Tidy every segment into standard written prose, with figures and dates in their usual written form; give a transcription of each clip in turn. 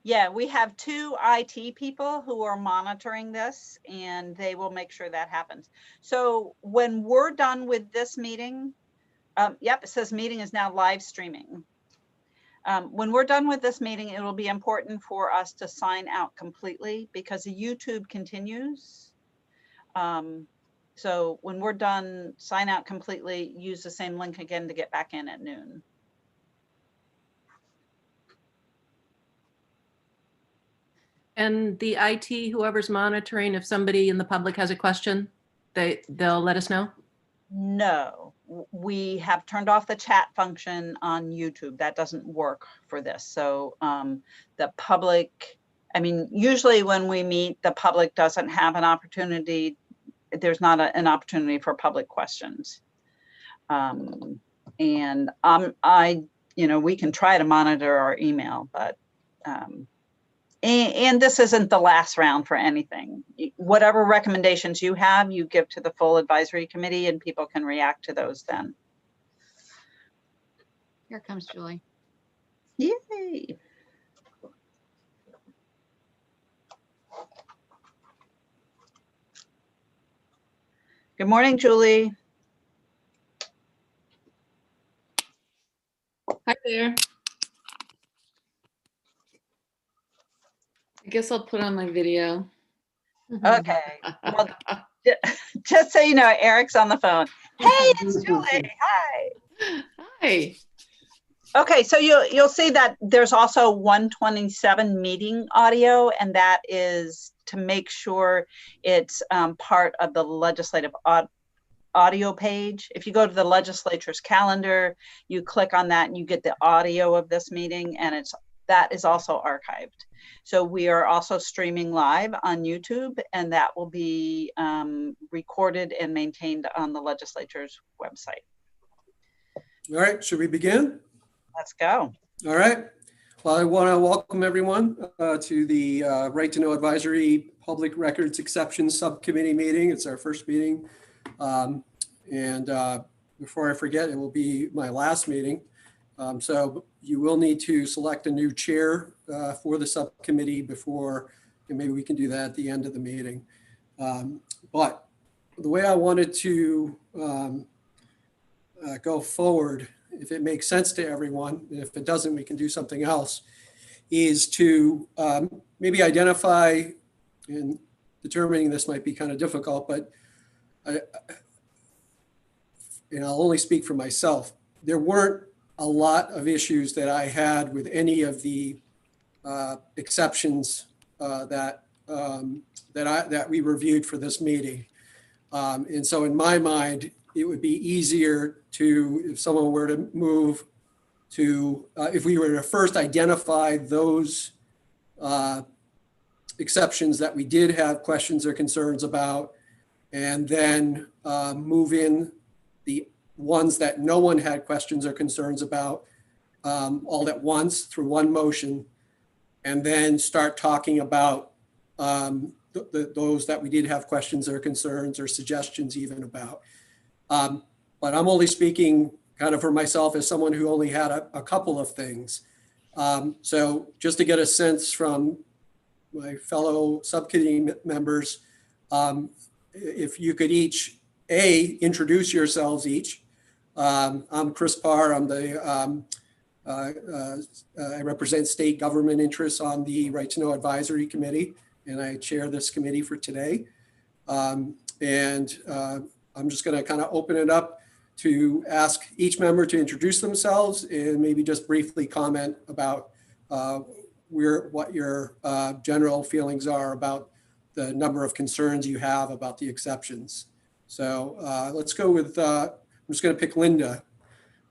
Yeah, we have 2 IT people who are monitoring this, and they will make sure that happens. So when we're done with this meeting, yep, it says meeting is now live streaming. When we're done with this meeting, it will be important for us to sign out completely because the YouTube continues. So when we're done, sign out completely, use the same link again to get back in at noon. And the IT, whoever's monitoring, if somebody in the public has a question, they'll let us know? No, we have turned off the chat function on YouTube. That doesn't work for this. So the public, I mean, usually when we meet, the public doesn't have an opportunity. There's not an opportunity for public questions. And we can try to monitor our email, but and this isn't the last round for anything. Whatever recommendations you have, you give to the full advisory committee and people can react to those then. Here comes Julie. Yay. Good morning, Julie. Hi there. I guess I'll put on my video. Okay. Well, just so you know, Eric's on the phone. Hey, it's Julie. Hi. Hi. Okay, so you'll see that there's also 127 meeting audio, and that is to make sure it's part of the legislative audio page. If you go to the legislature's calendar, you click on that and you get the audio of this meeting, and that is also archived. So we are also streaming live on YouTube, and that will be recorded and maintained on the legislature's website. All right, should we begin? Let's go. All right. Well, I want to welcome everyone to the Right to Know Advisory Public Records Exceptions Subcommittee meeting. It's our first meeting. Before I forget, it will be my last meeting. So you will need to select a new chair for the subcommittee before, and maybe we can do that at the end of the meeting. But the way I wanted to go forward, if it makes sense to everyone, and if it doesn't, we can do something else, is to maybe identify, and determining this might be kind of difficult, but and I'll only speak for myself. There weren't a lot of issues that I had with any of the exceptions that we reviewed for this meeting. And so in my mind, it would be easier to, if someone were to move to, if we were to first identify those exceptions that we did have questions or concerns about, and then move in the ones that no one had questions or concerns about all at once through one motion, and then start talking about those that we did have questions or concerns or suggestions even about. But I'm only speaking kind of for myself as someone who only had a couple of things. So just to get a sense from my fellow subcommittee members, if you could each, introduce yourselves each. I'm Chris Parr. I'm I represent state government interests on the Right to Know Advisory Committee, and I chair this committee for today. I'm just going to kind of open it up to ask each member to introduce themselves and maybe just briefly comment about what your general feelings are about the number of concerns you have about the exceptions. So let's go with, I'm just going to pick Linda.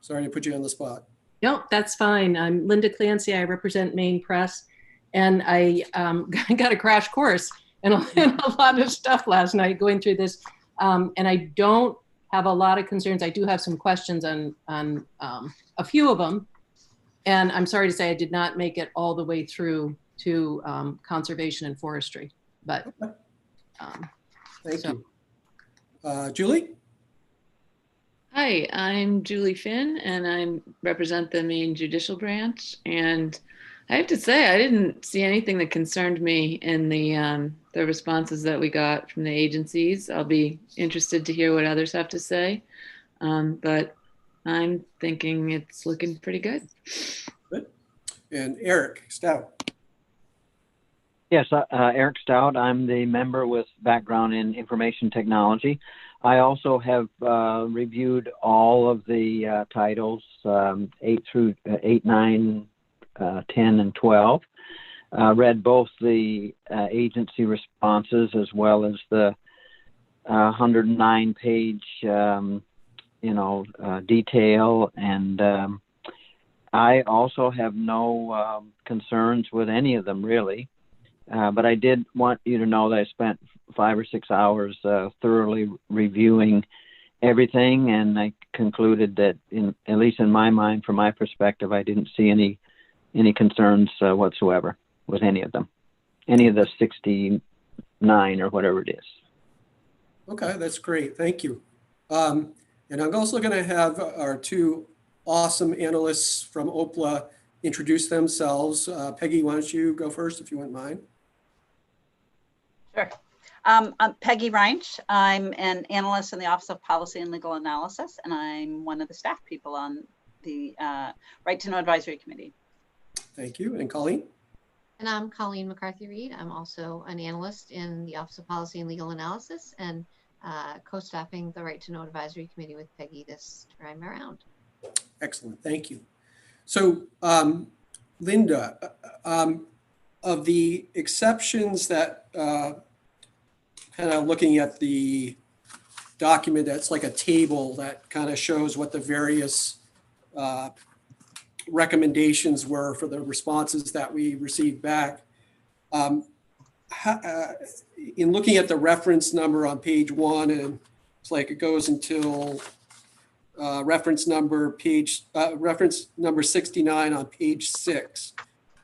Sorry to put you on the spot. No, that's fine. I'm Linda Clancy. I represent Maine Press, and I got a crash course in a lot of stuff last night going through this. And I don't have a lot of concerns. I do have some questions on a few of them. And I'm sorry to say I did not make it all the way through to conservation and forestry. But thank you. Julie? Hi, I'm Julie Finn, and I represent the Maine Judicial Branch. And I have to say, I didn't see anything that concerned me in the responses that we got from the agencies. I'll be interested to hear what others have to say, but I'm thinking it's looking pretty good. Good. And Eric Stout. Yes, Eric Stout. I'm the member with background in information technology. I also have reviewed all of the titles, 8, 9, 10, and 12. Read both the agency responses as well as the 109-page, detail. And I also have no concerns with any of them, really. But I did want you to know that I spent 5 or 6 hours thoroughly reviewing everything, and I concluded that, at least in my mind, from my perspective, I didn't see any concerns whatsoever with any of them, any of the 69 or whatever it is. Okay, that's great. Thank you. And I'm also going to have our two awesome analysts from OPLA introduce themselves. Peggy, why don't you go first, if you wouldn't mind? Sure. I'm Peggy Reinsch. I'm an analyst in the Office of Policy and Legal Analysis, and I'm one of the staff people on the Right to Know Advisory Committee. Thank you. And Colleen? And I'm Colleen McCarthy-Reed. I'm also an analyst in the Office of Policy and Legal Analysis and co-staffing the Right to Know Advisory Committee with Peggy this time around. Excellent. Thank you. So, Linda, of the exceptions that kind of looking at the document, that's like a table that kind of shows what the various recommendations were for the responses that we received back. In looking at the reference number on page 1, and it's like it goes until reference number 69 on page 6.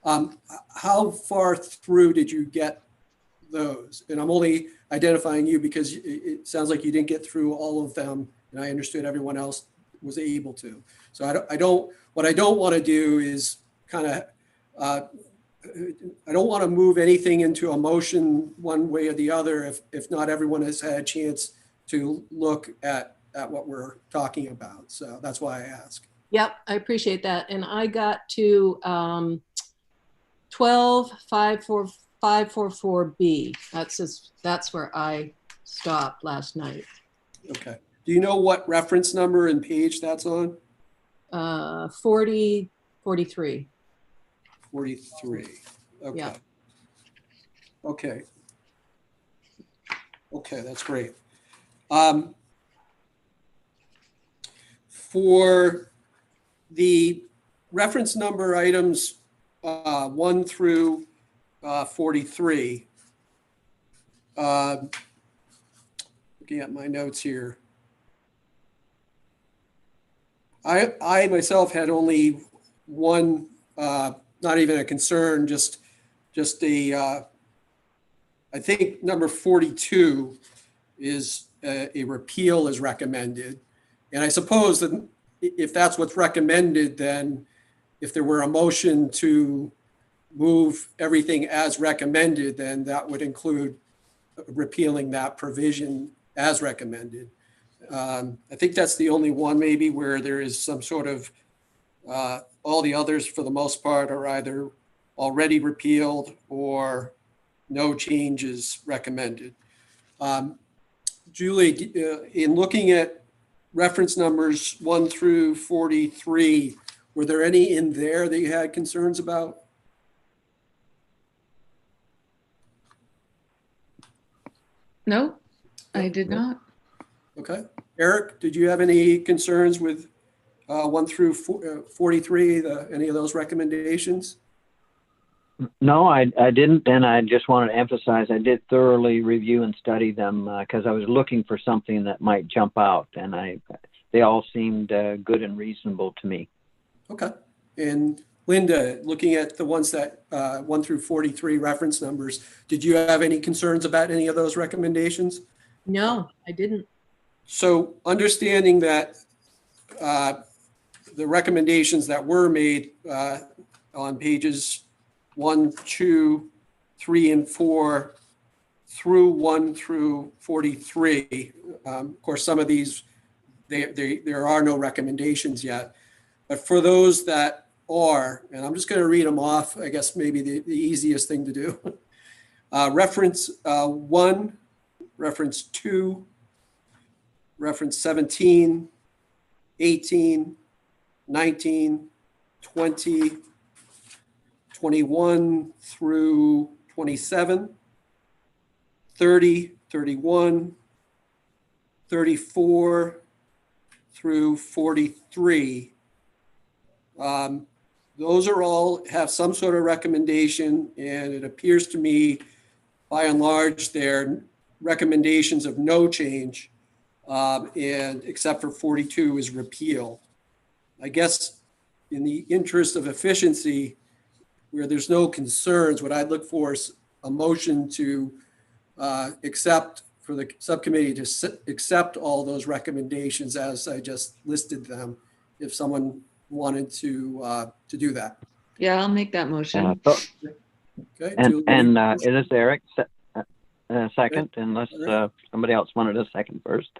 How far through did you get those? And I'm only identifying you because it sounds like you didn't get through all of them, and I understood everyone else was able to. So what I don't want to do is kind of, I don't want to move anything into a motion one way or the other if not everyone has had a chance to look at what we're talking about. So that's why I ask. Yep, I appreciate that. And I got to 12.544B. That's where I stopped last night. Okay. Do you know what reference number and page that's on? 43. 43. Okay. Yeah. Okay. Okay, that's great. For the reference number items 1 through 43, looking at my notes here, I myself had only one, not even a concern, just a, I think number 42 is a repeal is recommended. And I suppose that if that's what's recommended, then if there were a motion to move everything as recommended, then that would include repealing that provision as recommended. I think that's the only one maybe where there is some sort of, all the others for the most part are either already repealed or no changes recommended. Julie, in looking at reference numbers 1 through 43, were there any in there that you had concerns about? No, I did not. Okay. Eric, did you have any concerns with 1 through 43, any of those recommendations? No, I didn't, and I just wanted to emphasize I did thoroughly review and study them because I was looking for something that might jump out, and they all seemed good and reasonable to me. Okay. And Linda, looking at the ones that 1 through 43 reference numbers, did you have any concerns about any of those recommendations? No, I didn't. So understanding that the recommendations that were made on pages 1, 2, 3, and 4 through 1 through 43. Of course, some of these, there are no recommendations yet. But for those that are, and I'm just going to read them off, I guess maybe the easiest thing to do. Reference 1, reference 2, reference 17, 18, 19, 20, 21 through 27, 30, 31, 34 through 43. Those are all have some sort of recommendation, and it appears to me, by and large, they're recommendations of no change, and except for 42 is repeal. I guess in the interest of efficiency, where there's no concerns, what I'd look for is a motion to accept, for the subcommittee to accept all those recommendations as I just listed them, if someone wanted to do that. Yeah, I'll make that motion. Okay. And it is Eric second, unless somebody else wanted a second first.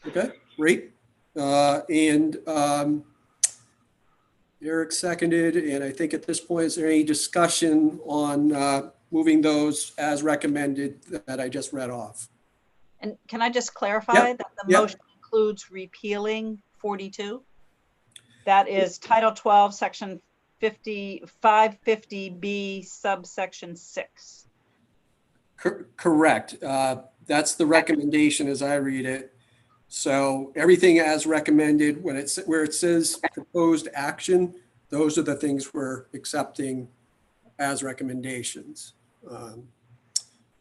Okay, great. And Eric seconded, and I think at this point, is there any discussion on moving those as recommended that I just read off? And can I just clarify Yep. that the motion includes repealing 42? That is Title 12, Section 550B, subsection 6. Correct. That's the recommendation as I read it. So everything as recommended, when it's where it says proposed action, those are the things we're accepting as recommendations.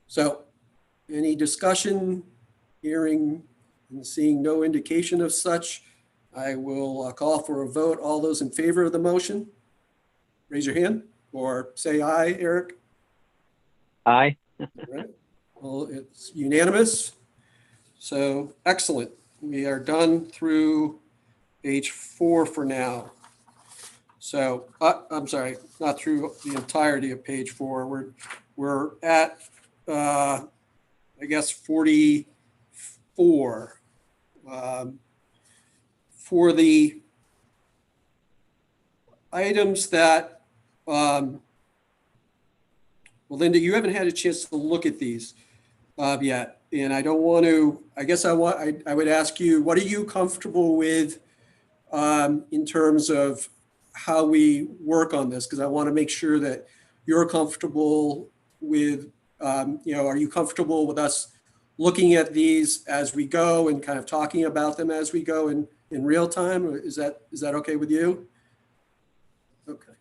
So any discussion, hearing and seeing no indication of such, I will call for a vote. All those in favor of the motion, raise your hand or say aye, Eric. Aye. All right. Well, it's unanimous. So excellent. We are done through page 4 for now. So I'm sorry, not through the entirety of page 4. We're at I guess 44. For the items that well, Linda, you haven't had a chance to look at these yet, and I don't want to. I guess I would ask you, what are you comfortable with in terms of how we work on this? Because I want to make sure that you're comfortable with. Are you comfortable with us looking at these as we go and kind of talking about them as we go in real time? Is that okay with you? Okay.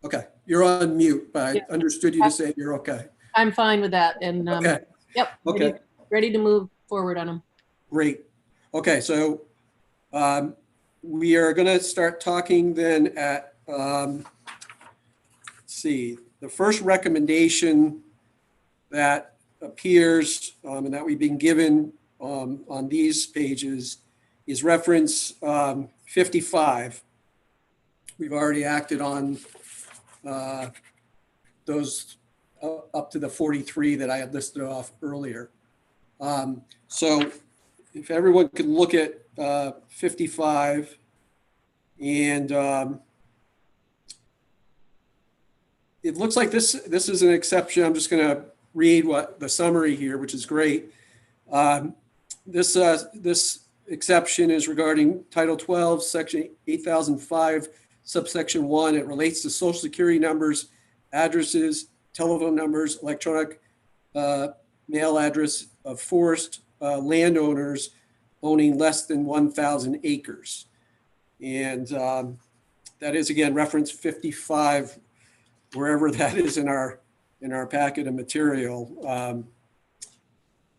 Okay, you're on mute, but I understood you to say you're okay. I'm fine with that. And Okay. Yep. Okay. Ready to move forward on them. Great. Okay, so we are going to start talking then at, let's see, the first recommendation that appears and that we've been given on these pages is reference 55. We've already acted on those up to the 43 that I had listed off earlier. So if everyone could look at 55 and it looks like this is an exception. I'm just going to read what the summary here, which is great. This exception is regarding Title 12, Section 8005, subsection 1. It relates to Social Security numbers, addresses, telephone numbers, electronic mail address of forest landowners owning less than 1,000 acres. And that is, again, reference 55, wherever that is in our packet of material.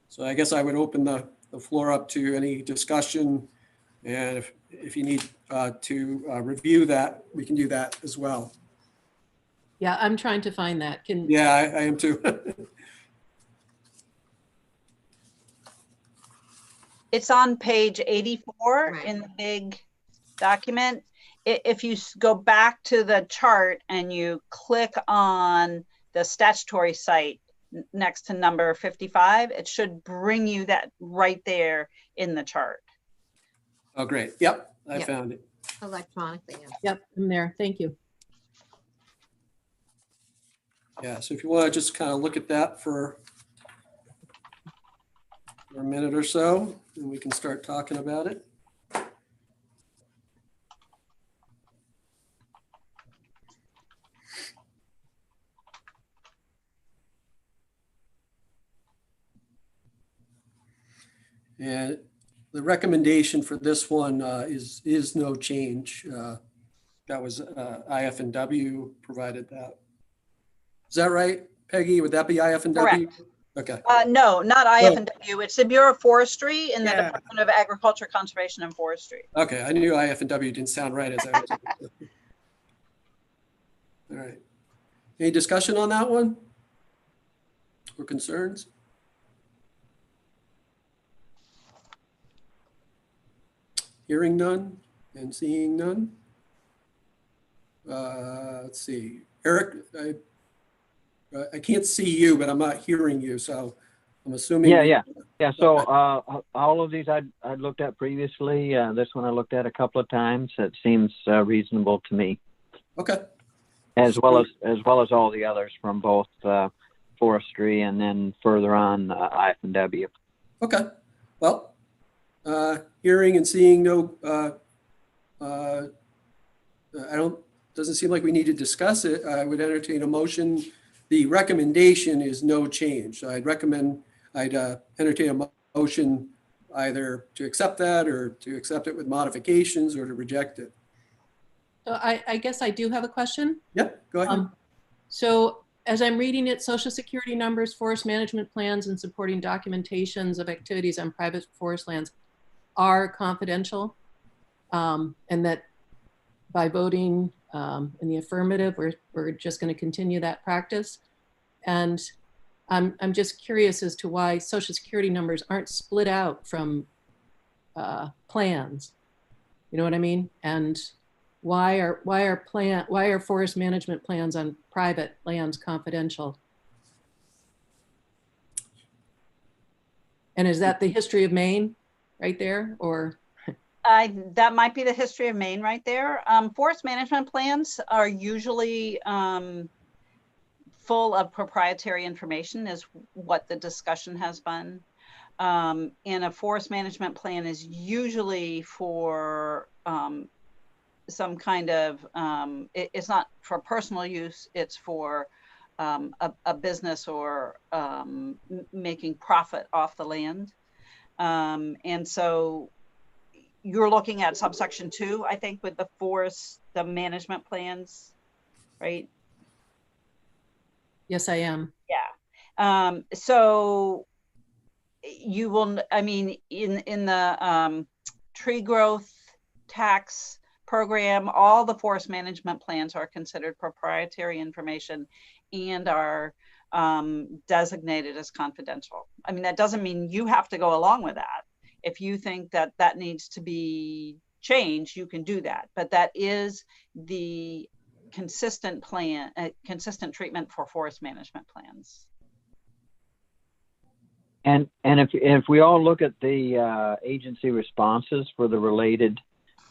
So I guess I would open the floor up to any discussion. And if you need to review that, we can do that as well. Yeah, I'm trying to find that. Yeah, I am too. It's on page 84 in the big document. if you go back to the chart and you click on the statutory site next to number 55, it should bring you that right there in the chart. Oh, great. Yep, I Yep. found it. Electronically. Yeah. Yep, I'm there. Thank you. Yeah, so if you want to just kind of look at that for a minute or so, and we can start talking about it. And the recommendation for this one is no change. That was IF&W provided that. Is that right, Peggy? Would that be IF&W? Correct. Okay. No, not IF&W. It's the Bureau of Forestry in the Yeah. Department of Agriculture, Conservation, and Forestry. Okay, I knew IF&W didn't sound right as I was. All right. Any discussion on that one? Or concerns? Hearing none and seeing none. Let's see, Eric, I can't see you, but I'm not hearing you, so I'm assuming. Yeah. So all of these I looked at previously. This one I looked at a couple of times. It seems reasonable to me. Okay. As well as all the others from both forestry and then further on IF&W. Okay. Well, hearing and seeing no, doesn't seem like we need to discuss it. I would entertain a motion. The recommendation is no change. So I'd entertain a motion either to accept that or to accept it with modifications or to reject it. So I guess I do have a question. Yep, go ahead. So as I'm reading it, Social Security numbers, forest management plans, and supporting documentations of activities on private forest lands are confidential, and that by voting in the affirmative, we're just going to continue that practice. And I'm just curious as to why Social Security numbers aren't split out from plans. You know what I mean? And why are forest management plans on private lands confidential? And is that the history of Maine right there, or? That might be the history of Maine right there. Forest management plans are usually full of proprietary information, is what the discussion has been. And a forest management plan is usually for some kind of, it's not for personal use, it's for a business or making profit off the land. And so you're looking at subsection 2, I think, with the management plans, right? Yes, I am. Yeah. So you will, I mean, in the tree growth tax program, all the forest management plans are considered proprietary information and are designated as confidential. I mean, that doesn't mean you have to go along with that. If you think that that needs to be changed, you can do that. But that is the consistent plan, consistent treatment for forest management plans. And if we all look at the agency responses for the related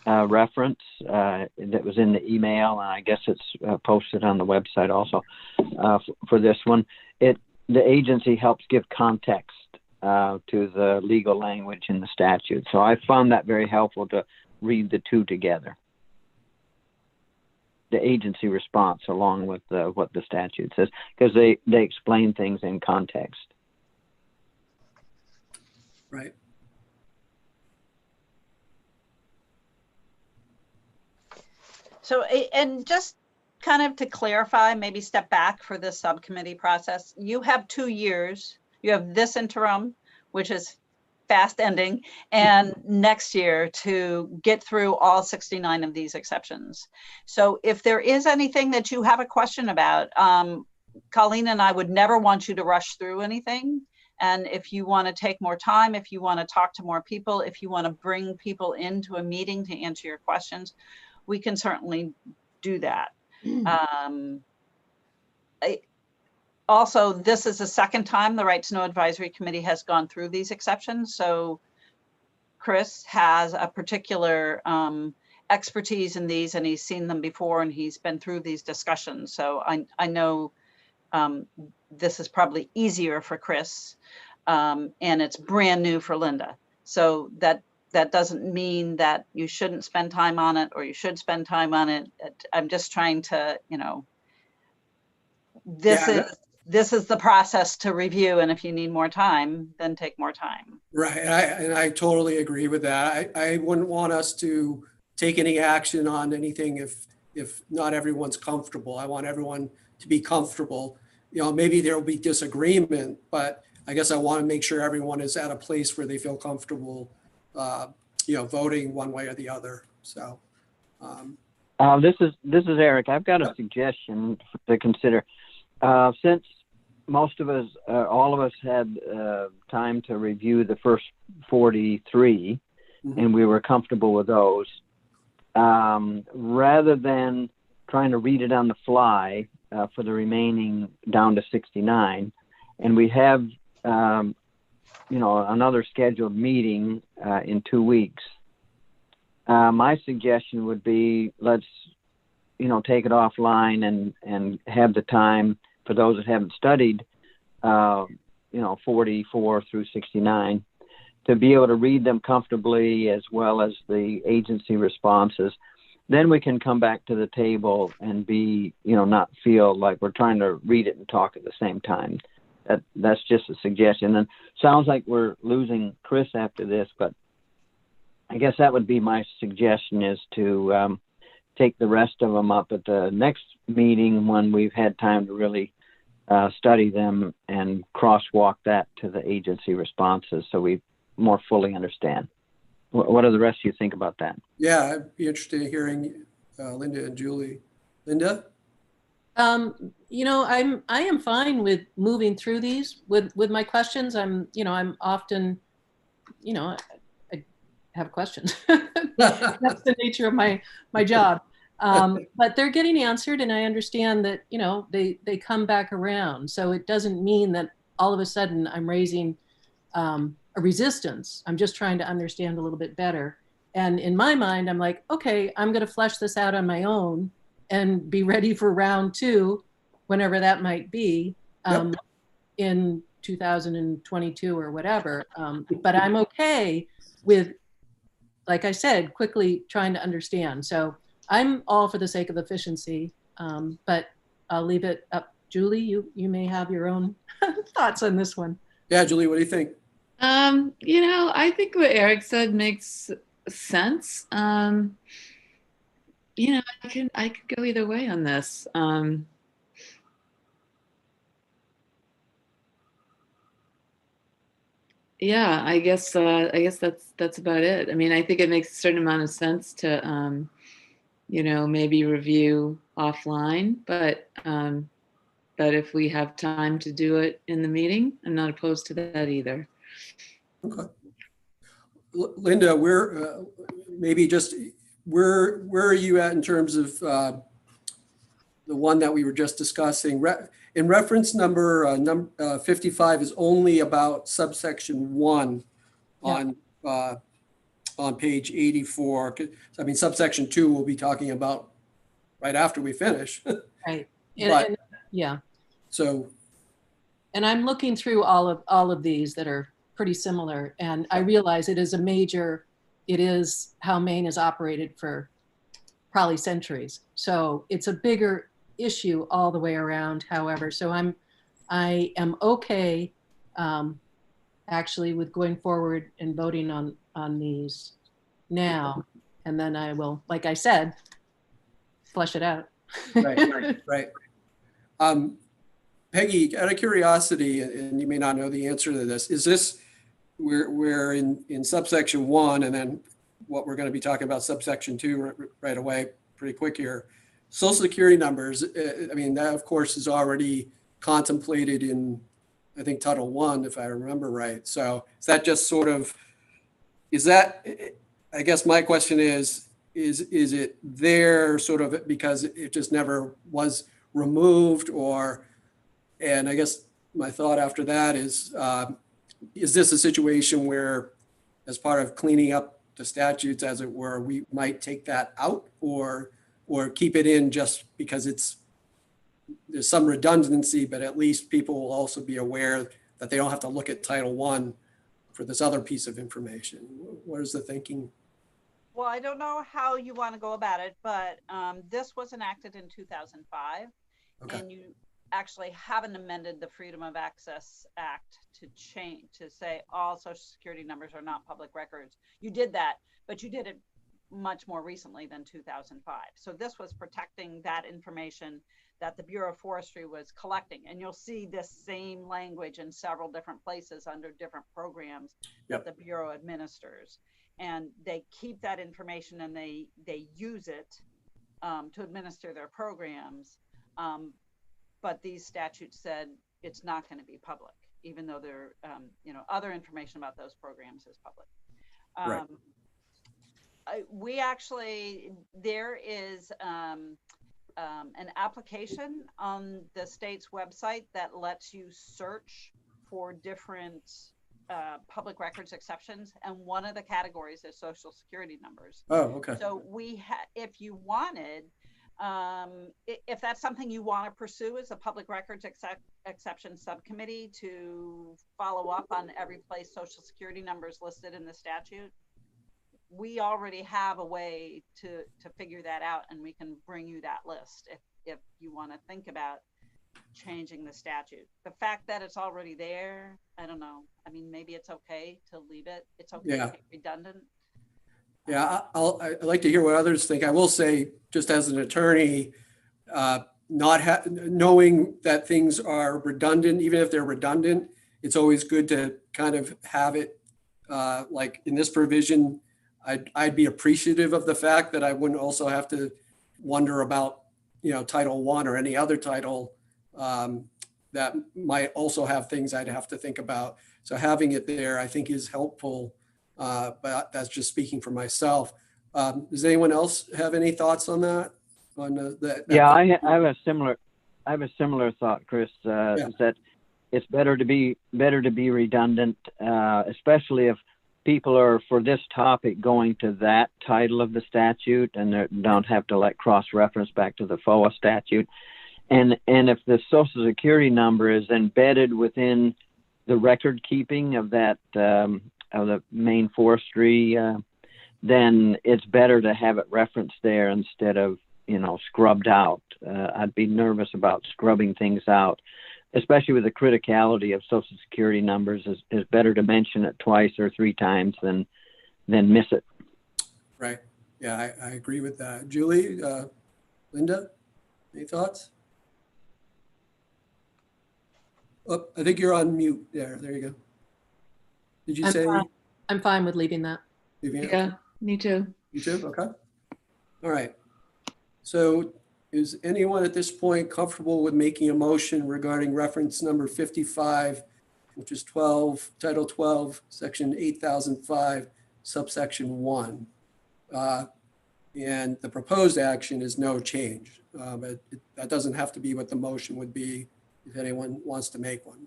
reference that was in the email, and I guess it's posted on the website also for this one, the agency helps give context to the legal language in the statute. So I found that very helpful to read the two together. The agency response along with what the statute says, because they explain things in context. Right. So, and just kind of to clarify, maybe step back for this subcommittee process, you have 2 years. You have this interim, which is fast ending, and next year to get through all 69 of these exceptions. So if there is anything that you have a question about, Colleen and I would never want you to rush through anything. And if you want to take more time, if you want to talk to more people, if you want to bring people into a meeting to answer your questions, we can certainly do that. Also, this is the second time the Right to Know Advisory Committee has gone through these exceptions. So Chris has a particular expertise in these, and he's seen them before, and he's been through these discussions. So I know this is probably easier for Chris, and it's brand new for Linda. So that doesn't mean that you shouldn't spend time on it, or you should spend time on it. I'm just trying to, you know, this is the process to review, and if you need more time, then take more time. Right, and I totally agree with that. I wouldn't want us to take any action on anything if not everyone's comfortable. I want everyone to be comfortable. You know, maybe there will be disagreement, but I guess I want to make sure everyone is at a place where they feel comfortable, you know, voting one way or the other. So, this is Eric. I've got a suggestion to consider. Since most of us, all of us had time to review the first 43, and we were comfortable with those, rather than trying to read it on the fly for the remaining down to 69, and we have, you know, another scheduled meeting in 2 weeks. My suggestion would be, let's, you know, take it offline and have the time for those that haven't studied, you know, 44 through 69, to be able to read them comfortably, as well as the agency responses. Then we can come back to the table and be, you know, not feel like we're trying to read it and talk at the same time. That's just a suggestion. And sounds like we're losing Chris after this, but I guess that would be my suggestion, is to take the rest of them up at the next meeting when we've had time to really study them and crosswalk that to the agency responses, so we more fully understand. What do the rest of you think about that? yeah, I'd be interested in hearing Linda and Julie. Linda? You know, I am fine with moving through these with my questions. I'm often, you know, I have questions. That's the nature of my job. But they're getting answered, and I understand that, you know, they come back around. So it doesn't mean that all of a sudden I'm raising a resistance. I'm just trying to understand a little bit better. And in my mind, I'm like, okay, I'm going to flesh this out on my own and be ready for round 2, whenever that might be, in 2022 or whatever. But I'm okay with, like I said, quickly trying to understand. So I'm all for the sake of efficiency, but I'll leave it up. Julie, you may have your own thoughts on this one. Yeah, Julie, what do you think? You know, I think what Eric said makes sense. You know, I could go either way on this. Yeah, I guess that's about it. I mean, I think it makes a certain amount of sense to, you know, maybe review offline, but if we have time to do it in the meeting, I'm not opposed to that either. Okay. Linda, where maybe just where are you at in terms of the one that we were just discussing? In reference number 55 is only about subsection 1 on page 84. I mean, subsection 2 we'll be talking about right after we finish. Right. And yeah. So. And I'm looking through all of these that are pretty similar, and I realize it is how Maine has operated for probably centuries. So it's a bigger issue all the way around, however. So I am okay actually with going forward and voting on these now, and then I will, like I said, flesh it out. Right. Peggy, out of curiosity, and you may not know the answer to this, is this we're in subsection 1, and then what we're going to be talking about subsection 2 right away, pretty quick here. Social Security numbers, I mean, that of course is already contemplated in, I think, Title 1, if I remember right. So is that just sort of, I guess my question is is it there sort of because it just never was removed, or, and I guess my thought after that is this a situation where, as part of cleaning up the statutes, as it were, we might take that out, or keep it in just because there's some redundancy, but at least people will also be aware that they don't have to look at Title I for this other piece of information. What is the thinking? Well, I don't know how you want to go about it, but this was enacted in 2005, Okay. and you actually haven't amended the Freedom of Access Act to change, to say all social security numbers are not public records. You did that, but you did it much more recently than 2005. So this was protecting that information that the Bureau of Forestry was collecting. And you'll see this same language in several different places under different programs that the Bureau administers. And they keep that information and they use it to administer their programs. But these statutes said it's not going to be public, even though there, other information about those programs is public. Right. We actually, there is an application on the state's website that lets you search for different public records exceptions, and one of the categories is social security numbers. Oh, okay. So if you wanted, if that's something you want to pursue as a public records exception subcommittee, to follow up on every place social security numbers listed in the statute, we already have a way to figure that out, and we can bring you that list if you want to think about changing the statute. The fact that it's already there, I don't know. I mean, maybe it's okay to leave it. It's okay to make redundant. Yeah, I'd like to hear what others think. I will say, just as an attorney, knowing that things are redundant, even if they're redundant, it's always good to kind of have it, like in this provision, I'd be appreciative of the fact that I wouldn't also have to wonder about, Title I or any other title that might also have things I'd have to think about. So having it there, I think, is helpful. But that's just speaking for myself. Does anyone else have any thoughts on that? I have a similar thought, Chris. Is that it's better to be redundant, especially if people are, for this topic, going to that title of the statute and they don't have to cross-reference back to the FOA statute. And if the Social Security number is embedded within the record keeping of that of the Maine forestry, then it's better to have it referenced there instead of scrubbed out. I'd be nervous about scrubbing things out, especially with the criticality of Social Security numbers. Is better to mention it twice or three times than miss it. Right. Yeah, I agree with that. Julie, Linda, any thoughts? Oh, I think you're on mute there. There you go. Did you say? I'm fine with leaving that. Yeah, me too. You too? Okay. All right. So is anyone at this point comfortable with making a motion regarding reference number 55, which is Title 12, Section 8005, subsection 1? And the proposed action is no change, but that doesn't have to be what the motion would be if anyone wants to make one.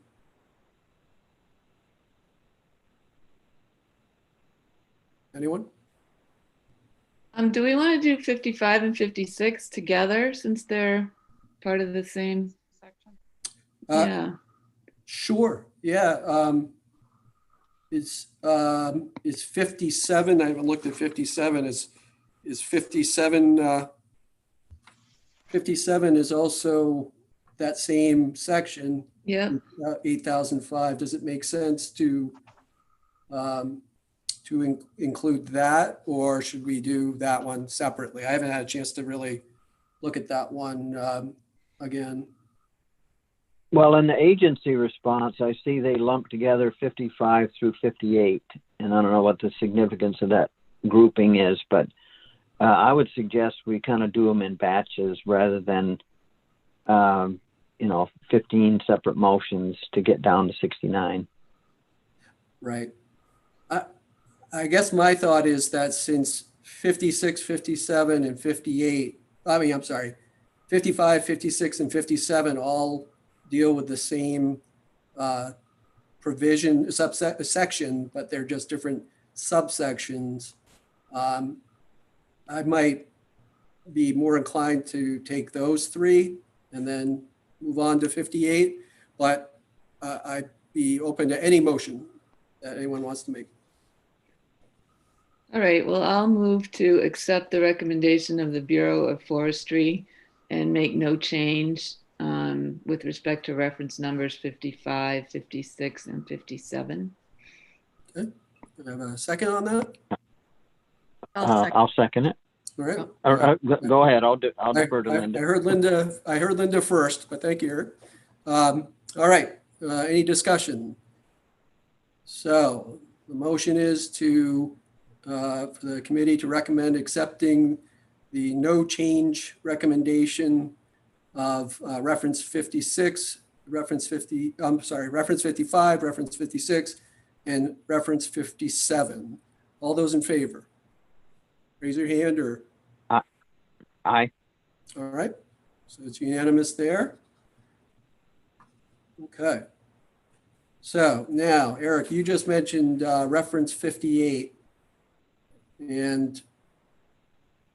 Anyone? Do we want to do 55 and 56 together since they're part of the same Section. Yeah. Sure. Yeah. It's 57. I haven't looked at 57. Is 57? 57 is also that same section. Yeah. 8005. Does it make sense to include that, or should we do that one separately? I haven't had a chance to really look at that one again. Well, in the agency response, I see they lump together 55 through 58, and I don't know what the significance of that grouping is, but I would suggest we kind of do them in batches rather than, 15 separate motions to get down to 69. Right. I guess my thought is that since 56, 57, and 58, I mean, I'm sorry, 55, 56, and 57 all deal with the same provision, section, but they're just different subsections. I might be more inclined to take those three and then move on to 58, but I'd be open to any motion that anyone wants to make. All right, well, I'll move to accept the recommendation of the Bureau of Forestry and make no change with respect to reference numbers 55, 56, and 57. Okay, I have a second on that. I'll second it. All right. Go ahead. I'll defer to Linda. I heard Linda first, but thank you, Eric. All right, any discussion? So the motion is to, for the committee to recommend accepting the no change recommendation of reference 56, reference 55, reference 56, and reference 57. All those in favor? Raise your hand or. Aye. All right, so it's unanimous there. Okay. So now, Eric, you just mentioned reference 58. And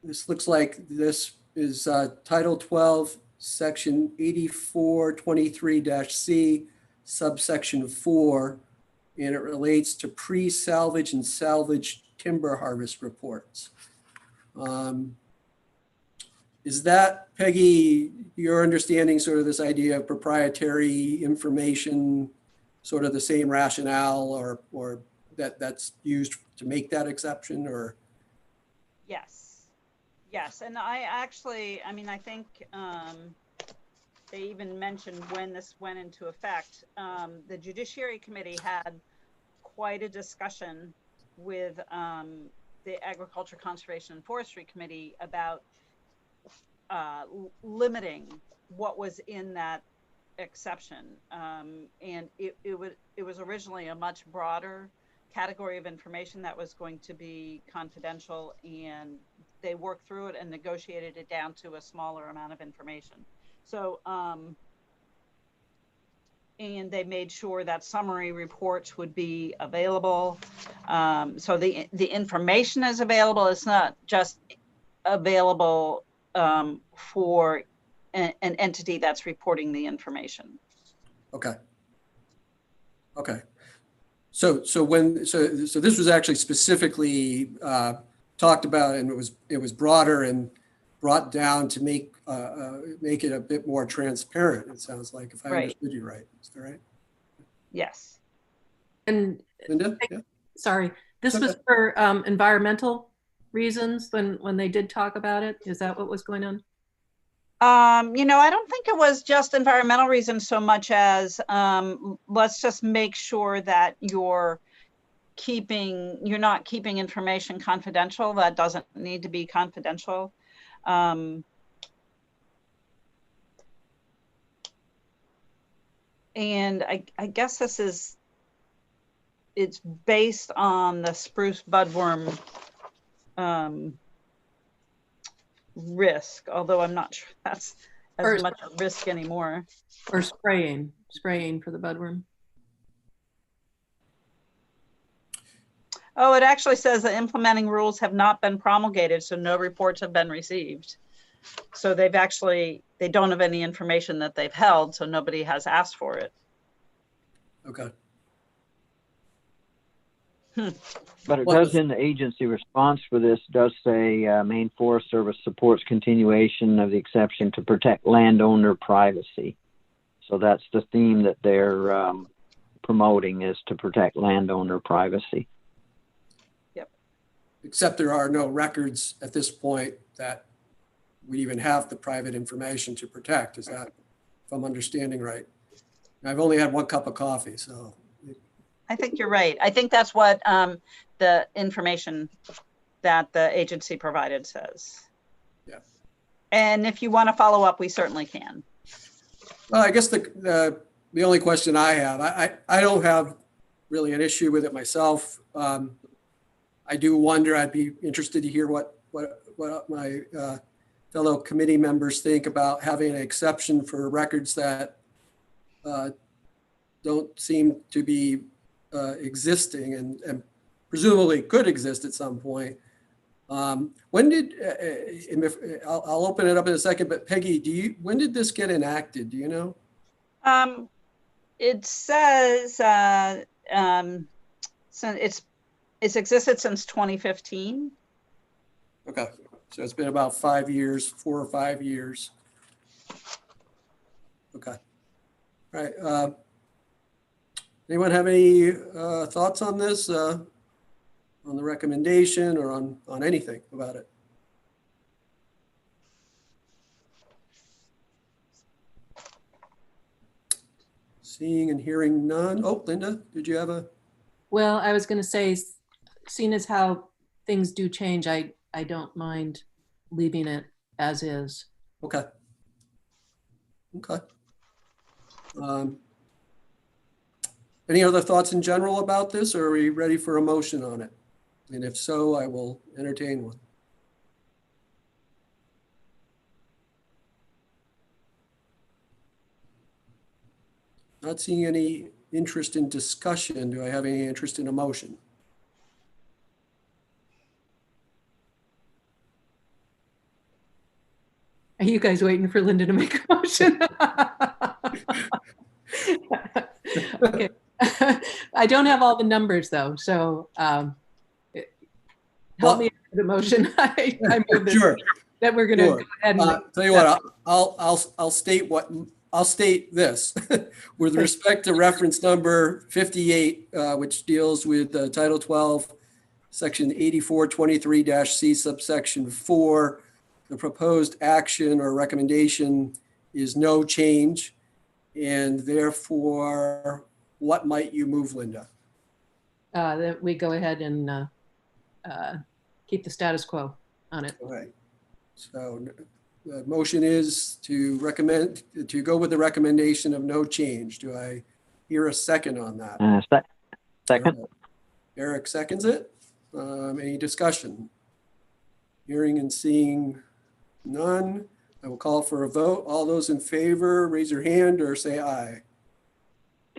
this looks like this is Title 12, Section 8423-C, subsection 4, and it relates to pre-salvage and salvage timber harvest reports. Is that, Peggy, your understanding sort of this idea of proprietary information, sort of the same rationale or that's used to make that exception, or? Yes, and I think they even mentioned when this went into effect. The Judiciary Committee had quite a discussion with the Agriculture, Conservation, and Forestry Committee about limiting what was in that exception, and it was originally a much broader category of information that was going to be confidential, and they worked through it and negotiated it down to a smaller amount of information. So and they made sure that summary reports would be available. So the information is available. It's not just available for an entity that's reporting the information. Okay. Okay. So this was actually specifically talked about, and it was broader and brought down to make it a bit more transparent. It sounds like, if I understood you right. Is that right? Yes. And Linda? Yeah. Sorry, this was for environmental reasons when they did talk about it. Is that what was going on? I don't think it was just environmental reasons so much as let's just make sure that you're not keeping information confidential that doesn't need to be confidential. And I guess it's based on the spruce budworm risk, although I'm not sure that's as much a risk anymore. Or spraying for the budworm. Oh, it actually says that implementing rules have not been promulgated, so no reports have been received. So they don't have any information that they've held, so nobody has asked for it. Okay. But it does, in the agency response for this, does say Maine Forest Service supports continuation of the exception to protect landowner privacy. So that's the theme that they're promoting, is to protect landowner privacy. Yep. Except there are no records at this point that we even have the private information to protect. Is that, if I'm understanding right? I've only had one cup of coffee, so. I think you're right. I think that's what the information that the agency provided says. Yeah. And if you want to follow up, we certainly can. Well, I guess the only question I have, I don't have really an issue with it myself. I I do wonder, I'd be interested to hear what my fellow committee members think about having an exception for records that don't seem to be existing and presumably could exist at some point. When did, I'll open it up in a second, but Peggy, when did this get enacted? Do you know? It says so it's existed since 2015. Okay, so it's been about 5 years, 4 or 5 years. Okay, all right. Anyone have any thoughts on this, on the recommendation or on anything about it? Seeing and hearing none. Oh, Linda, did you have a? Well, I was going to say, seeing as how things do change, I don't mind leaving it as is. Okay. Okay. Any other thoughts in general about this, or are we ready for a motion on it? And if so, I will entertain one. Not seeing any interest in discussion. Do I have any interest in a motion? Are you guys waiting for Linda to make a motion? Okay. I don't have all the numbers though, so help me with the motion. I move this, Sure. that we're going to go ahead and Tell you what, I'll state this with respect to reference number 58, which deals with Title 12, Section 8423-C subsection 4. The proposed action or recommendation is no change, and therefore, what might you move, Linda? that we go ahead and keep the status quo on it. All right. So the motion is to go with the recommendation of no change. Do I hear a second on that? Second. Eric seconds it. Any discussion? Hearing and seeing none. I will call for a vote. All those in favor, raise your hand or say aye.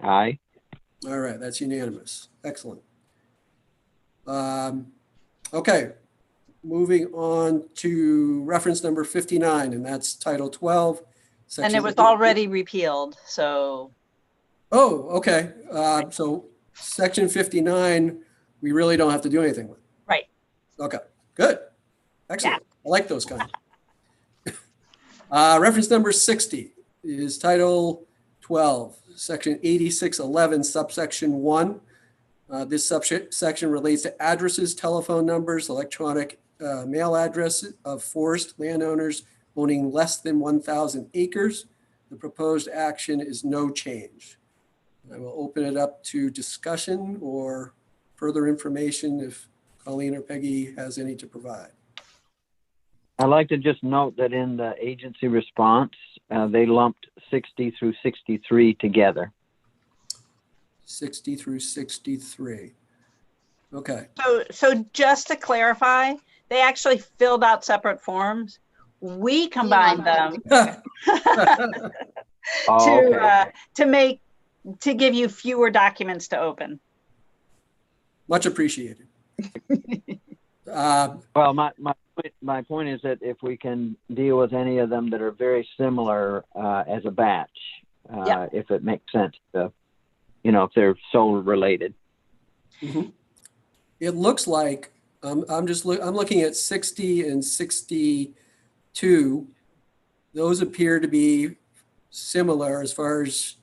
Aye. All right, that's unanimous. Excellent. Okay, moving on to reference number 59, and that's Title 12. And it was already repealed, so. Oh, okay. So Section 59, we really don't have to do anything with. Right. Okay, good. Excellent. Yeah. I like those kinds. Reference number 60 is Title 12, Section 8611, subsection 1. This subsection relates to addresses, telephone numbers, electronic mail addresses of forest landowners owning less than 1,000 acres. The proposed action is no change. I will open it up to discussion or further information if Colleen or Peggy has any to provide. I'd like to just note that in the agency response, they lumped 60 through 63 together. 60 through 63. Okay. So just to clarify, they actually filled out separate forms. We combined them to give you fewer documents to open. Much appreciated. Well, my point is that if we can deal with any of them that are very similar as a batch, if it makes sense to, if they're so related. Mm-hmm. It looks like I'm looking at 60 and 62. Those appear to be similar as far as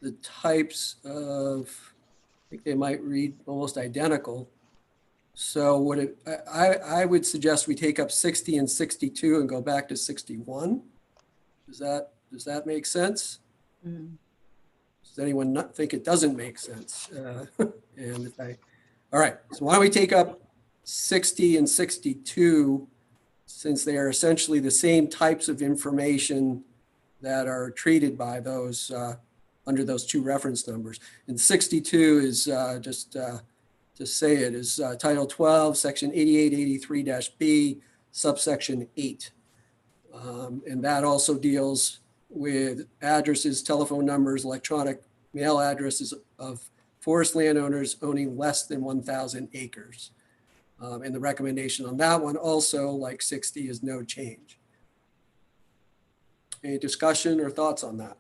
the types of, I think they might read almost identical. So I would suggest we take up 60 and 62 and go back to 61. Does that make sense? Mm. Does anyone not think it doesn't make sense? All right, so why don't we take up 60 and 62, since they are essentially the same types of information that are treated by those under those two reference numbers. And 62 is just to say it, is Title 12, Section 8883-B, subsection 8. And that also deals with addresses, telephone numbers, electronic mail addresses of forest landowners owning less than 1,000 acres. And the recommendation on that one also, like 60, is no change. Any discussion or thoughts on that?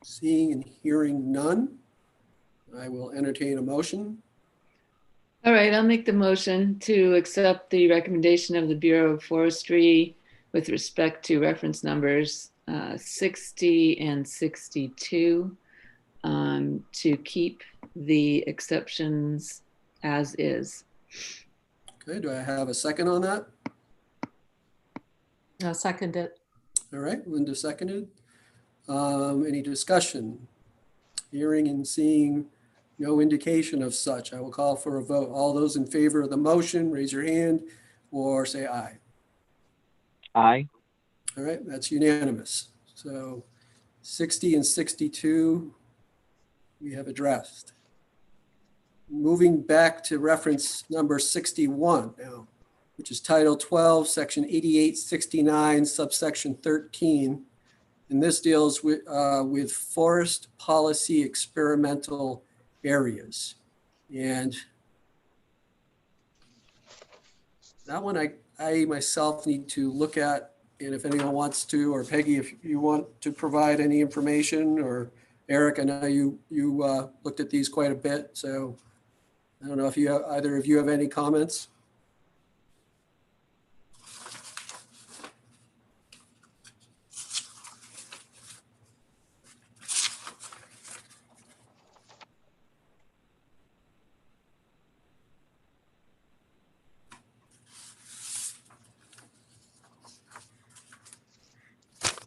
Seeing and hearing none, I will entertain a motion. All right, I'll make the motion to accept the recommendation of the Bureau of Forestry with respect to reference numbers 60 and 62 to keep the exceptions as is. Okay, do I have a second on that? I'll second it. All right, Linda seconded. Any discussion? Hearing and seeing no indication of such, I will call for a vote. All those in favor of the motion, raise your hand or say aye. Aye. All right, that's unanimous. So 60 and 62, we have addressed. Moving back to reference number 61 now, which is Title 12, Section 8869, subsection 13. And this deals with forest policy experimental areas. And that one I myself need to look at, and if anyone wants to, or Peggy, if you want to provide any information, or Eric, I know you looked at these quite a bit, so I don't know if you have, either of you have any comments.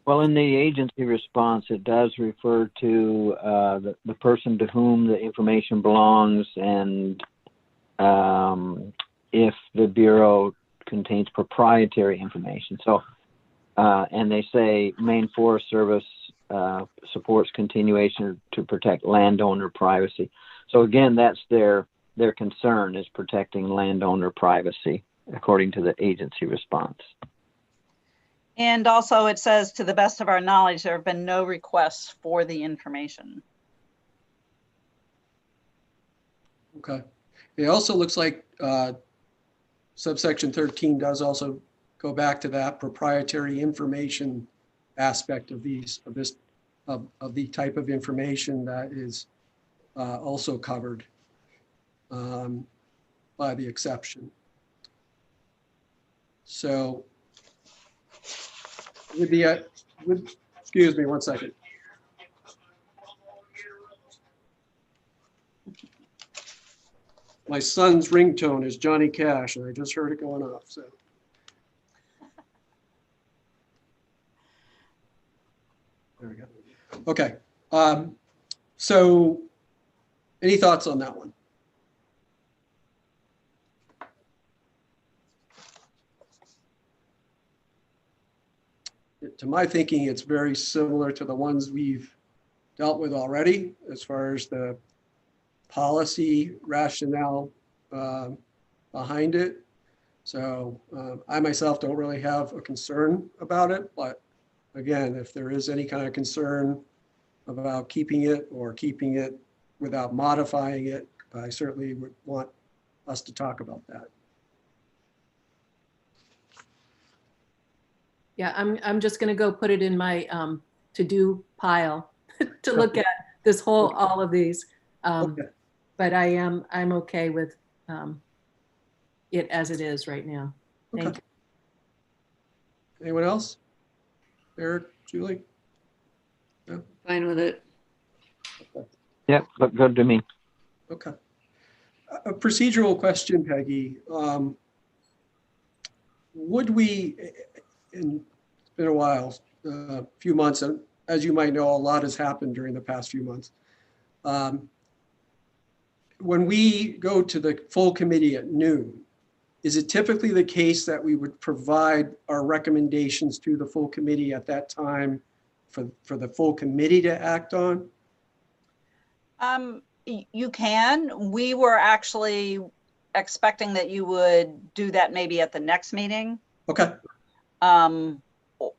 Well, in the agency response, it does refer to the person to whom the information belongs, and if the Bureau contains proprietary information. So, and they say Maine Forest Service supports continuation to protect landowner privacy. So again, that's their concern, is protecting landowner privacy, according to the agency response. And also it says, to the best of our knowledge, there have been no requests for the information. Okay. It also looks like subsection 13 does also go back to that proprietary information aspect of the type of information that is also covered by the exception. So excuse me one second. My son's ringtone is Johnny Cash, and I just heard it going off. So, there we go. Okay. So, any thoughts on that one? To my thinking, it's very similar to the ones we've dealt with already, as far as the policy rationale behind it. So I myself don't really have a concern about it, but again, if there is any kind of concern about keeping it or keeping it without modifying it, I certainly would want us to talk about that. Yeah, I'm just going to go put it in my to-do pile to look at this whole, all of these. Okay. But I'm okay with it as it is right now. Thank you. Anyone else? Eric, Julie? No? Fine with it. Okay. Yep, look good to me. Okay. A procedural question, Peggy. Would we, and it's been a while, a few months, and as you might know, a lot has happened during the past few months. When we go to the full committee at noon, is it typically the case that we would provide our recommendations to the full committee at that time for the full committee to act on? You can. We were actually expecting that you would do that maybe at the next meeting. Okay.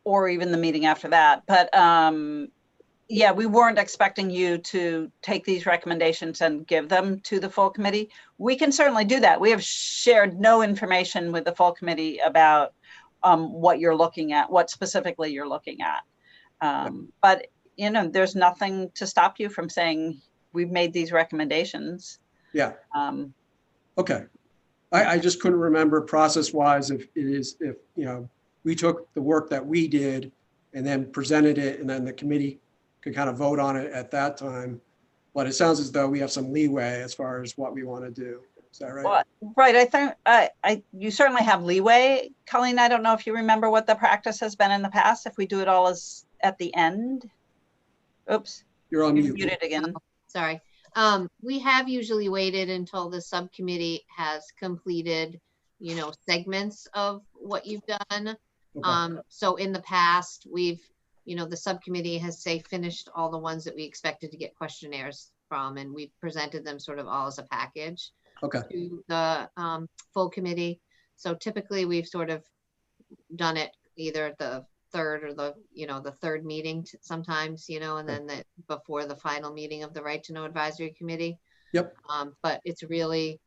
Or even the meeting after that. But yeah, we weren't expecting you to take these recommendations and give them to the full committee. We can certainly do that. We have shared no information with the full committee about what you're looking at, what specifically you're looking at. But, you know, there's nothing to stop you from saying, we've made these recommendations. Yeah. Okay. I just couldn't remember process-wise if you know, we took the work that we did and then presented it, and then the committee could kind of vote on it at that time. But it sounds as though we have some leeway as far as what we want to do. Is that right? Well, right. I think you certainly have leeway. Colleen, I don't know if you remember what the practice has been in the past, if we do it all as at the end. Oops. You're on mute. Muted again. Oh, sorry. We have usually waited until the subcommittee has completed, you know, segments of what you've done. Okay. So in the past, we've, you know, the subcommittee has, say, finished all the ones that we expected to get questionnaires from, and we've presented them sort of all as a package to the full committee. So typically we've sort of done it either the third or the, you know, the third meeting sometimes, you know, and then before the final meeting of the Right to Know Advisory Committee. Yep. But it's really.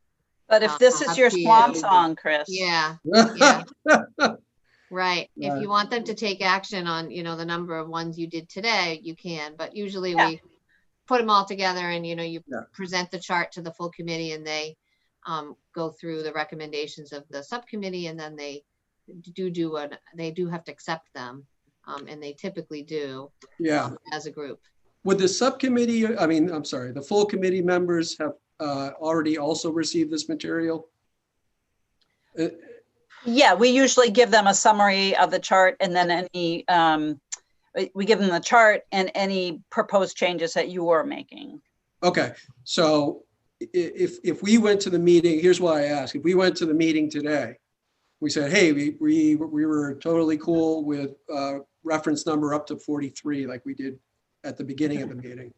But if this is your swan song, Chris. Yeah. Yeah. Right. If you want them to take action on, you know, the number of ones you did today, you can, but usually we put them all together and, you know, you present the chart to the full committee and they go through the recommendations of the subcommittee, and then they they do have to accept them. And they typically do as a group. Would the subcommittee, I mean, I'm sorry, the full committee members have already also received this material? Yeah, we usually give them a summary of the chart, and then any, we give them the chart and any proposed changes that you are making. Okay, so if we went to the meeting, here's why I ask, if we went to the meeting today, we said, hey, we were totally cool with reference number up to 43, like we did at the beginning of the meeting.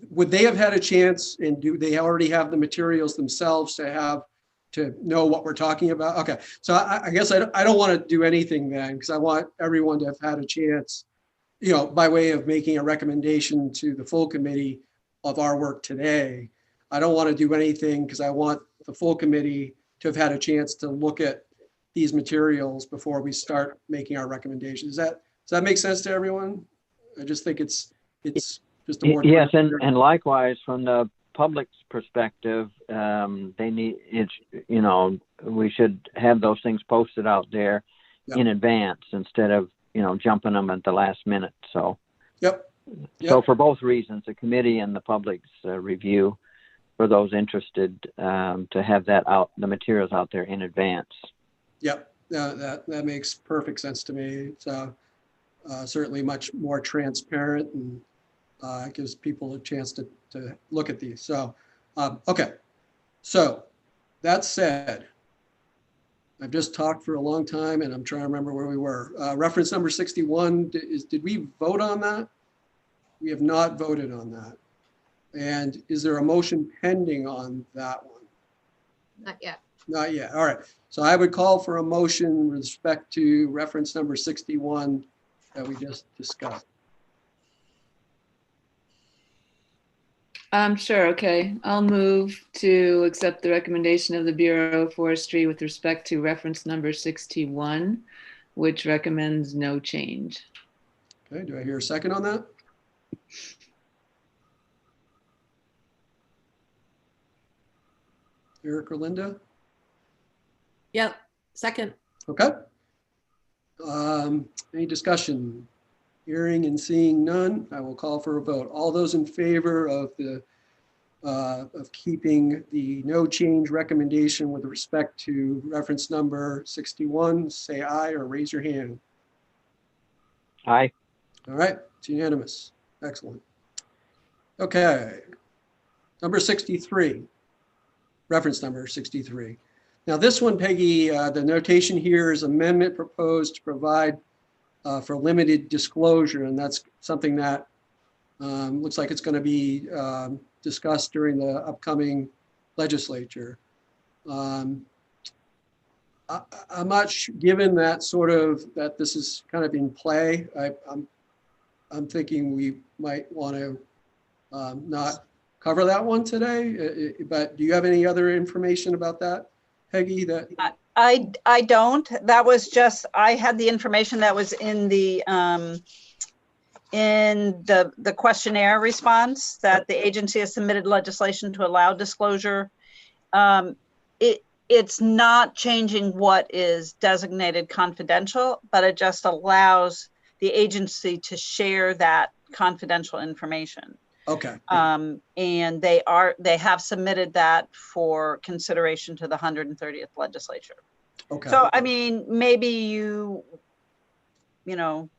Would they have had a chance, and do they already have the materials themselves to know what we're talking about? Okay, so I guess I don't want to do anything then, because I want everyone to have had a chance, you know, by way of making a recommendation to the full committee of our work today. I don't want to do anything because I want the full committee to have had a chance to look at these materials before we start making our recommendations. Does that make sense to everyone? I just think it's just a more— Yes, and likewise from the public's perspective, they need it's, you know, we should have those things posted out there in advance instead of, you know, jumping them at the last minute. So so for both reasons, the committee and the public's review, for those interested, to have that out, the materials out there in advance. That makes perfect sense to me. It's certainly much more transparent, and it gives people a chance to look at these. So, okay. So that said, I've just talked for a long time and I'm trying to remember where we were. Reference number 61, did we vote on that? We have not voted on that. And is there a motion pending on that one? Not yet. Not yet. All right. So I would call for a motion with respect to reference number 61 that we just discussed. Sure. Okay. I'll move to accept the recommendation of the Bureau of Forestry with respect to reference number 61, which recommends no change. Okay. Do I hear a second on that? Eric or Linda? Yep. Second. Okay. Any discussion? Hearing and seeing none, I will call for a vote. All those in favor of the of keeping the no change recommendation with respect to reference number 61, say aye or raise your hand. Aye. All right, it's unanimous. Excellent. Okay. Number 63, reference number 63. Now this one, Peggy, the notation here is amendment proposed to provide for limited disclosure, and that's something that looks like it's going to be discussed during the upcoming legislature. I'm not given that that this is kind of in play. I'm thinking we might want to not cover that one today. But do you have any other information about that, Peggy? That I don't. That was just, I had the information that was in the questionnaire response that the agency has submitted legislation to allow disclosure. It's not changing what is designated confidential, but it just allows the agency to share that confidential information. Okay. And they have submitted that for consideration to the 130th legislature. Okay. So, I mean, maybe you know,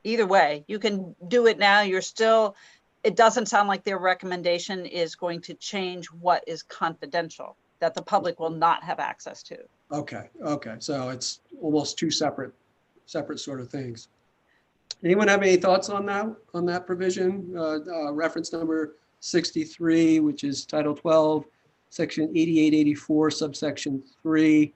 either way, you can do it now. It doesn't sound like their recommendation is going to change what is confidential, that the public will not have access to. Okay. Okay. So it's almost two separate sort of things. Anyone have any thoughts on that provision? Reference number 63, which is Title 12, Section 8884, subsection 3,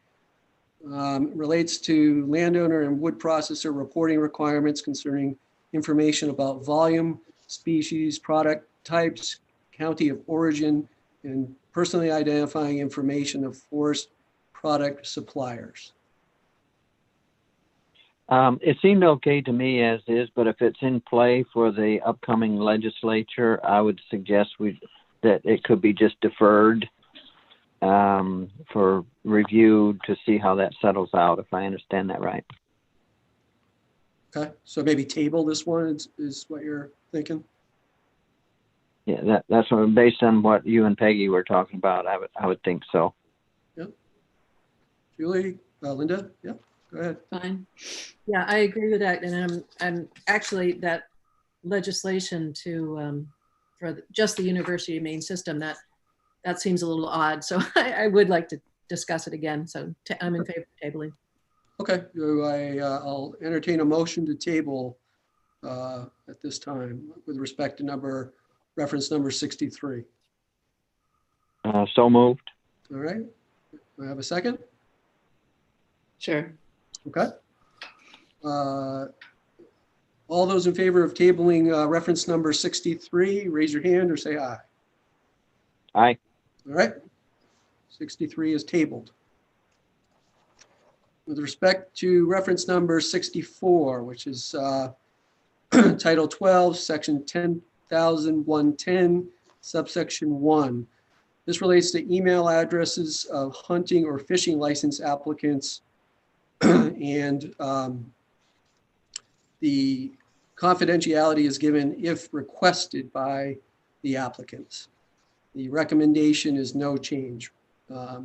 relates to landowner and wood processor reporting requirements concerning information about volume, species, product types, county of origin, and personally identifying information of forest product suppliers. It seemed okay to me as is, but if it's in play for the upcoming legislature, I would suggest that it could be just deferred for review to see how that settles out, if I understand that right. Okay, so maybe table this one is what you're thinking? Yeah, that's what, based on what you and Peggy were talking about, I would think so. Yeah. Julie, Linda, yeah, go ahead. Fine. Yeah, I agree with that. And I'm actually, that legislation to for just the University of Maine system, that seems a little odd. So I would like to discuss it again. So I'm in favor of tabling. Okay, I'll entertain a motion to table at this time with respect to reference number 63. So moved. All right, do I have a second? Sure. Okay. All those in favor of tabling reference number 63, raise your hand or say aye. Aye. All right, 63 is tabled. With respect to reference number 64, which is Title 12, Section 10,110, subsection 1. This relates to email addresses of hunting or fishing license applicants and the confidentiality is given if requested by the applicants. The recommendation is no change for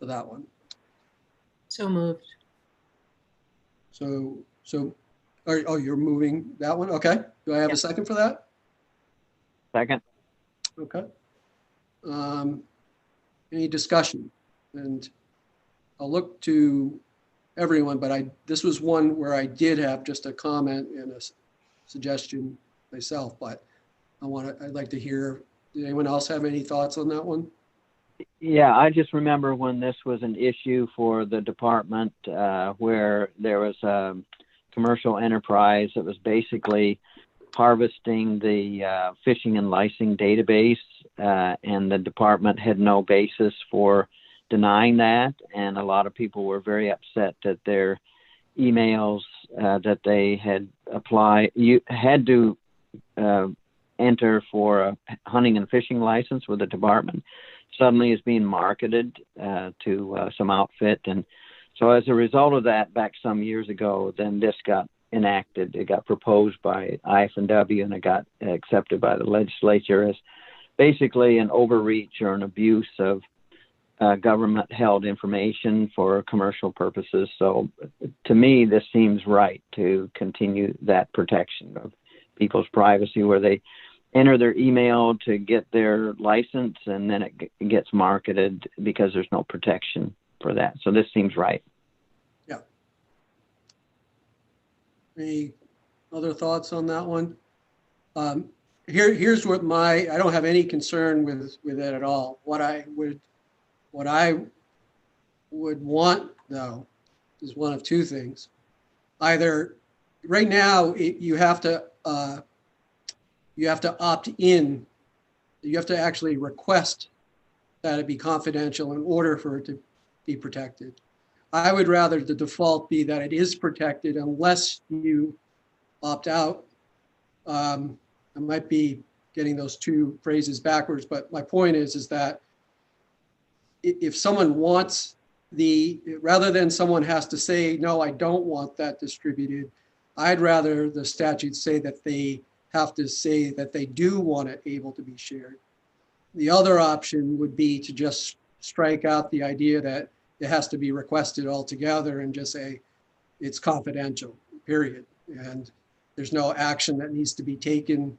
that one. So moved. So, you're moving that one? Okay. Do I have a second for that? Second. Okay. Any discussion? And I'll look to everyone, but this was one where I did have just a comment and a suggestion myself, but I'd like to hear, did anyone else have any thoughts on that one? Yeah, I just remember when this was an issue for the department where there was a commercial enterprise that was basically harvesting the fishing and licensing database, and the department had no basis for denying that, and a lot of people were very upset that their emails that they had had to enter for a hunting and fishing license with the department suddenly is being marketed to some outfit. And so as a result of that, back some years ago, then this got enacted. It got proposed by IF&W and it got accepted by the legislature as basically an overreach or an abuse of government-held information for commercial purposes. So to me, this seems right to continue that protection of people's privacy where they enter their email to get their license and then it gets marketed because there's no protection for that. So this seems right. Yeah. Any other thoughts on that one? Here's what I don't have any concern with it at all. What I would want though is one of two things. Either right now you have to opt in. You have to actually request that it be confidential in order for it to be protected. I would rather the default be that it is protected unless you opt out. I might be getting those two phrases backwards, but my point is that if someone wants rather than someone has to say, no, I don't want that distributed, I'd rather the statute say that they have to say that they do want it able to be shared. The other option would be to just strike out the idea that it has to be requested altogether and just say it's confidential, period. And there's no action that needs to be taken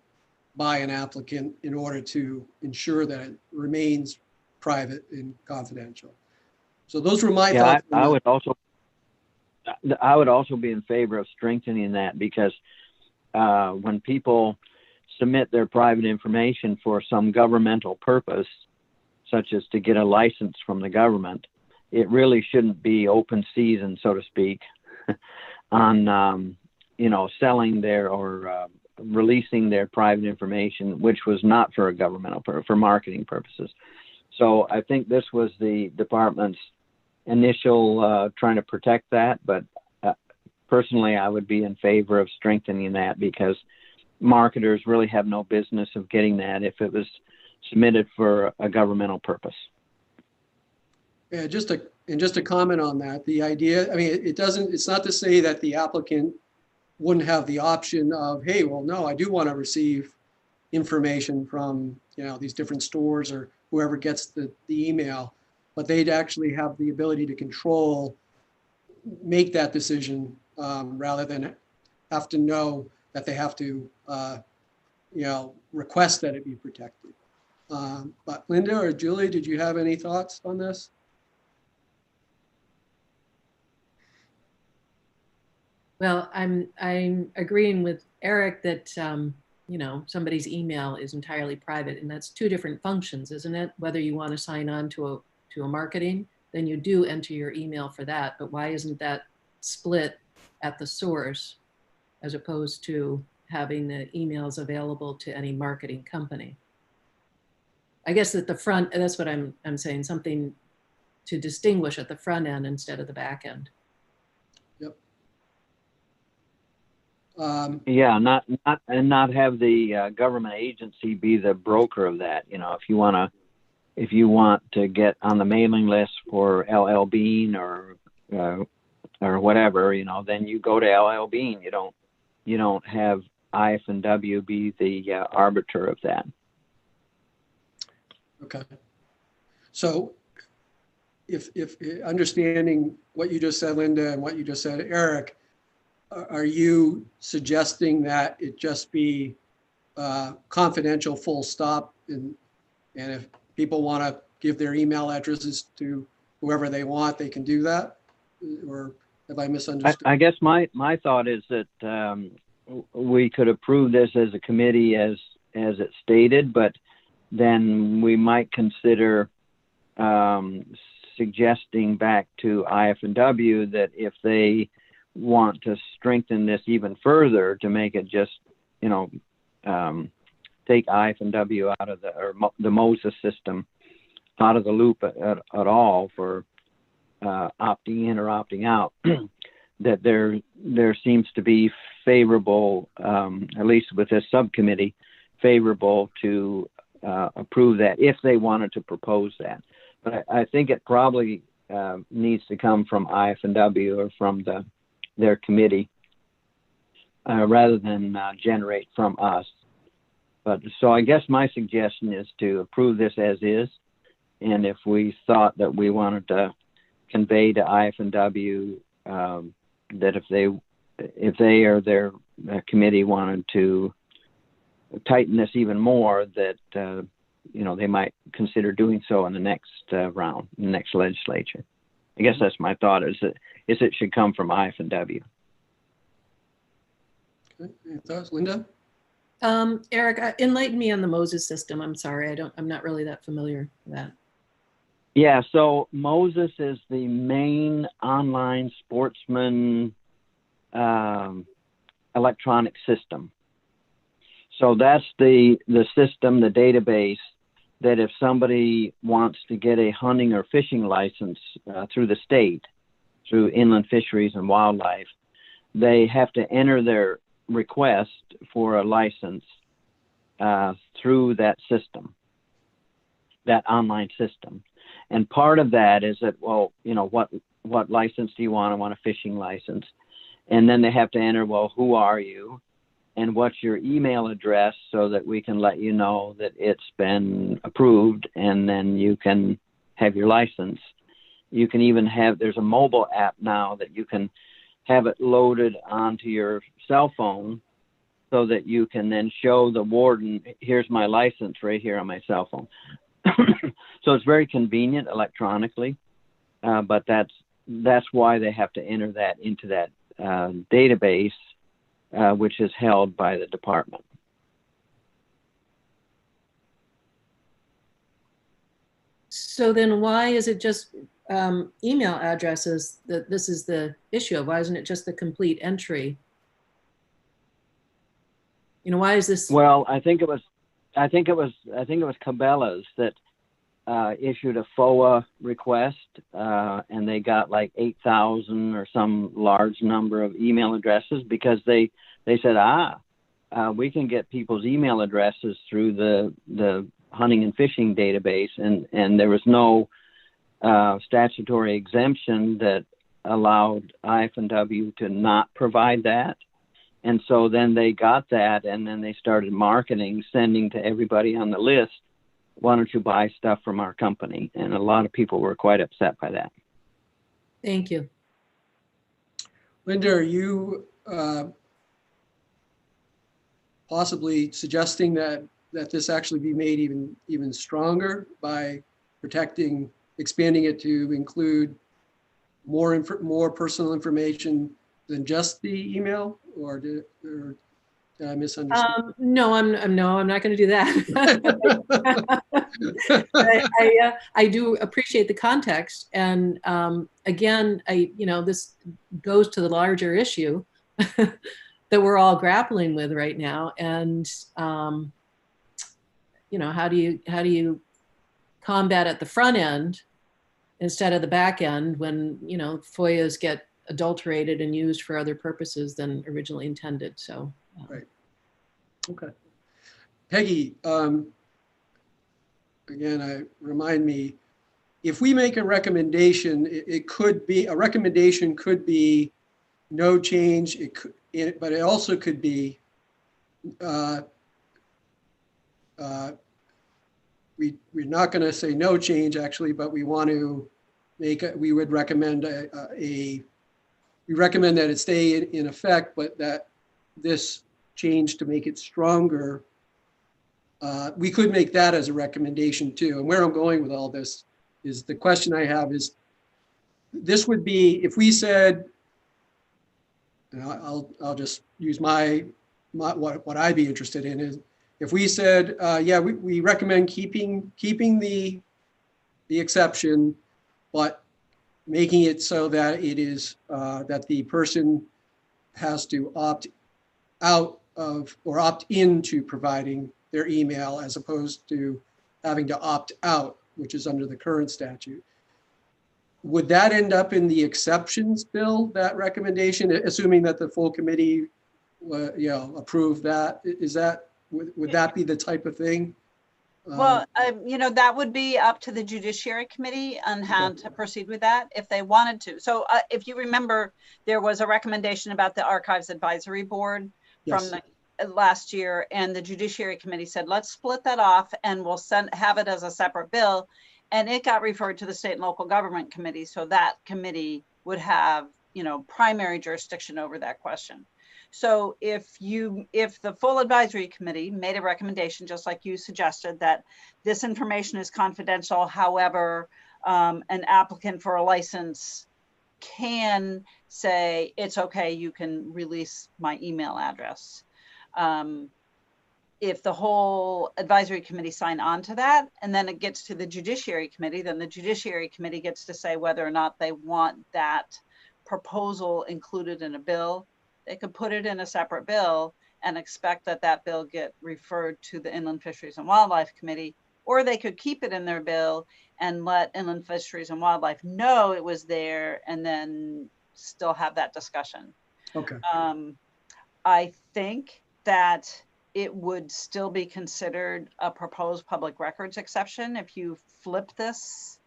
by an applicant in order to ensure that it remains private and confidential. So those were my thoughts. I would also be in favor of strengthening that, because when people submit their private information for some governmental purpose, such as to get a license from the government, it really shouldn't be open season, so to speak, on selling their or releasing their private information, which was not for a governmental for marketing purposes. So I think this was the department's initial trying to protect that, but personally, I would be in favor of strengthening that, because marketers really have no business of getting that if it was submitted for a governmental purpose. Yeah, just to comment on that, the idea, I mean, it's not to say that the applicant wouldn't have the option of, hey, well, no, I do want to receive information from, these different stores or whoever gets the email, but they'd actually have the ability to make that decision rather than have to know that they have to, request that it be protected. But Linda or Julie, did you have any thoughts on this? Well, I'm agreeing with Eric that somebody's email is entirely private, and that's two different functions, isn't it? Whether you want to sign on to a marketing, then you do enter your email for that. But why isn't that split at the source as opposed to having the emails available to any marketing company? I guess at the front, that's what I'm saying, something to distinguish at the front end instead of the back end. Yep. Not have the government agency be the broker of that. If you want to get on the mailing list for LL Bean or whatever, then you go to LL Bean. You don't have IF&W be the arbiter of that. Okay. So if understanding what you just said, Linda, and what you just said, Eric, are you suggesting that it just be confidential, full stop, and if people want to give their email addresses to whoever they want, they can do that? Or have I misunderstood? I guess my thought is that we could approve this as a committee as it stated, but then we might consider suggesting back to IF&W that if they want to strengthen this even further to make it just, take IF&W out of the Moses system out of the loop at all for opting in or opting out, that there seems to be favorable, at least with this subcommittee, favorable to approve that if they wanted to propose that. But I think it probably needs to come from IF&W or from their committee rather than generate from us. But so I guess my suggestion is to approve this as is. And if we thought that we wanted to convey to IF&W that if they or their committee wanted to tighten this even more, that they might consider doing so in the next round, in the next legislature. I guess that's my thought, is it should come from IF&W. Any thoughts, Linda? Eric, enlighten me on the Moses system. I'm sorry, I'm not really that familiar with that. Yeah, so Moses is the main online sportsman electronic system. So that's the system, the database, that if somebody wants to get a hunting or fishing license through the state, through Inland Fisheries and Wildlife, they have to enter their request for a license through that system, that online system. And part of that is that, well, you know, what license do you want? I want a fishing license. And then they have to enter, well, who are you? And what's your email address, so that we can let you know that it's been approved, and then you can have your license. You can even have, there's a mobile app now that you can have it loaded onto your cell phone, so that you can then show the warden, here's my license right here on my cell phone. So it's very convenient electronically, but that's why they have to enter that into that database, which is held by the department. So then why is it just email addresses that this is the issue of? Why isn't it just the complete entry? You know, why is this? Well, I think it was Cabela's that issued a FOA request, and they got like 8,000 or some large number of email addresses, because they said, we can get people's email addresses through the hunting and fishing database, and there was no statutory exemption that allowed IF&W to not provide that. And so then they got that, and then they started marketing, sending to everybody on the list, why don't you buy stuff from our company? And a lot of people were quite upset by that. Thank you. Linda, are you possibly suggesting that this actually be made even stronger by expanding it to include more personal information than just the email, or did I misunderstand? No, I'm not going to do that. I do appreciate the context, and again, this goes to the larger issue that we're all grappling with right now, and how do you combat at the front end instead of the back end when FOIAs get adulterated and used for other purposes than originally intended. So right. Okay. Peggy, again, remind me, if we make a recommendation, a recommendation could be no change, but it also could be we're not going to say no change actually, but we want to we would recommend we recommend that it stay in effect, but that this change to make it stronger, we could make that as a recommendation too. And where I'm going with all this is, the question I have is, this would be, if we said, and I'll just use what I'd be interested in is, if we said, yeah, we recommend keeping the exception, but making it so that it is that the person has to opt out of or opt into providing their email, as opposed to having to opt out, which is under the current statute. Would that end up in the exceptions bill, that recommendation, assuming that the full committee approved that? Would that be the type of thing? Well, that would be up to the Judiciary Committee on how to proceed with that if they wanted to. So if you remember, there was a recommendation about the Archives Advisory Board from last year, and the Judiciary Committee said, let's split that off and we'll have it as a separate bill. And it got referred to the State and Local Government Committee. So that committee would have, primary jurisdiction over that question. So if the full advisory committee made a recommendation, just like you suggested, that this information is confidential, however, an applicant for a license can say, it's okay, you can release my email address. If the whole advisory committee sign on to that, and then it gets to the Judiciary Committee, then the Judiciary Committee gets to say whether or not they want that proposal included in a bill. They could put it in a separate bill and expect that that bill get referred to the Inland Fisheries and Wildlife Committee, or they could keep it in their bill and let Inland Fisheries and Wildlife know it was there and then still have that discussion. Okay. I think that it would still be considered a proposed public records exception if you flip this,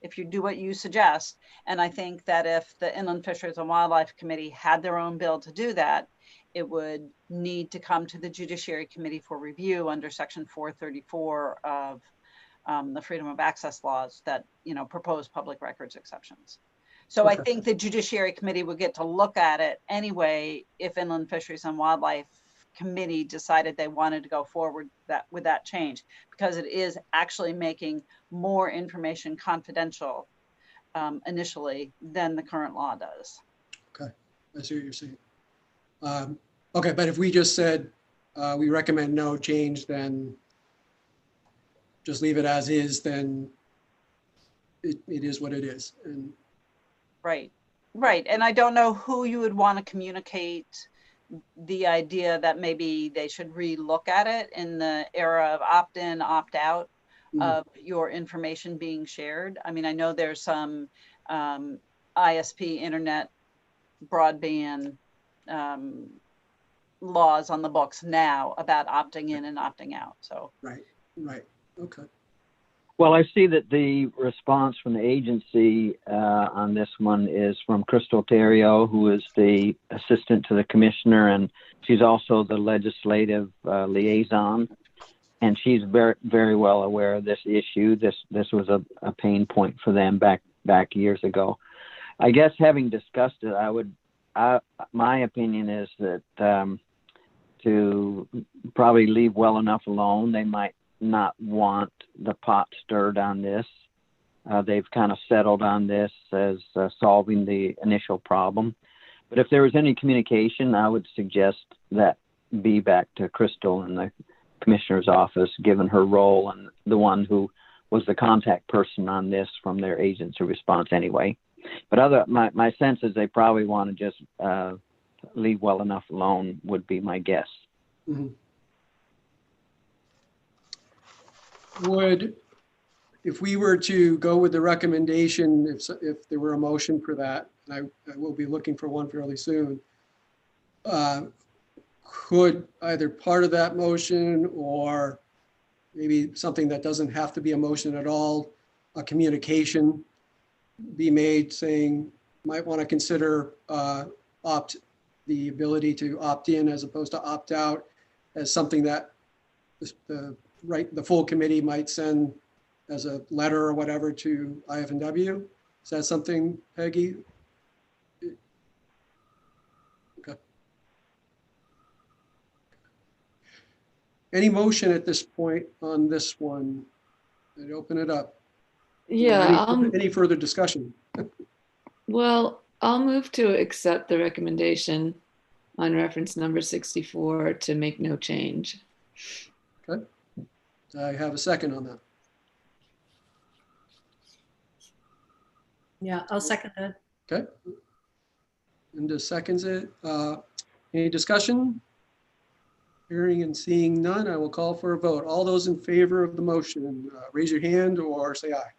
if you do what you suggest. And I think that if the Inland Fisheries and Wildlife Committee had their own bill to do that, it would need to come to the Judiciary Committee for review under Section 434 of the Freedom of Access laws that, you know, propose public records exceptions. So Okay. I think the Judiciary Committee would get to look at it anyway if Inland Fisheries and Wildlife Committee decided they wanted to go forward with that change, because it is actually making more information confidential initially than the current law does. Okay, I see what you're saying. Okay, but if we just said we recommend no change, then just leave it as is, then it is what it is. And right, right. And I don't know who you would want to communicate the idea that maybe they should re-look at it in the era of opt-in, opt-out of your information being shared. I mean, I know there's some ISP, internet, broadband laws on the books now about opting in and opting out. So right, okay. Well, I see that the response from the agency on this one is from Crystal Terrio, who is the assistant to the commissioner, and she's also the legislative liaison. And she's very, very well aware of this issue. This was a pain point for them back years ago. I guess having discussed it, my opinion is that to probably leave well enough alone. They might not want the pot stirred on this. They've kind of settled on this as solving the initial problem. But if there was any communication, I would suggest that be back to Crystal in the commissioner's office, given her role and the one who was the contact person on this from their agency response anyway. But my sense is they probably want to just leave well enough alone would be my guess. Mm-hmm. If we were to go with the recommendation, if there were a motion for that, and I will be looking for one fairly soon, could either part of that motion or maybe something that doesn't have to be a motion at all, a communication be made saying might want to consider the ability to opt in as opposed to opt out as something that the full committee might send as a letter or whatever to IF&W. Is that something, Peggy? Okay. Any motion at this point on this one? I'd open it up. Yeah. Any further discussion? Well, I'll move to accept the recommendation on reference number 64 to make no change. Okay. I have a second on that. Yeah, I'll second that. Okay. Linda seconds it. Any discussion? Hearing and seeing none, I will call for a vote. All those in favor of the motion, raise your hand or say aye.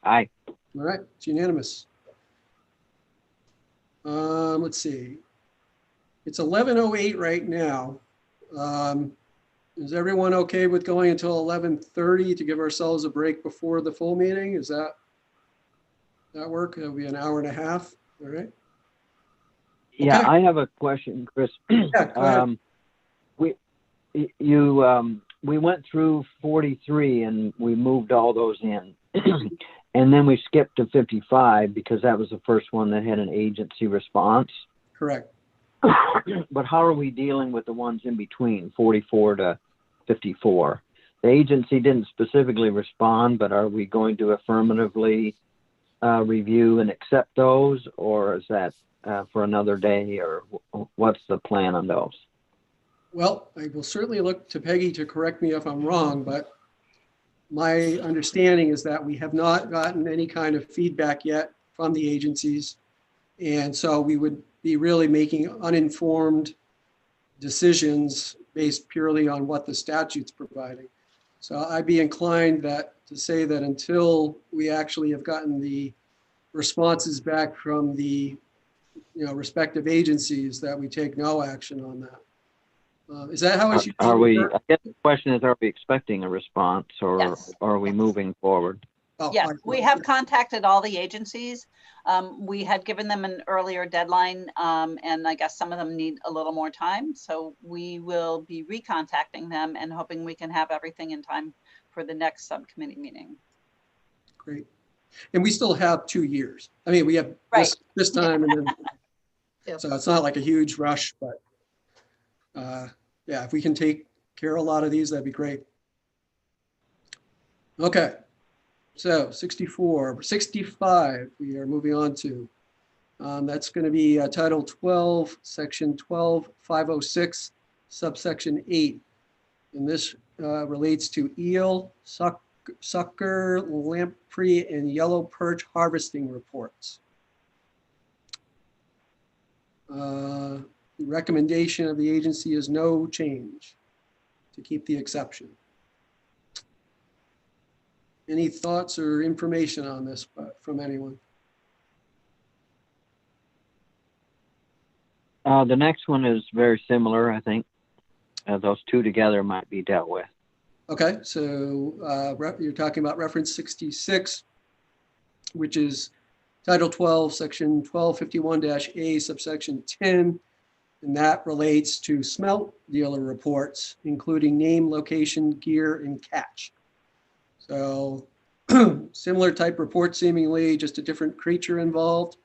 Aye. All right, it's unanimous. Let's see. It's 11:08 right now. Is everyone okay with going until 11:30 to give ourselves a break before the full meeting? Is that work? It'll be an hour and a half. All right. Yeah, Okay. I have a question, Chris. Yeah, go ahead. We went through 43 and we moved all those in. And then we skipped to 55 because that was the first one that had an agency response. Correct. But how are we dealing with the ones in between 44 to 54? The agency didn't specifically respond, but are we going to affirmatively review and accept those, or is that for another day, or what's the plan on those? Well, I will certainly look to Peggy to correct me if I'm wrong, but my understanding is that we have not gotten any kind of feedback yet from the agencies. And so we would be really making uninformed decisions based purely on what the statute's providing. So I'd be inclined to say that until we actually have gotten the responses back from the respective agencies, that we take no action on that. Is that how it should Are we, work? I guess the question is, are we expecting a response, or Yes. are we moving forward? Oh, Yeah, fine. we have contacted all the agencies. We had given them an earlier deadline, and I guess some of them need a little more time. So we will be recontacting them and hoping we can have everything in time for the next subcommittee meeting. Great. And we still have 2 years. I mean, we have Right. this time, and then, Yeah. so it's not like a huge rush, but yeah, if we can take care of a lot of these, that'd be great. Okay. So 64, 65, we are moving on to. That's going to be Title 12, Section 12506, subsection 8. And this relates to eel, sucker, lamprey, and yellow perch harvesting reports. The recommendation of the agency is no change, to keep the exception. Any thoughts or information on this from anyone? The next one is very similar, I think. Those two together might be dealt with. Okay, so you're talking about reference 66, which is Title 12, Section 1251-A, subsection 10, and that relates to smelt dealer reports, including name, location, gear, and catch. So similar type report, seemingly just a different creature involved.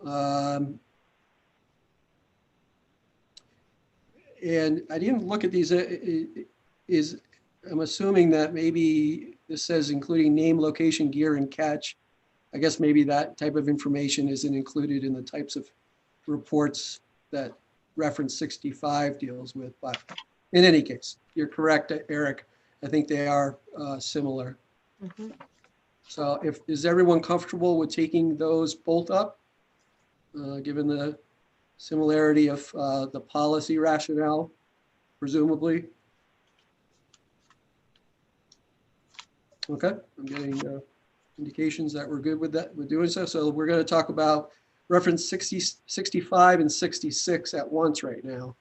And I didn't look at these. I'm assuming that maybe this says including name, location, gear, and catch. I guess maybe that type of information isn't included in the types of reports that reference 65 deals with. But in any case, you're correct, Eric. I think they are similar. Mhm. So is everyone comfortable with taking those both up, given the similarity of the policy rationale, presumably? Okay, I'm getting indications that we're good with that, with doing so. So we're going to talk about reference 60, 65 and 66 at once right now.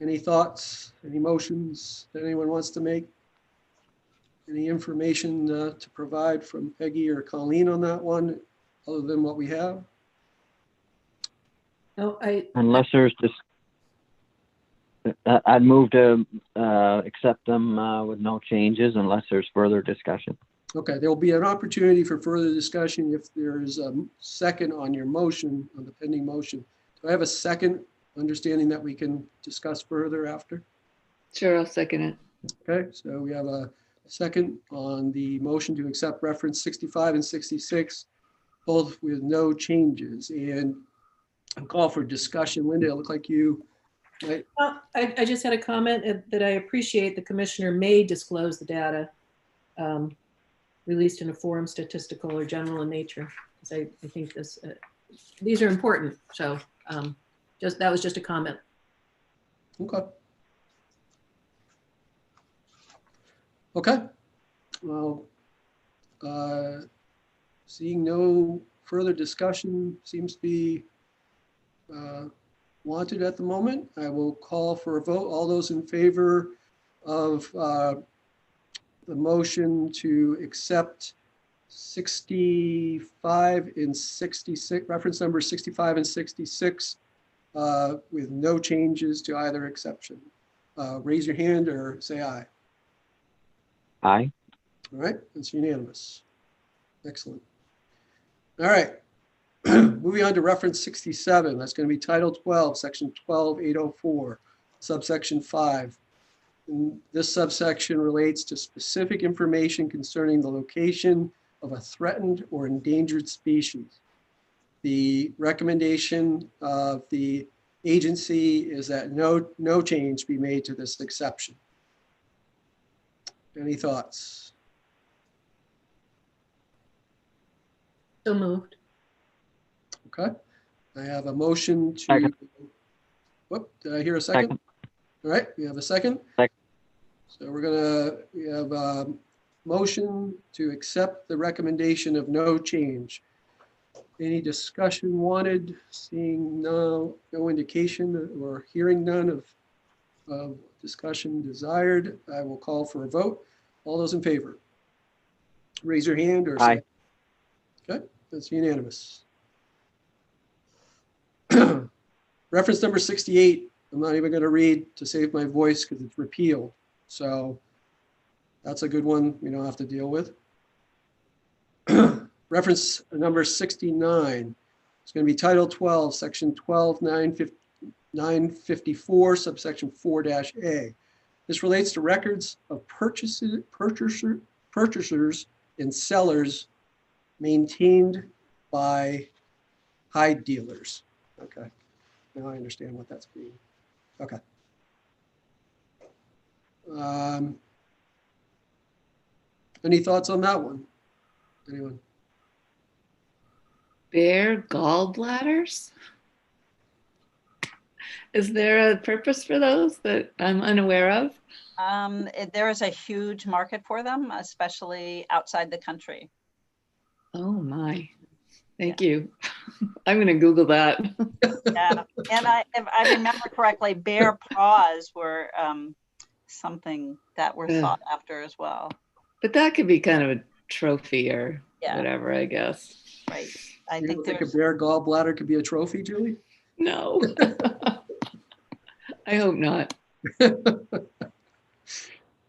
Any thoughts, any motions that anyone wants to make? Any information to provide from Peggy or Colleen on that one, other than what we have? No, Unless there's just, I'd move to accept them with no changes unless there's further discussion. Okay, there will be an opportunity for further discussion if there is a second on your motion, on the pending motion. Do I have a second, understanding that we can discuss further after? Sure, I'll second it. Okay, so we have a second on the motion to accept reference 65 and 66, both with no changes. And I'll call for discussion. Linda, it looked like you might. I just had a comment that I appreciate the commissioner may disclose the data released in a forum, statistical or general in nature, because I think these are important. So that was just a comment. Okay. Okay. Well, seeing no further discussion seems to be wanted at the moment, I will call for a vote. All those in favor of the motion to accept 65 and 66, reference number 65 and 66, with no changes to either exception. Raise your hand or say aye. Aye. All right, it's unanimous. Excellent. All right, moving on to reference 67. That's going to be Title 12, Section 12804, subsection 5. And this subsection relates to specific information concerning the location of a threatened or endangered species. The recommendation of the agency is that no change be made to this exception. Any thoughts? So moved. Okay. I have a motion to, Second. whoop, did I hear a second? Second. All right, we have a second. Second. So we have a motion to accept the recommendation of no change. Any discussion wanted? Seeing no indication or hearing none of discussion desired, I will call for a vote. All those in favor? Raise your hand or say. Aye. Okay, that's unanimous. Reference number 68, I'm not even going to read to save my voice because it's repealed. So that's a good one we don't have to deal with. Reference number 69. It's going to be Title 12, Section 12-954, subsection 4-A. This relates to records of purchasers and sellers maintained by hide dealers. Okay, now I understand what that's being. Okay. Any thoughts on that one? Anyone? Bear gallbladders? Is there a purpose for those that I'm unaware of? There is a huge market for them, especially outside the country. Oh my, thank you. I'm gonna Google that. Yeah, and if I remember correctly, bear paws were something that were sought after as well. But that could be kind of a trophy or Yeah. whatever, I guess. Right. I You think don't think a there's bear gallbladder could be a trophy, Julie? No. I hope not.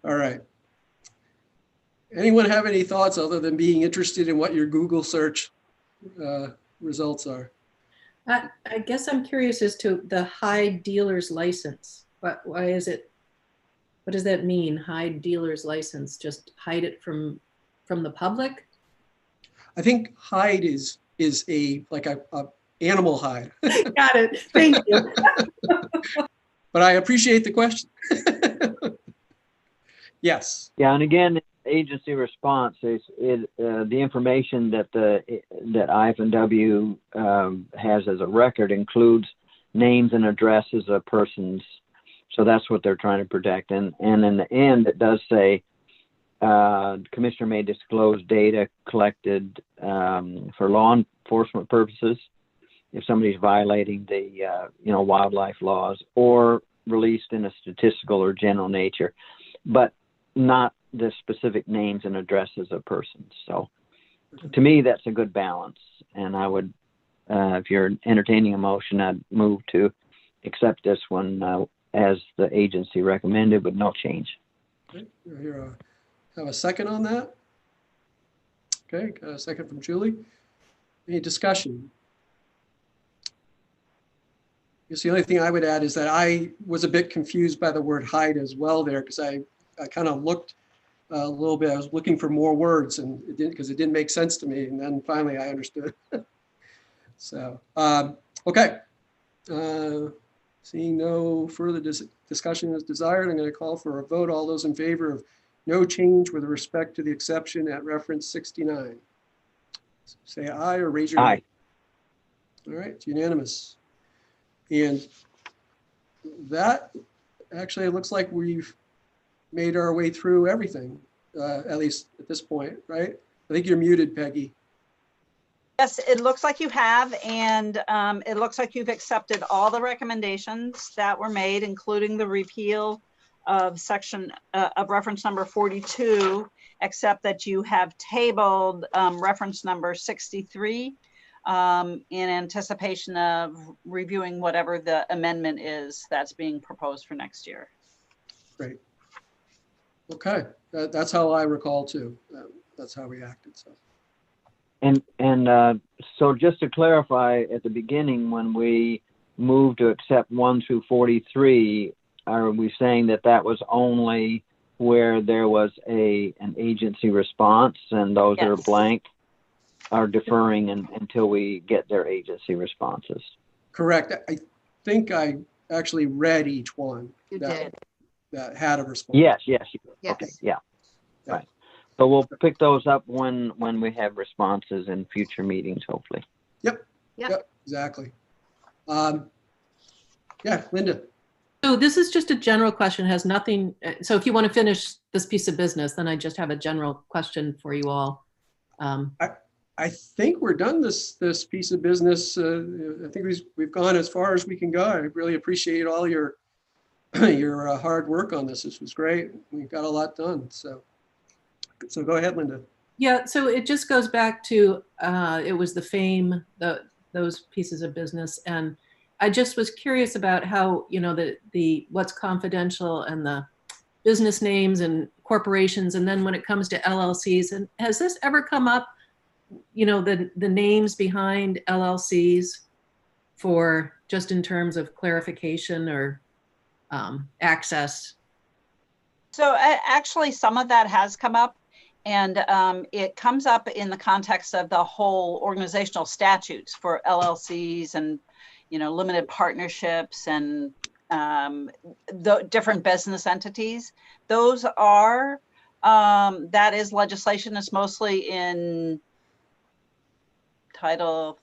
All right. Anyone have any thoughts other than being interested in what your Google search results are? I guess I'm curious as to the hide dealer's license. Why is it? What does that mean? Hide dealer's license? Just hide it from the public? I think hide is like a animal hide. Got it. Thank you. But I appreciate the question. Yes. Yeah, and again, agency response is the information that that IF&W has as a record includes names and addresses of persons. So that's what they're trying to protect. And in the end, it does say the commissioner may disclose data collected for law enforcement purposes if somebody's violating the wildlife laws, or released in a statistical or general nature, but not the specific names and addresses of persons. So to me, that's a good balance. And I would, if you're entertaining a motion, I'd move to accept this one as the agency recommended with no change. Okay, here, have a second on that? Okay, got a second from Julie. Any discussion? I guess the only thing I would add is that I was a bit confused by the word hide as well there, because I kind of looked a little bit. I was looking for more words, and it didn't, because it didn't make sense to me. And then finally I understood. So, okay. Seeing no further discussion is desired, I'm going to call for a vote. All those in favor of no change with respect to the exception at reference 69. Say aye or raise your hand. All right, it's unanimous. And that actually, it looks like we've made our way through everything, at least at this point, right? I think you're muted, Peggy. Yes, it looks like you have, and it looks like you've accepted all the recommendations that were made, including the repeal of section of reference number 42, except that you have tabled reference number 63 in anticipation of reviewing whatever the amendment is that's being proposed for next year. Great. Okay, that's how I recall too. That's how we acted. So. And so just to clarify, at the beginning when we moved to accept 1 through 43, are we saying that that was only where there was an agency response, and those are Yes. blank, are deferring until we get their agency responses? Correct. I think I actually read each one You that, did. that had a response. Yes. Yes. Okay. Yeah. Right. So we'll pick those up when we have responses in future meetings, hopefully. Yep. Yep, exactly. Yeah, Linda. So this is just a general question, has nothing, so if you want to finish this piece of business, then I just have a general question for you all. I think we're done this piece of business. I think we've gone as far as we can go. I really appreciate all your your hard work on this. This was great. We got a lot done. So go ahead, Linda. Yeah, so it just goes back to, it was the FAME, those pieces of business. And I just was curious about how, you know, the what's confidential and the business names and corporations. And then when it comes to LLCs, and has this ever come up, you know, the names behind LLCs for just in terms of clarification or access? So actually, some of that has come up, and it comes up in the context of the whole organizational statutes for LLCs and, you know, limited partnerships and the different business entities. Those are, that is legislation. It's mostly in title,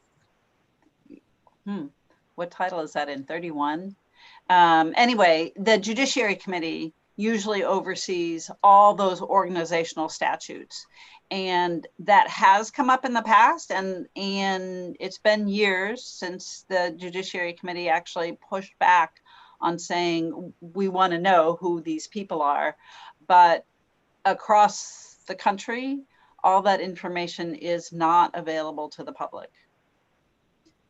what title is that in, 31? Anyway, the Judiciary Committee usually oversees all those organizational statutes. And that has come up in the past, and it's been years since the Judiciary Committee actually pushed back on saying, we want to know who these people are. But across the country, all that information is not available to the public.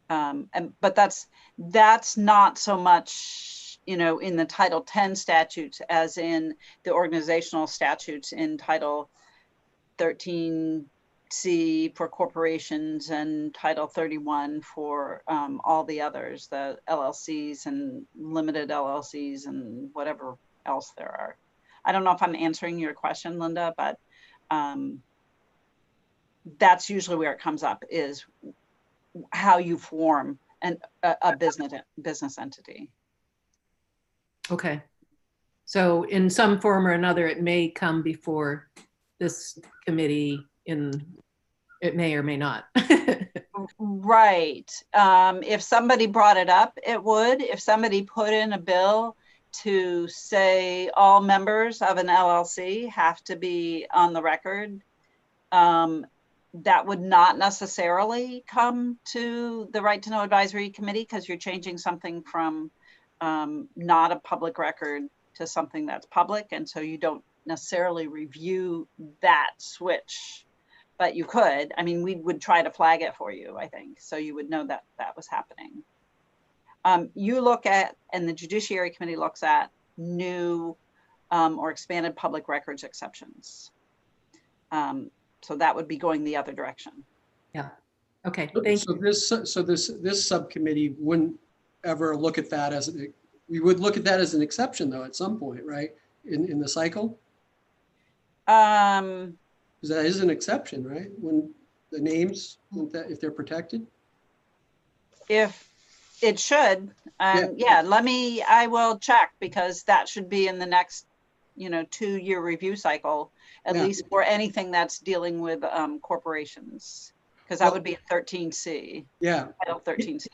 But that's not so much, you know, in the Title 10 statutes as in the organizational statutes in Title 13C for corporations and Title 31 for all the others, the LLCs and limited LLCs and whatever else there are. I don't know if I'm answering your question, Linda, but that's usually where it comes up, is how you form a business entity. Okay. So in some form or another, it may come before this committee, it may or may not. Right. If somebody brought it up, it would. If somebody put in a bill to say all members of an LLC have to be on the record, that would not necessarily come to the Right to Know Advisory Committee, because you're changing something from not a public record to something that's public. And so you don't necessarily review that switch, but you could. I mean, we would try to flag it for you, I think, so you would know that that was happening. You look at, and the Judiciary Committee looks at, new or expanded public records exceptions. So that would be going the other direction. Yeah. Okay. Thank you. So this subcommittee wouldn't ever look at that as we would look at that as an exception, though, at some point, right? In the cycle. Because that is an exception, right? When the names, if they're protected. If it should, yeah. I will check, because that should be in the next, you know, 2-year review cycle, at least for anything that's dealing with corporations, because that would be 13C. Yeah. Title 13C.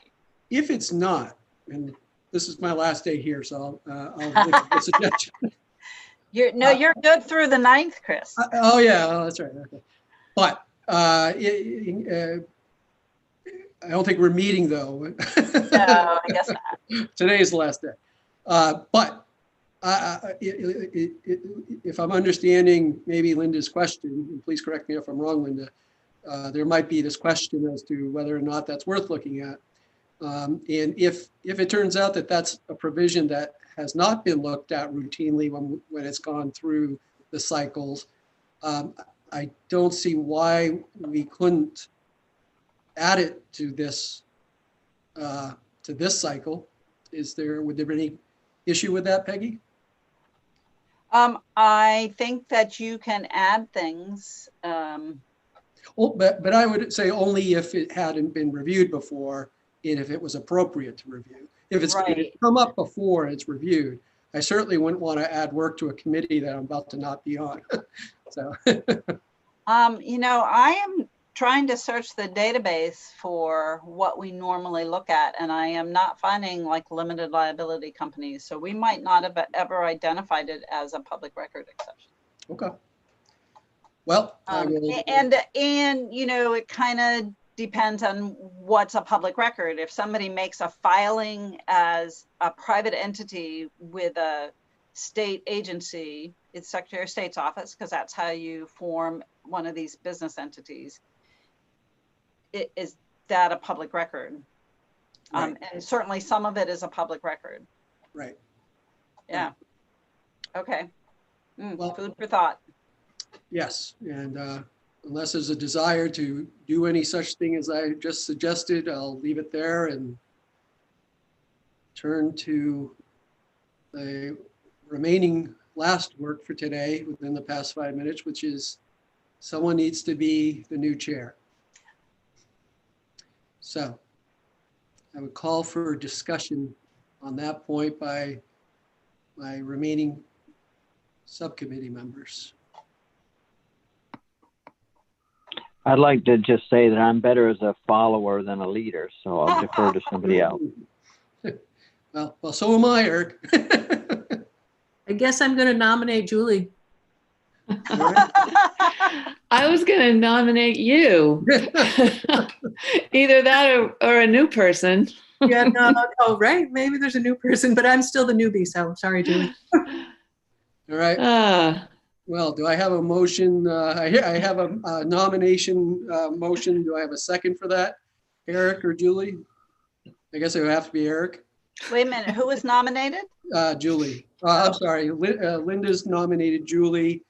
If it's not, and this is my last day here, so I'll make a suggestion. You're good through the 9th, Chris. Oh yeah, that's right. Okay. But I don't think we're meeting, though. No, I guess not. Today is the last day. But if I'm understanding maybe Linda's question, and please correct me if I'm wrong, Linda, there might be this question as to whether or not that's worth looking at. And if it turns out that that's a provision that has not been looked at routinely when it's gone through the cycles, I don't see why we couldn't add it to this cycle. Would there be any issue with that, Peggy? I think that you can add things. Well, but I would say only if it hadn't been reviewed before and if it was appropriate to review. If it's Right. come up before and it's reviewed, I certainly wouldn't want to add work to a committee that I'm about to not be on. So, You know, I am trying to search the database for what we normally look at, and I am not finding like limited liability companies. So we might not have ever identified it as a public record exception. okay. Well, I will. And you know, it kind of depends on what's a public record. If somebody makes a filing as a private entity with a state agency, it's Secretary of State's office, because that's how you form one of these business entities. Is that a public record? Right. And certainly some of it is a public record. Right. Yeah. Okay. Well, food for thought. Yes, and unless there's a desire to do any such thing as I just suggested, I'll leave it there and turn to the remaining last work for today within the past 5 minutes, which is someone needs to be the new chair. So I would call for discussion on that point by my remaining subcommittee members. I'd like to just say that I'm better as a follower than a leader, so I'll defer to somebody else. Well, so am I, Eric. I guess I'm going to nominate Julie. I was going to nominate you. Either that or a new person. Yeah, no, right. Maybe there's a new person, but I'm still the newbie. So sorry, Julie. All right. Well, do I have a motion? I have a nomination motion. Do I have a second for that? Eric or Julie? I guess it would have to be Eric. Wait a minute, who was nominated? Julie. I'm sorry, Linda's nominated Julie.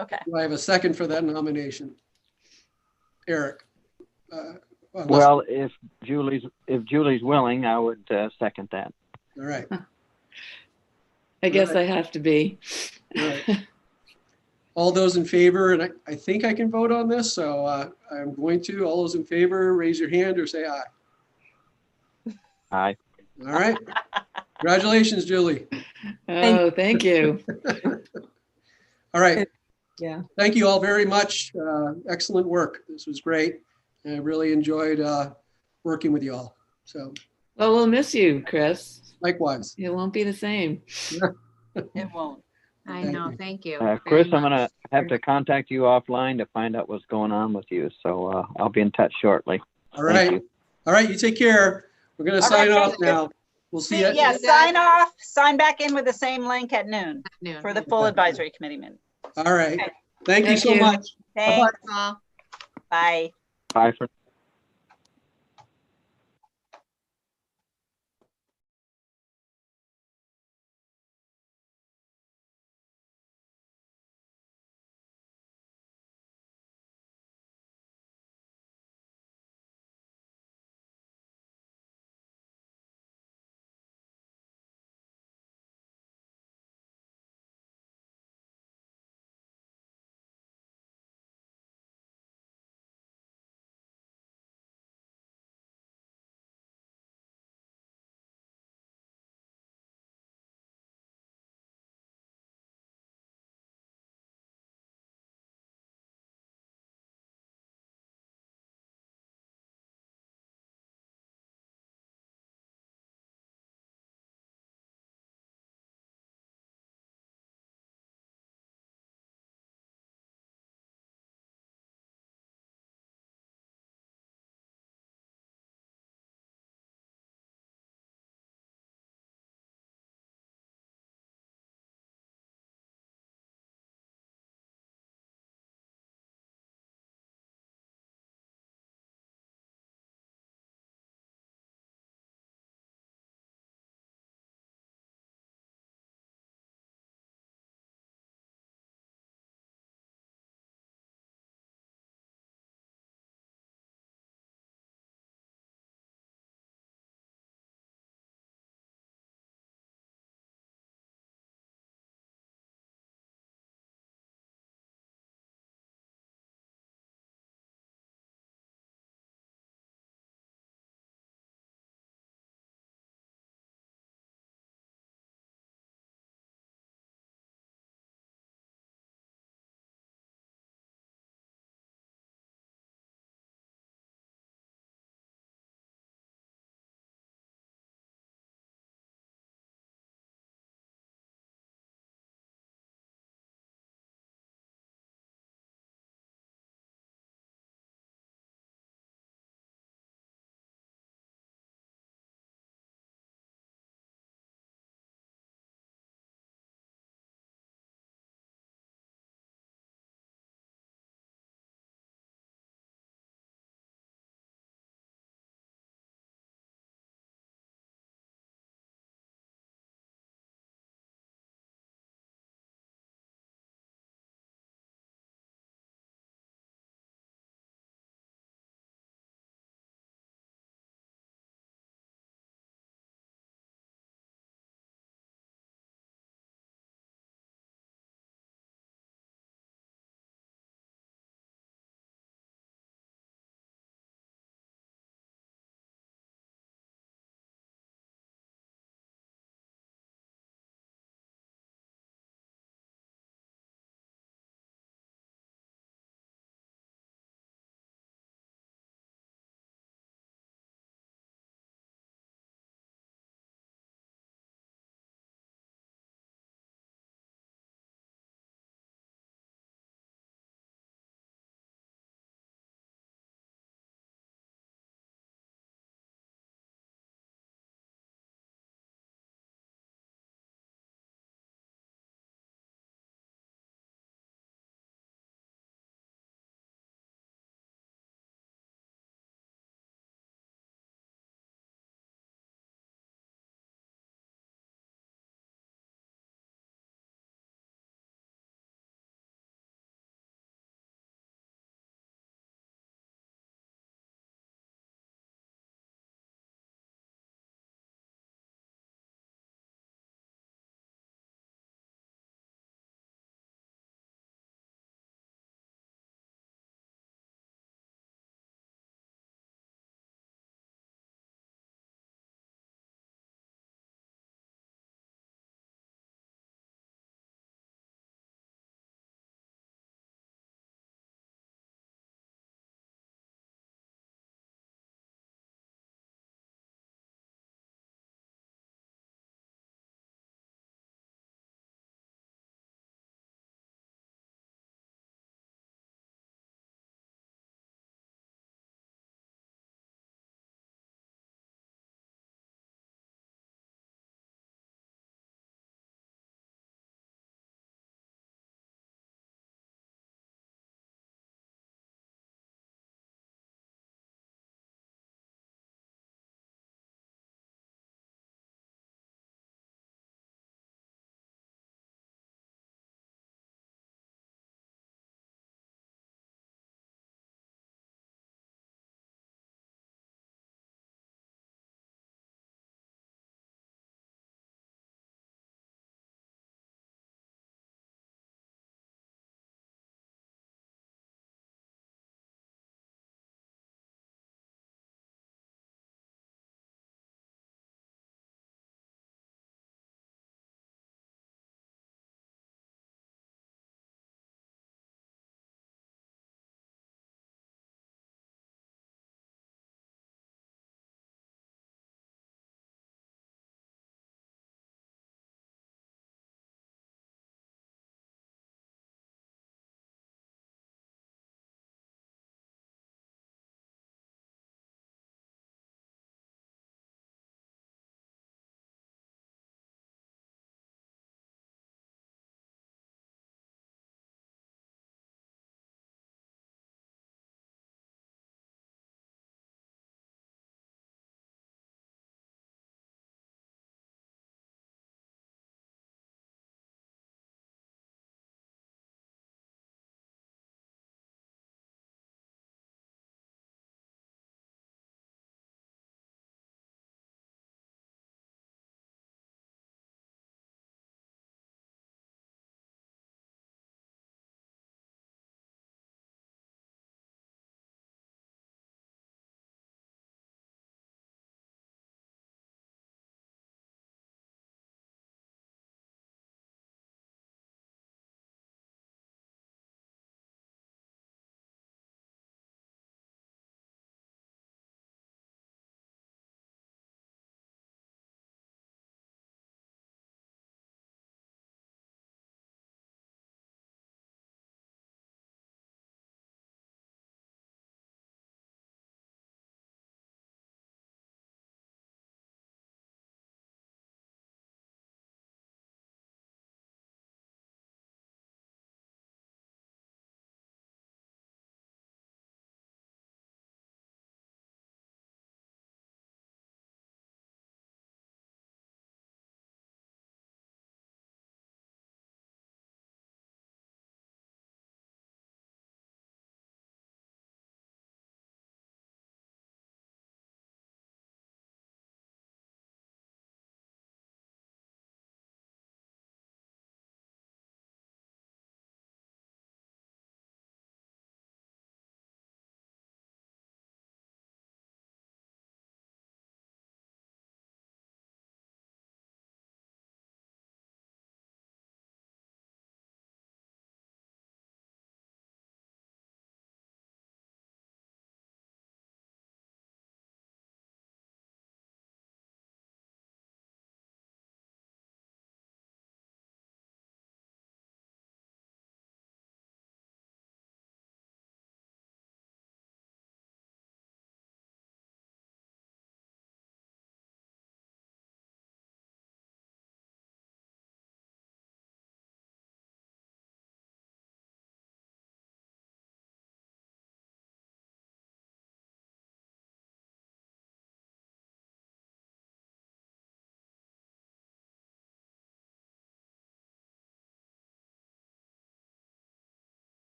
Okay. Do I have a second for that nomination? Eric. Well, if Julie's willing, I would second that. All right. I guess I have to be. All right. All those in favor, and I think I can vote on this, so I'm going to. All those in favor, raise your hand or say aye. Aye. All right. Congratulations, Julie. Oh, thank you. All right. Yeah. Thank you all very much. Excellent work. This was great. I really enjoyed working with you all. So. Well, we'll miss you, Chris. Likewise. It won't be the same. It won't. I know, thank you. Chris, very I'm going to much. have to contact you offline to find out what's going on with you. So I'll be in touch shortly. All right. All right. You take care. We're going to sign off now. We'll see you. Yeah, sign off, sign back in with the same link at noon Noon. for the full advisory committee minute. All right. Okay. Thank you so much. Thanks. Paul. Bye. Bye for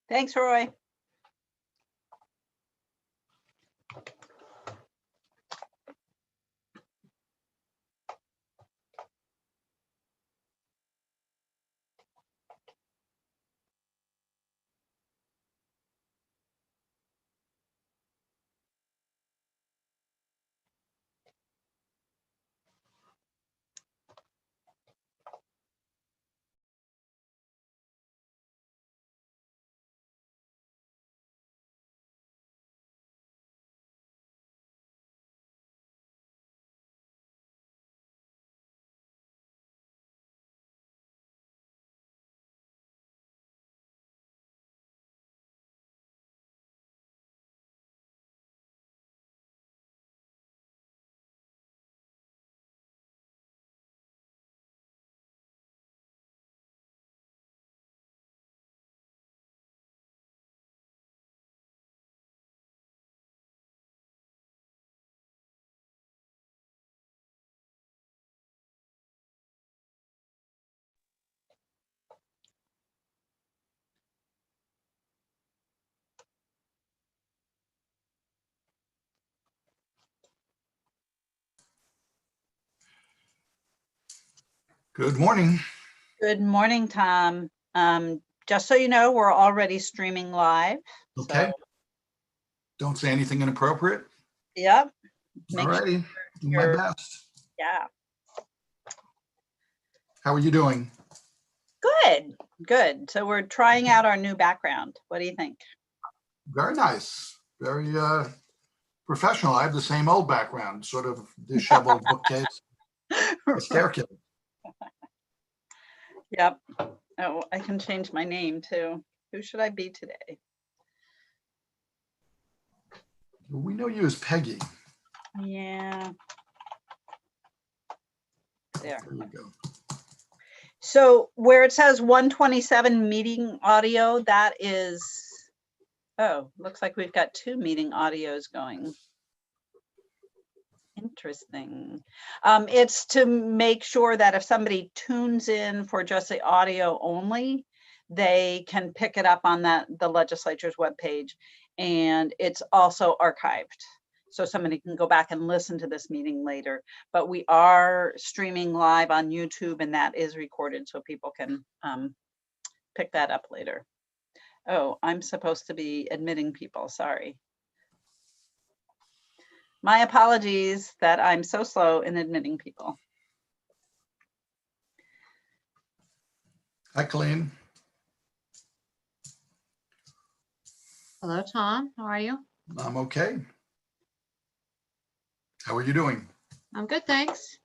Thanks, Roy. Good morning. Good morning, Tom. Just so you know, we're already streaming live. Okay. So, Don't say anything inappropriate. yep. All Make sure righty. Do my you're- best. Yeah. How are you doing? Good. Good. So we're trying out our new background. What do you think? Very nice. Very professional. I have the same old background, sort of disheveled bookcase. Staircase. Yep. Oh, I can change my name too. Who should I be today? We know you as Peggy. Yeah. There. There you go. So where it says 127 meeting audio, that is, oh, looks like we've got 2 meeting audios going. Interesting. It's to make sure that if somebody tunes in for just the audio only, they can pick it up on the legislature's webpage, and it's also archived. So somebody can go back and listen to this meeting later. But we are streaming live on YouTube, and that is recorded so people can pick that up later. Oh, I'm supposed to be admitting people, sorry. My apologies that I'm so slow in admitting people. Hi, Colleen. Hello, Tom. How are you? I'm okay. How are you doing? I'm good, thanks.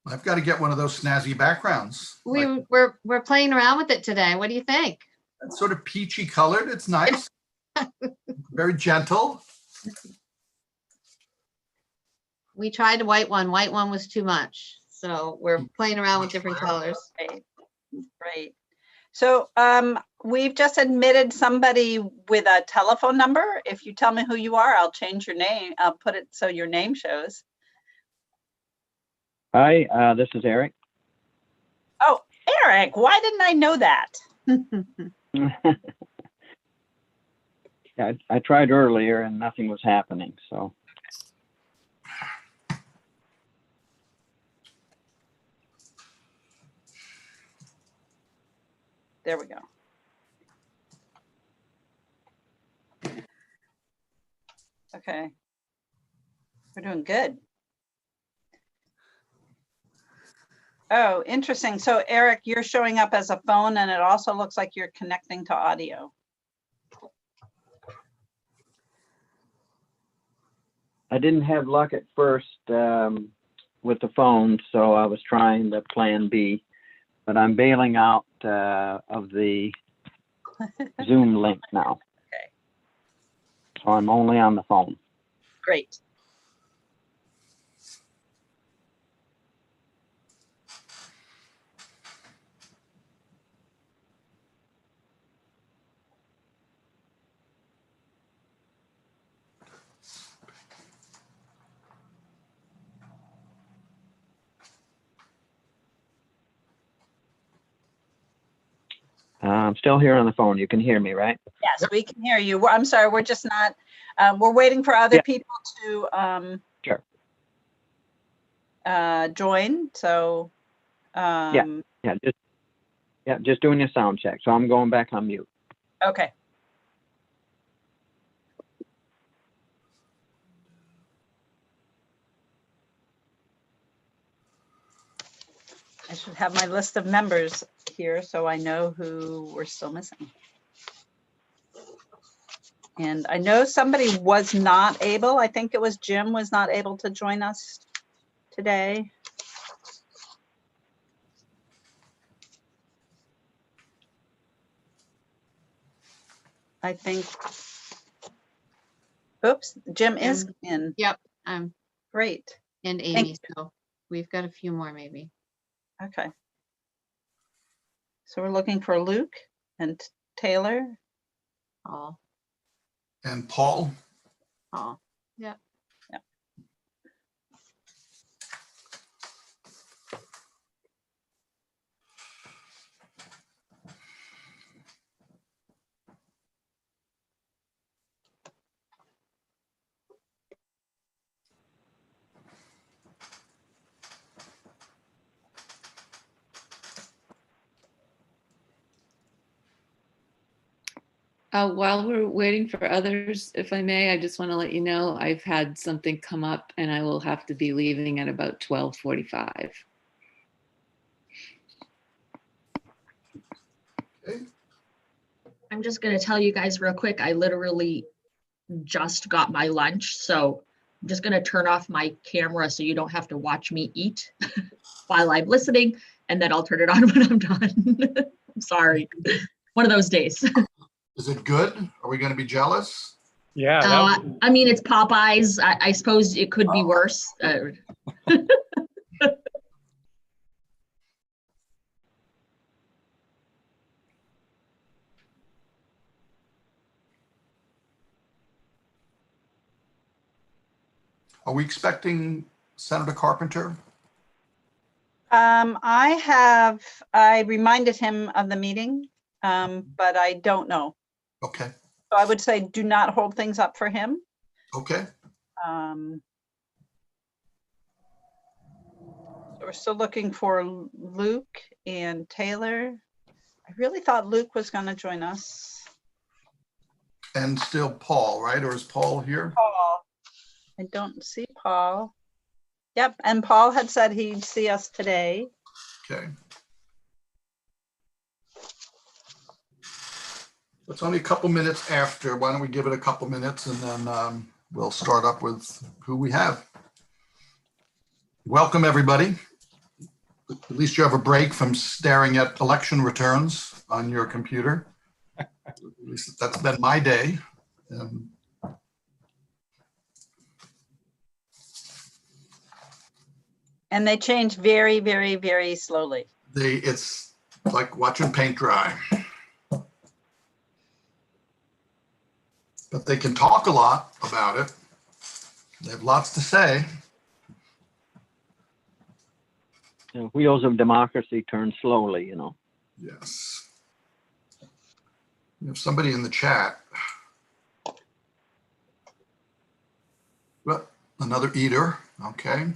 I've got to get one of those snazzy backgrounds. Like, We're playing around with it today. What do you think? it's sort of peachy colored. It's nice. Very gentle. We tried a white one. White one was too much. So we're playing around with different colors. Right, right. So we've just admitted somebody with a telephone number. If you tell me who you are, I'll change your name. I'll put it so your name shows. Hi, this is Eric. Oh, Eric, why didn't I know that? I tried earlier and nothing was happening, so. There we go. Okay. We're doing good. Oh, interesting. So Eric, you're showing up as a phone, and it also looks like you're connecting to audio. I didn't have luck at first with the phone, so I was trying the plan B, but I'm bailing out of the Zoom link now. Okay. So I'm only on the phone. Great. I'm still here on the phone. You can hear me, right? Yes, we can hear you. I'm sorry, we're just not, we're waiting for other Yeah. people to Sure. join, so. Yeah, just doing a sound check. So I'm going back on mute. Okay. I should have my list of members here so I know who we're still missing. And I know somebody was not able, I think it was Jim was not able to join us today. I think, oops, Jim is in. Yep. Great. And Amy, so we've got a few more maybe. Okay. So we're looking for Luke and Taylor. Paul. And Paul? Paul. Yep. Yep. While we're waiting for others, if I may, I just want to let you know I've had something come up and I will have to be leaving at about 12:45. Okay. I'm just going to tell you guys real quick. I literally just got my lunch, so I'm just going to turn off my camera so you don't have to watch me eat while I'm listening, and then I'll turn it on when I'm done. I'm sorry. One of those days. Is it good? Are we going to be jealous? Yeah. I mean, it's Popeyes. I suppose it could be worse. Are we expecting Senator Carpenter? I reminded him of the meeting, but I don't know. Okay. So I would say do not hold things up for him. Okay. So we're still looking for Luke and Taylor. I really thought Luke was going to join us. And still Paul, right? Or is Paul here? Paul. I don't see Paul. Yep, and Paul had said he'd see us today. Okay. It's only a couple minutes after. Why don't we give it a couple minutes and then we'll start up with who we have. Welcome, everybody. At least you have a break from staring at election returns on your computer. At least that's been my day. And they change very, very, very slowly. It's like watching paint dry. But they can talk a lot about it. They have lots to say. Wheels of democracy turn slowly, you know. Yes. We have somebody in the chat. Well, another eater. Okay.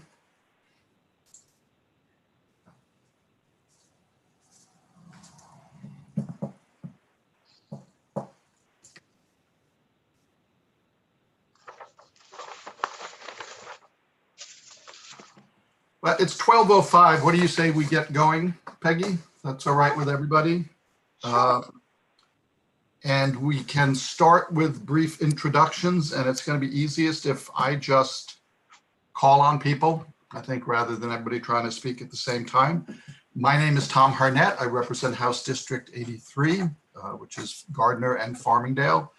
Well, it's 12:05. What do you say we get going, Peggy? That's all right with everybody? And we can start with brief introductions, and it's going to be easiest if I just call on people, I think, rather than everybody trying to speak at the same time. My name is Tom Harnett. I represent House District 83, which is Gardner and Farmingdale,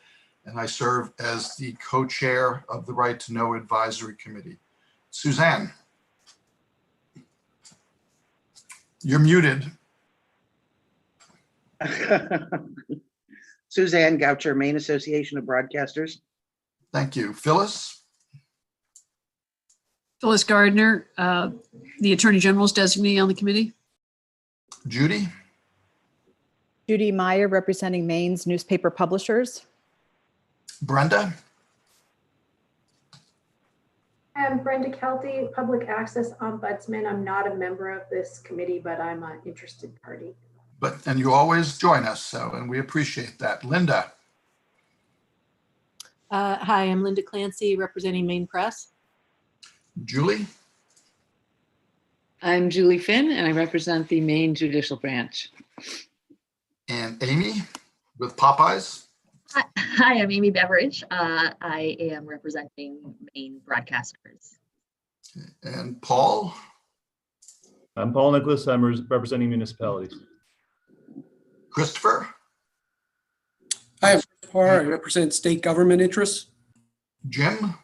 and I serve as the co-chair of the Right to Know Advisory Committee. Suzanne. You're muted. Suzanne Goucher, Maine Association of Broadcasters. Thank you. Phyllis? Phyllis Gardner, the Attorney General's designee on the committee. Judy? Judy Meyer, representing Maine's newspaper publishers. Brenda? I'm Brenda Kelty, Public Access Ombudsman. I'm not a member of this committee, but I'm an interested party. And you always join us, and we appreciate that. Linda? Hi, I'm Linda Clancy, representing Maine Press. Julie? I'm Julie Finn, and I represent the Maine Judicial Branch. And Amy with Popeyes? Hi, I'm Amy Beveridge. I am representing Maine Broadcasters. And Paul? I'm Paul Nicholas. I'm representing municipalities. Christopher? Hi, I'm Chris Parr. I represent state government interests. Jim?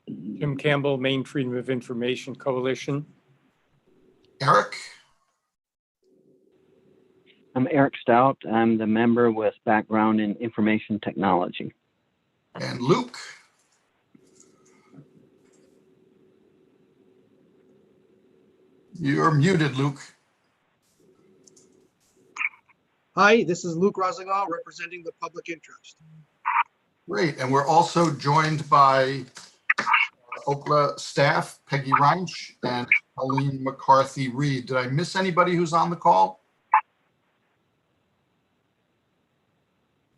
Jim Campbell, Maine Freedom of Information Coalition. Eric? I'm Eric Stout. I'm the member with background in information technology. And Luke? You're muted, Luke. Hi, this is Luke Rosenthal representing the public interest. Great, and we're also joined by Okla staff, Peggy Reinsch and Colleen McCarthy-Reed. Did I miss anybody who's on the call?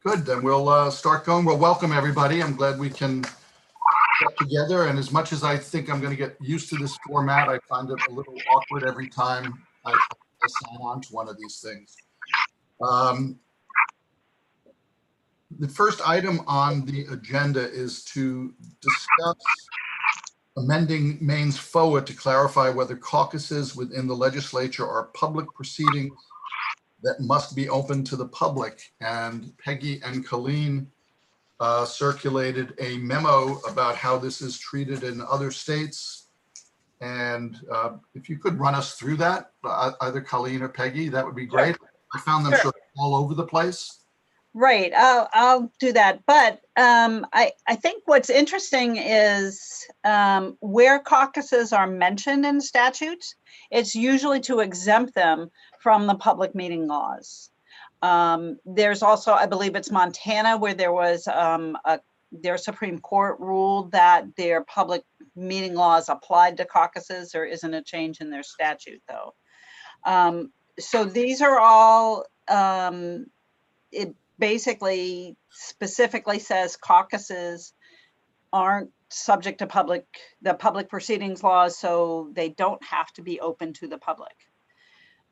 Good, then we'll start going. Well, welcome everybody. I'm glad we can get together, and as much as I think I'm going to get used to this format, I find it a little awkward every time I sign on to one of these things. The first item on the agenda is to discuss amending Maine's FOA to clarify whether caucuses within the legislature are public proceedings that must be open to the public. And Peggy and Colleen circulated a memo about how this is treated in other states. And if you could run us through that, either Colleen or Peggy, that would be great. I found them sort of all over the place. Right, I'll do that. But I think what's interesting is where caucuses are mentioned in statutes, it's usually to exempt them from the public meeting laws. There's also, I believe it's Montana, where there was their Supreme Court ruled that their public meeting laws applied to caucuses. There isn't a change in their statute, though. So these are all, it basically specifically says caucuses aren't subject to the public proceedings laws, so they don't have to be open to the public.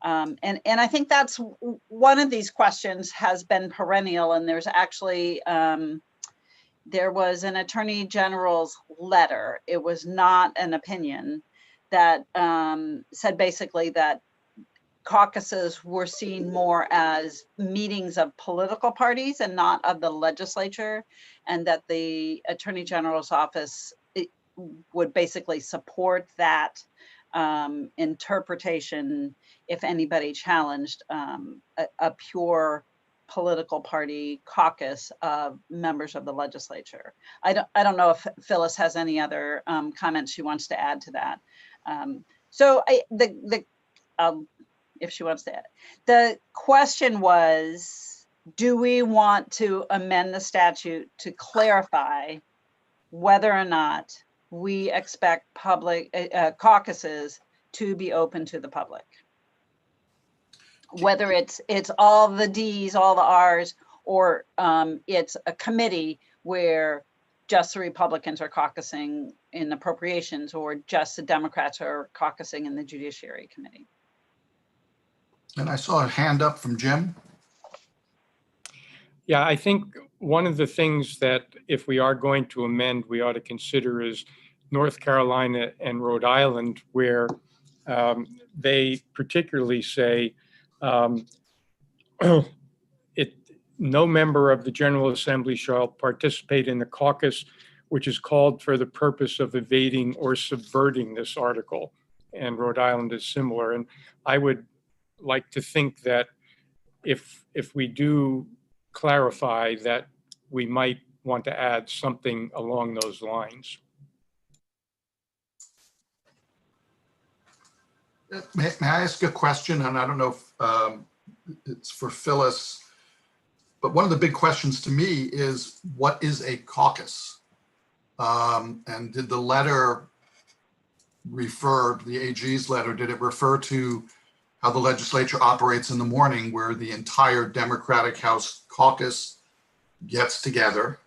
And I think that's one of these questions has been perennial, and there's actually, there was an Attorney General's letter, it was not an opinion, that said basically that caucuses were seen more as meetings of political parties and not of the legislature, and that the Attorney General's office would basically support that interpretation if anybody challenged a pure political party caucus of members of the legislature. I don't know if Phyllis has any other comments she wants to add to that. If she wants to add. The question was, do we want to amend the statute to clarify whether or not we expect public caucuses to be open to the public? Whether it's all the Ds, all the Rs, or it's a committee where just the Republicans are caucusing in appropriations, or just the Democrats are caucusing in the Judiciary Committee. And I saw a hand up from Jim. Yeah, I think one of the things that if we are going to amend, we ought to consider is North Carolina and Rhode Island, where they particularly say no member of the General Assembly shall participate in the caucus which is called for the purpose of evading or subverting this article. And Rhode Island is similar. And I would like to think that if we do clarify that, we might want to add something along those lines. May I ask a question? And I don't know if it's for Phyllis. But one of the big questions to me is, what is a caucus? And did the letter refer, the AG's letter, did it refer to how the legislature operates in the morning, where the entire Democratic House caucus gets together,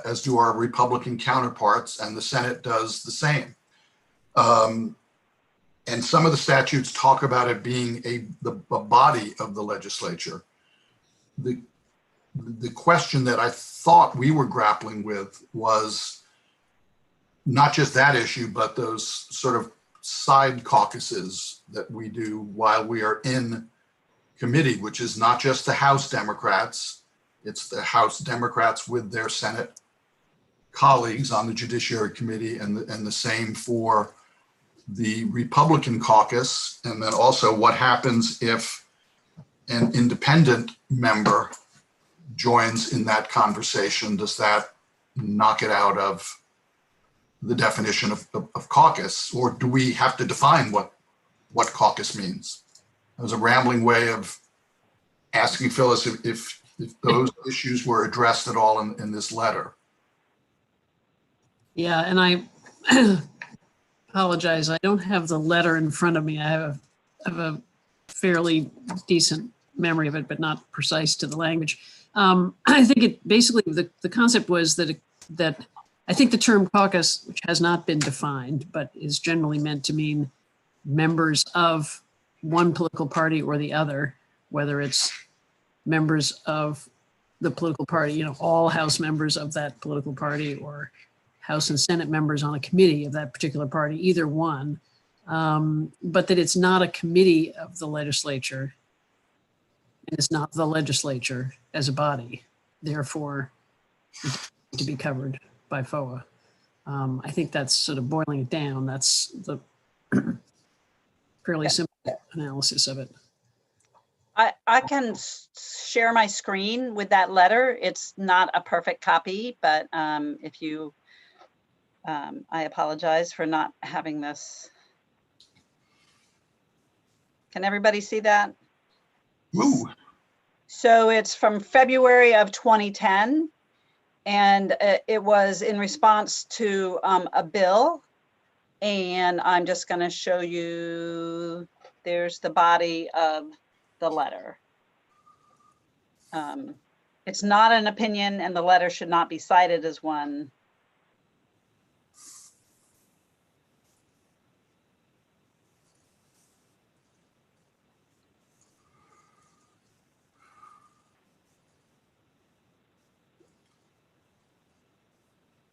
as do our Republican counterparts, and the Senate does the same? And some of the statutes talk about it being the body of the legislature. The question that I thought we were grappling with was not just that issue, but those sort of side caucuses that we do while we are in committee, which is not just the House Democrats, it's the House Democrats with their Senate colleagues on the Judiciary Committee, and the same for the Republican caucus. And then also what happens if an independent member joins in that conversation? Does that knock it out of the definition of caucus, or do we have to define what caucus means? That was a rambling way of asking Phyllis if those issues were addressed at all in this letter. Yeah, and I apologize. I don't have the letter in front of me. I have a fairly decent memory of it, but not precise to the language. I think it basically, the concept was that I think the term caucus, which has not been defined, but is generally meant to mean members of one political party or the other, whether it's members of the political party, all House members of that political party, or House and Senate members on a committee of that particular party, either one, but that it's not a committee of the legislature, and it's not the legislature as a body, therefore to be covered by FOA. I think that's sort of boiling it down. That's the fairly simple analysis of it. I can share my screen with that letter. It's not a perfect copy, but if you, I apologize for not having this. Can everybody see that? Ooh. So it's from February of 2010. And it was in response to a bill. And I'm just going to show you, there's the body of the letter. It's not an opinion, and the letter should not be cited as one.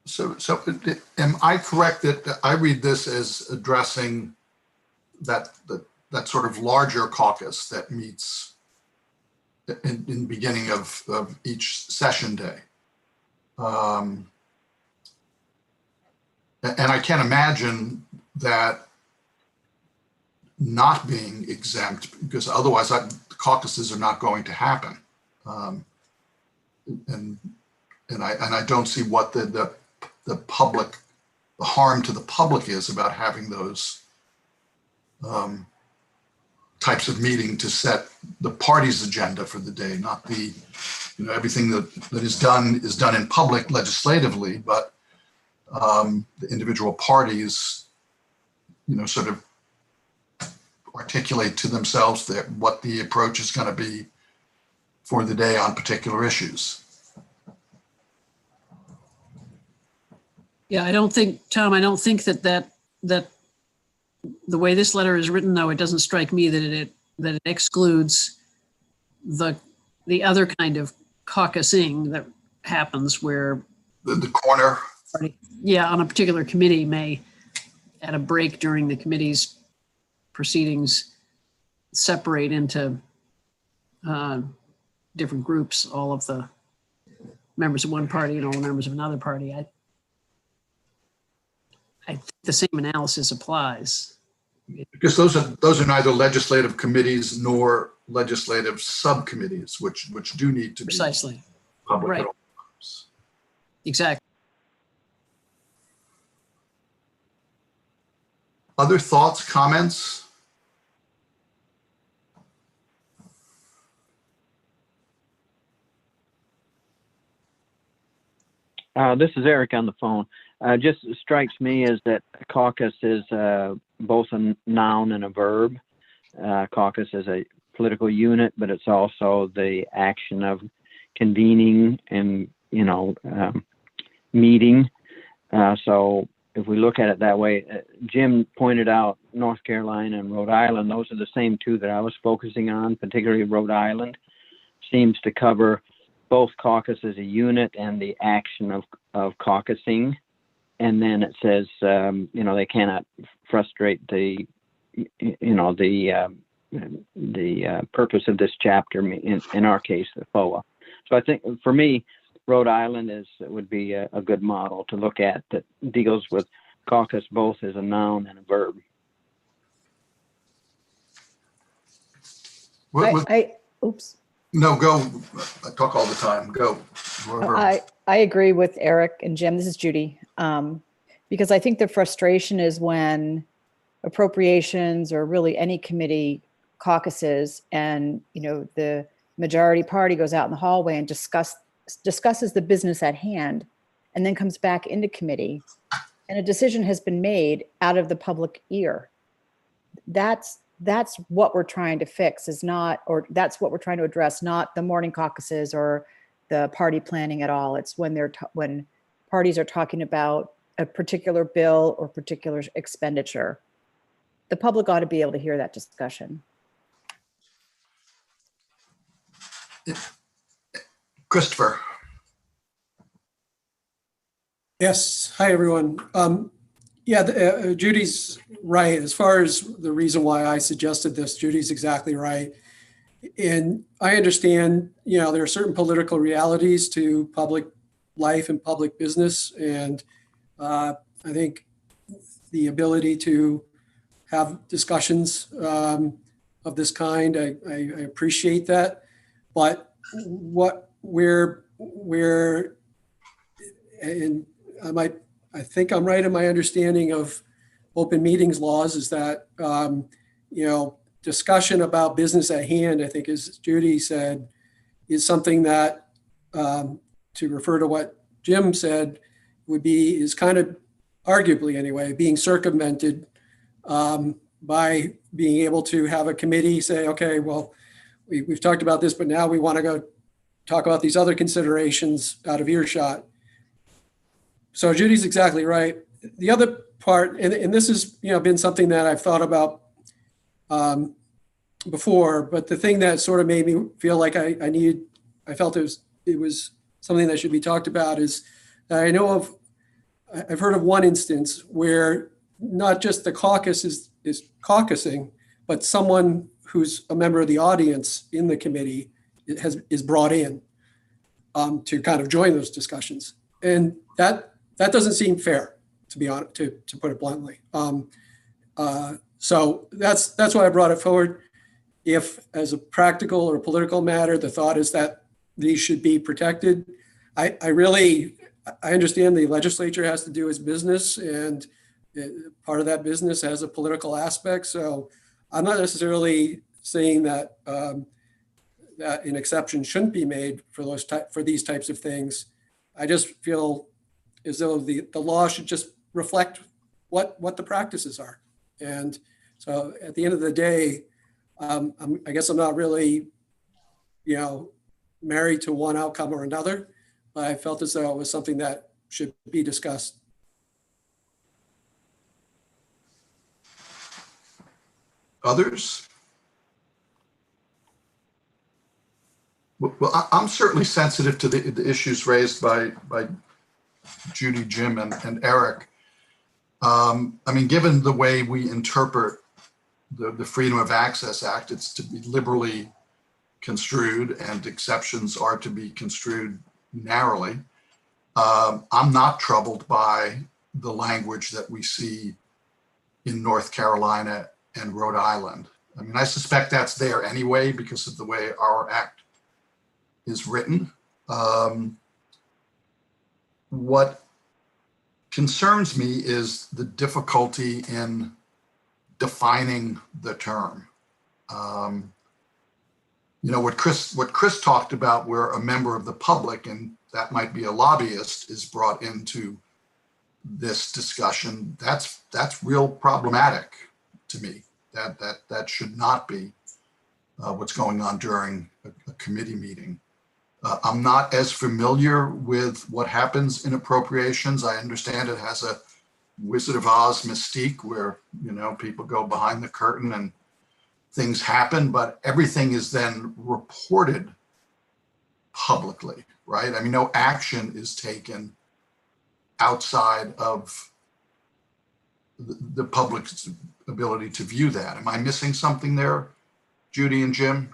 So am I correct that I read this as addressing that sort of larger caucus that meets in the beginning of each session day? And I can't imagine that not being exempt, because otherwise caucuses are not going to happen. And I don't see what the harm to the public is about having those types of meeting to set the party's agenda for the day, not the, everything that is done in public legislatively, but the individual parties, sort of articulate to themselves what the approach is going to be for the day on particular issues. Yeah, I don't think, Tom, that the way this letter is written, though, it doesn't strike me that it excludes the other kind of caucusing that happens where the corner. Yeah, on a particular committee may, at a break during the committee's proceedings, separate into different groups, all of the members of one party and all the members of another party. I think the same analysis applies. Because those are neither legislative committees nor legislative subcommittees, which do need to be precisely public right. At all times. Exactly. Other thoughts, comments? This is Eric on the phone. Just strikes me as that caucus is both a noun and a verb. Caucus is a political unit, but it's also the action of convening and, meeting. So if we look at it that way, Jim pointed out North Carolina and Rhode Island. Those are the same two that I was focusing on, particularly Rhode Island seems to cover both caucus as a unit and the action of caucusing. And then it says, they cannot frustrate the purpose of this chapter, in our case, the FOA. So I think for me, Rhode Island would be a good model to look at that deals with caucus both as a noun and a verb. Oops. No, go. I talk all the time. Go. I agree with Eric and Jim. This is Judy. Because I think the frustration is when appropriations or really any committee caucuses and, the majority party goes out in the hallway and discusses the business at hand and then comes back into committee and a decision has been made out of the public ear. That's what we're trying to fix that's what we're trying to address, not the morning caucuses or the party planning at all. It's when parties are talking about a particular bill or particular expenditure. The public ought to be able to hear that discussion. Christopher. Yes. Hi, everyone. Judy's right. As far as the reason why I suggested this, Judy's exactly right. And I understand, there are certain political realities to public life and public business. And I think the ability to have discussions of this kind, I appreciate that. But and I think I'm right in my understanding of open meetings laws is that, discussion about business at hand, I think, as Judy said, is something that, to refer to what Jim said, is kind of arguably anyway, being circumvented by being able to have a committee say, okay, well, we've talked about this, but now we want to go talk about these other considerations out of earshot. So Judy's exactly right. The other part, and this has been something that I've thought about before, but the thing that sort of made me feel like I felt it was something that should be talked about is that I've heard of one instance where not just the caucus is caucusing, but someone who's a member of the audience in the committee is brought in to kind of join those discussions. And that doesn't seem fair, to be honest, to put it bluntly. So that's why I brought it forward. If, as a practical or political matter, the thought is that these should be protected, I understand the legislature has to do its business, and part of that business has a political aspect. So I'm not necessarily saying that that an exception shouldn't be made for these types of things. I just feel as though the law should just reflect what the practices are. And so at the end of the day, I guess I'm not really, married to one outcome or another, but I felt as though it was something that should be discussed. Others? Well, I'm certainly sensitive to the issues raised by Judy, Jim, and Eric. Given the way we interpret the Freedom of Access Act, it's to be liberally construed and exceptions are to be construed narrowly. I'm not troubled by the language that we see in North Carolina and Rhode Island. I suspect that's there anyway because of the way our act is written. What concerns me is the difficulty in defining the term. What Chris talked about, we're a member of the public, and that might be a lobbyist is brought into this discussion, that's real problematic to me. That should not be what's going on during a committee meeting. I'm not as familiar with what happens in appropriations. I understand it has a Wizard of Oz mystique where, you know, people go behind the curtain and things happen, but everything is then reported publicly, right? I mean, no action is taken outside of the public's ability to view that. Am I missing something there, Judy and Jim?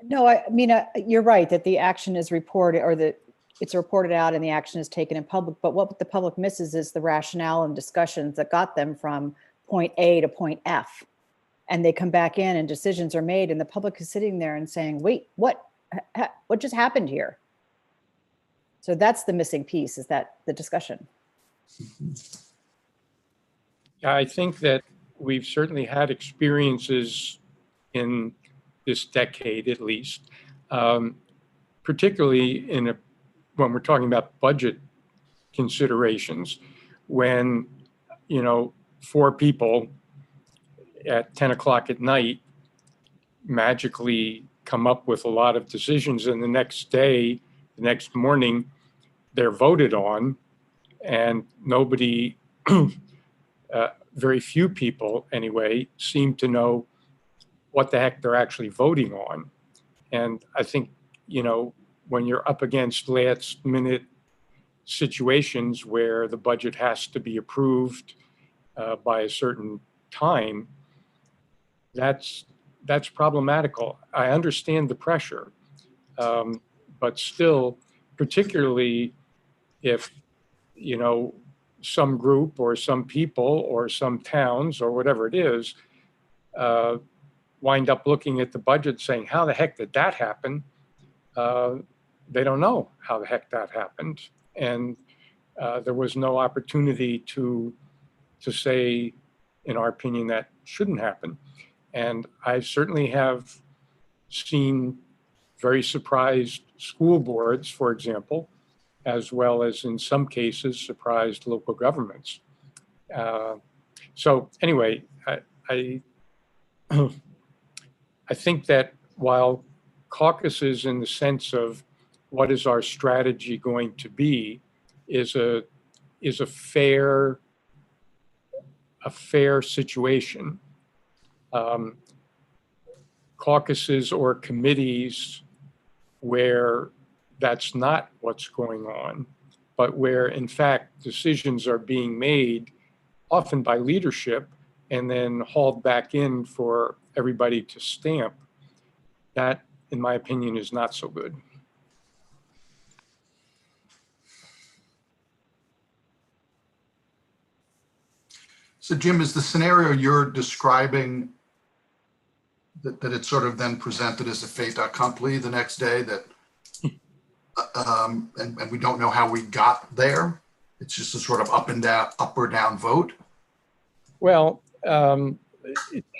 No, I mean, you're right that the action is reported, or that it's reported out and the action is taken in public. But what the public misses is the rationale and discussions that got them from point A to point F. And they come back in and decisions are made, and the public is sitting there and saying, wait, what just happened here? So that's the missing piece, is that the discussion. I think that we've certainly had experiences in this decade, at least, particularly when we're talking about budget considerations, when, you know, 4 people at 10 o'clock at night magically come up with a lot of decisions, and the next day, the next morning, they're voted on, and nobody, very few people anyway, seem to know what the heck they're actually voting on. And I think, you know, when you're up against last minute situations where the budget has to be approved by a certain time, that's problematical. I understand the pressure, but still, particularly if, you know, some group or some people or some towns or whatever it is wind up looking at the budget saying, how the heck did that happen? They don't know how the heck that happened. And there was no opportunity to say, in our opinion, that shouldn't happen. And I certainly have seen very surprised school boards, for example, as well as in some cases surprised local governments. So anyway, I think that while caucuses, in the sense of what is our strategy going to be, is a fair situation. Caucuses or committees where that's not what's going on, but where in fact decisions are being made often by leadership and then hauled back in for everybody to stamp, that, in my opinion, is not so good. So Jim, is the scenario you're describing that it's sort of then presented as a fait accompli the next day, that and we don't know how we got there? It's just a sort of up or down vote? Well,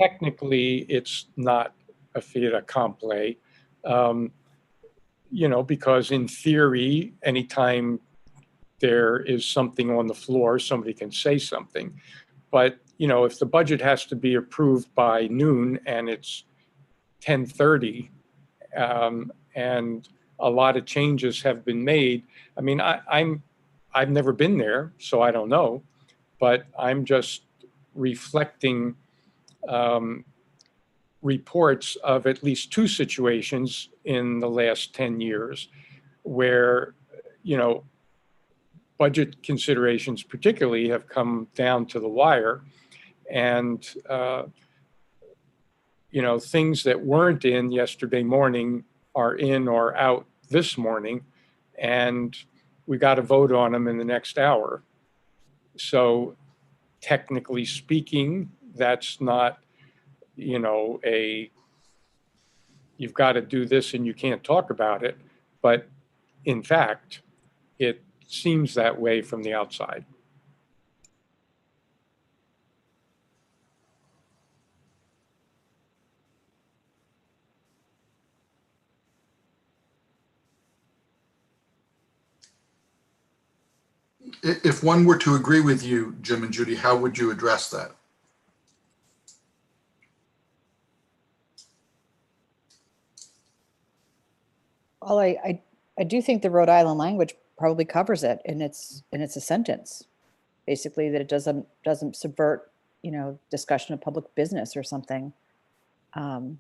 Technically, it's not a fait accompli, you know, because in theory, anytime there is something on the floor, somebody can say something. But, you know, if the budget has to be approved by noon and it's 10:30, and a lot of changes have been made. I mean, I've never been there, so I don't know, but I'm just reflecting reports of at least 2 situations in the last 10 years where, you know, budget considerations particularly have come down to the wire, and you know, things that weren't in yesterday morning are in or out this morning, and we got to vote on them in the next hour. So technically speaking, that's not, you know, you've got to do this and you can't talk about it. But in fact, it seems that way from the outside. If one were to agree with you, Jim and Judy, how would you address that? Well, I do think the Rhode Island language probably covers it, and it's a sentence, basically, that it doesn't subvert, discussion of public business or something. And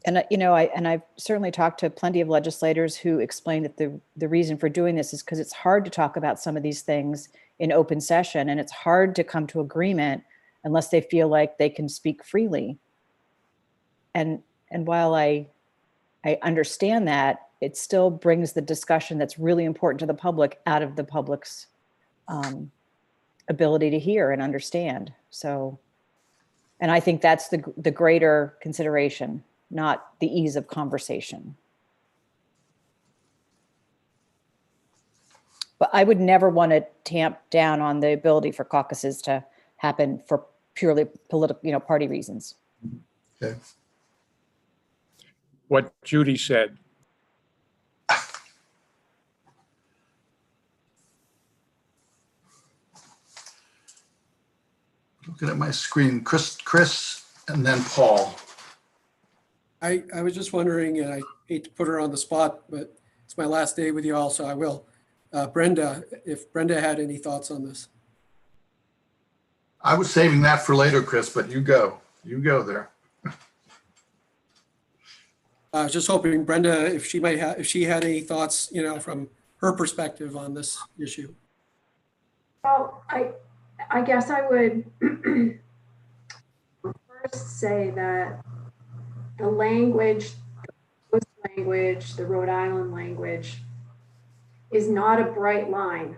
I've certainly talked to plenty of legislators who explain that the reason for doing this is because it's hard to talk about some of these things in open session, and it's hard to come to agreement unless they feel like they can speak freely. And while I understand that, it still brings the discussion that's really important to the public out of the public's ability to hear and understand. So, and I think that's the greater consideration, not the ease of conversation. But I would never want to tamp down on the ability for caucuses to happen for purely political, party reasons. Okay. What Judy said. Looking at my screen, Chris, and then Paul. I was just wondering, and I hate to put her on the spot, but it's my last day with you all, so I will. Brenda, if Brenda had any thoughts on this. I was saving that for later, Chris, but you go there. I was just hoping Brenda, if she had any thoughts, from her perspective on this issue. Well, I guess I would first say that the language, the Rhode Island language, is not a bright line.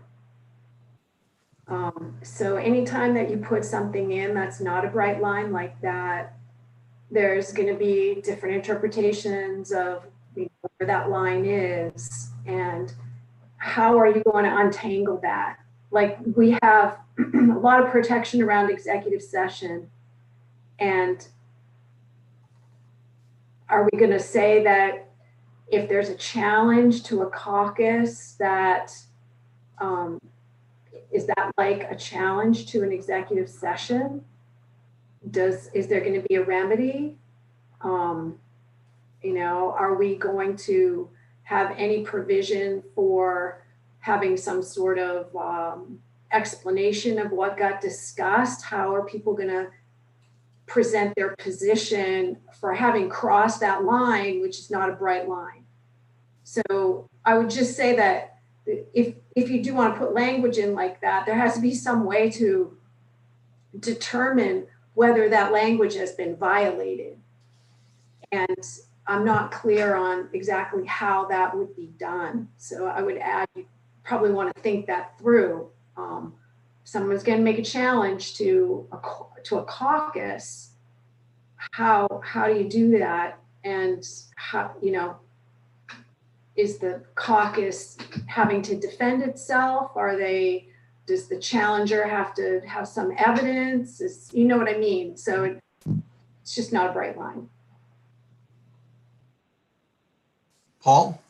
So anytime that you put something in that's not a bright line like that, there's going to be different interpretations of where that line is and how are you going to untangle that. Like, we have a lot of protection around executive session, and are we going to say that if there's a challenge to a caucus, that is that like a challenge to an executive session? Is there going to be a remedy? Are we going to have any provision for having some sort of explanation of what got discussed? How are people going to present their position for having crossed that line, which is not a bright line? So I would just say that if you do want to put language in like that, there has to be some way to determine whether that language has been violated. And I'm not clear on exactly how that would be done. So I would add, you probably want to think that through. Someone's going to make a challenge to a caucus. How do you do that? And how, is the caucus having to defend itself? Does the challenger have to have some evidence? You know what I mean? So it's just not a bright line. Paul?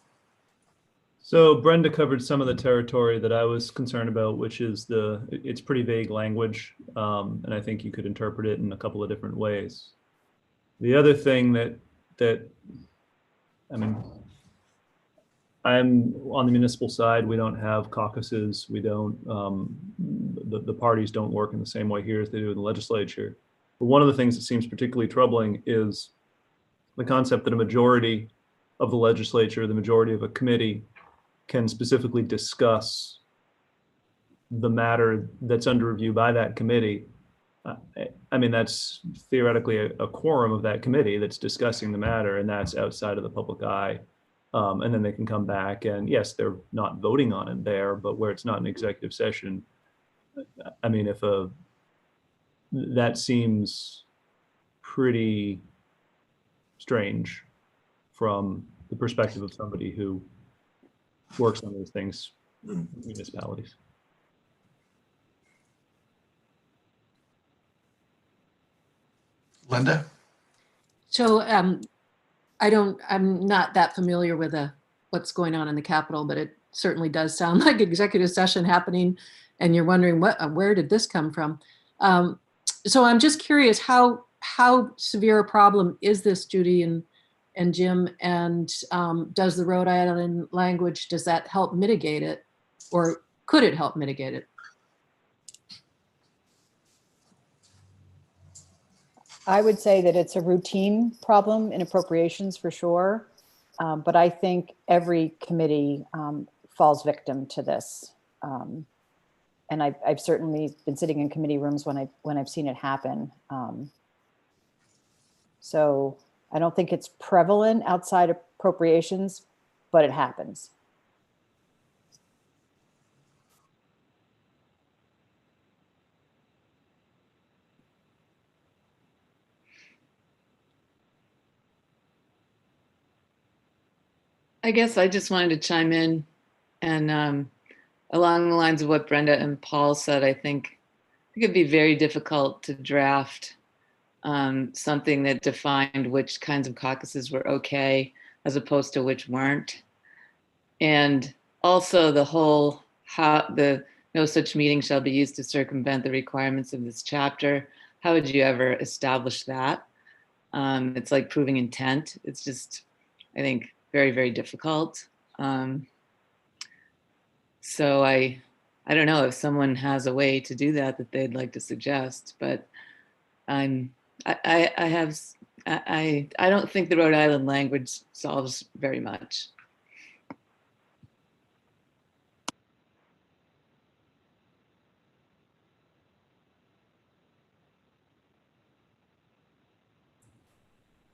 So Brenda covered some of the territory that I was concerned about, which is it's pretty vague language, and I think you could interpret it in a couple of different ways. The other thing I'm on the municipal side. We don't have caucuses. We don't, the parties don't work in the same way here as they do in the legislature. But one of the things that seems particularly troubling is the concept that a majority of the legislature, the majority of a committee, can specifically discuss the matter that's under review by that committee. That's theoretically a quorum of that committee that's discussing the matter, and that's outside of the public eye. And then they can come back and yes, they're not voting on it there, but where it's not an executive session, that seems pretty strange from the perspective of somebody who works on those things in municipalities. Linda? So I'm not that familiar with what's going on in the Capitol, but it certainly does sound like executive session happening, and you're wondering where did this come from? So I'm just curious, how severe a problem is this, Judy and Jim? And does the Rhode Island language, does that help mitigate it, or could it help mitigate it? I would say that it's a routine problem in appropriations for sure. But I think every committee falls victim to this. And I've certainly been sitting in committee rooms when I've seen it happen. So I don't think it's prevalent outside appropriations, but it happens. I guess I just wanted to chime in, and along the lines of what Brenda and Paul said, I think it'd be very difficult to draft something that defined which kinds of caucuses were okay as opposed to which weren't. And also the whole the no such meeting shall be used to circumvent the requirements of this chapter. How would you ever establish that? It's like proving intent. It's just, I think, very, very difficult. So I don't know if someone has a way to do that they'd like to suggest, but I don't think the Rhode Island language solves very much.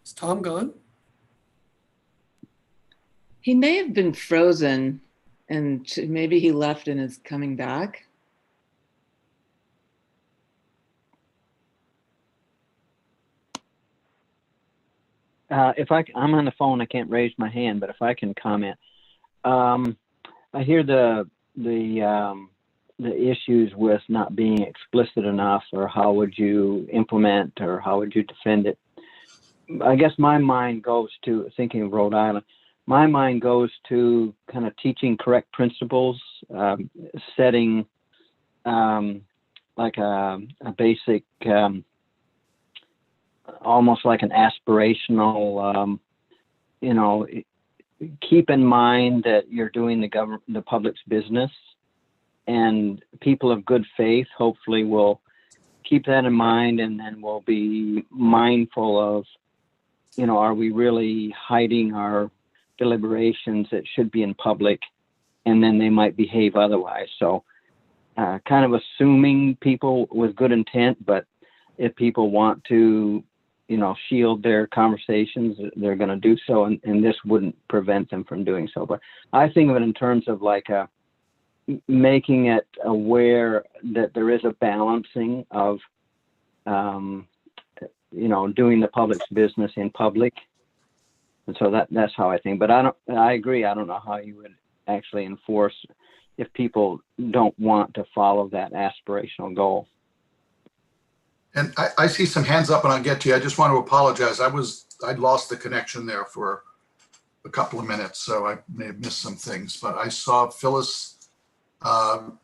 Is Tom gone? He may have been frozen, and maybe he left and is coming back. I'm on the phone, I can't raise my hand, but if I can comment, I hear the issues with not being explicit enough, or how would you implement, or how would you defend it. I guess my mind goes to, thinking of Rhode Island, my mind goes to kind of teaching correct principles, setting like a basic, almost like an aspirational, keep in mind that you're doing the public's business, and people of good faith hopefully will keep that in mind, and then will be mindful of, are we really hiding our deliberations that should be in public, and then they might behave otherwise. So kind of assuming people with good intent, but if people want to, shield their conversations, they're going to do so, and this wouldn't prevent them from doing so. But I think of it in terms of like making it aware that there is a balancing of, doing the public's business in public. And so that's how I think. But I agree. I don't know how you would actually enforce if people don't want to follow that aspirational goal. And I see some hands up, and I'll get to you. I just want to apologize. I'd lost the connection there for a couple of minutes, so I may have missed some things. But I saw Phyllis,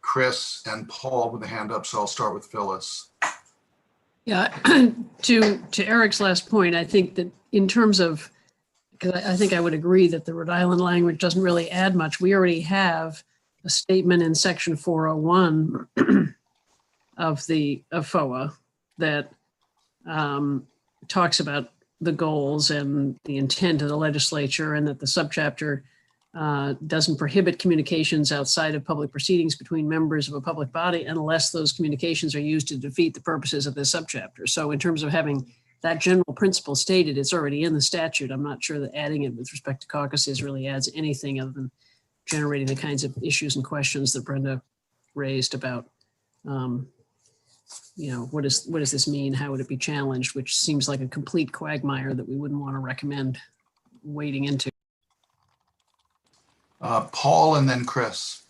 Chris, and Paul with a hand up, so I'll start with Phyllis. Yeah, to Eric's last point, I think that in terms of, because I think I would agree that the Rhode Island language doesn't really add much. We already have a statement in section 401 of FOA that talks about the goals and the intent of the legislature, and that the subchapter doesn't prohibit communications outside of public proceedings between members of a public body unless those communications are used to defeat the purposes of this subchapter. So in terms of having that general principle stated, it's already in the statute. I'm not sure that adding it with respect to caucuses really adds anything other than generating the kinds of issues and questions that Brenda raised about, what does this mean? How would it be challenged? Which seems like a complete quagmire that we wouldn't want to recommend wading into. Paul and then Chris.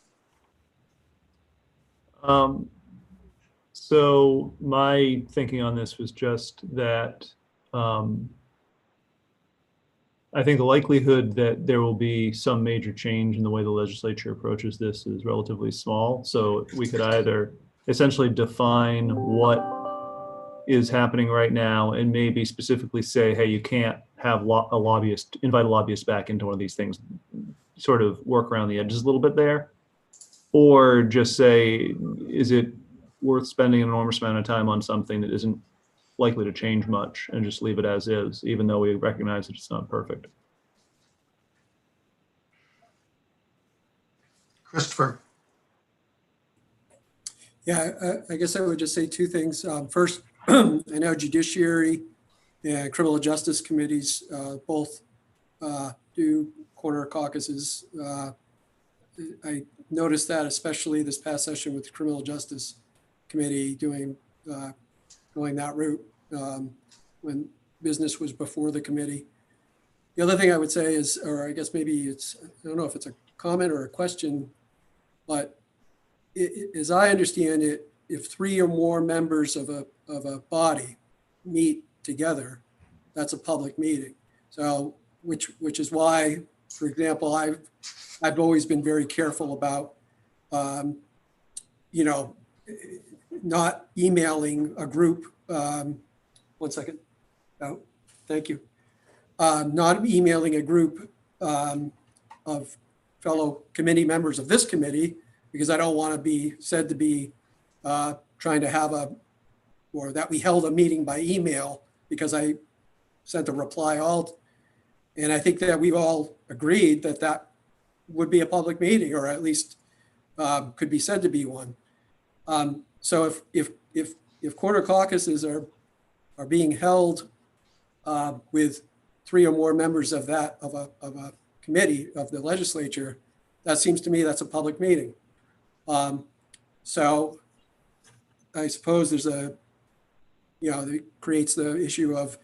So my thinking on this was just that I think the likelihood that there will be some major change in the way the legislature approaches this is relatively small. So we could either essentially define what is happening right now and maybe specifically say, hey, you can't have a lobbyist, invite a lobbyist back into one of these things, sort of work around the edges a little bit there. Or just say, is it worth spending an enormous amount of time on something that isn't likely to change much, and just leave it as is, even though we recognize that it's not perfect. Christopher. Yeah, I guess I would just say two things. First, I know Judiciary and Criminal Justice Committees both do corner caucuses. I noticed that especially this past session with the Criminal Justice Committee going that route when business was before the committee. The other thing I would say is, or I guess maybe it's, I don't know if it's a comment or a question, but as I understand it, if 3 or more members of a body meet together, that's a public meeting. So, which is why, for example, I've always been very careful about, you know, not emailing a group. 1 second. Oh, thank you. Not emailing a group of fellow committee members of this committee, because I don't want to be said to be trying to have or that we held a meeting by email because I sent a reply all. And I think that we've all agreed that that would be a public meeting, or at least could be said to be one. So if corner caucuses are being held with 3 or more members of a committee of the legislature, that seems to me that's a public meeting. So I suppose there's it creates the issue of,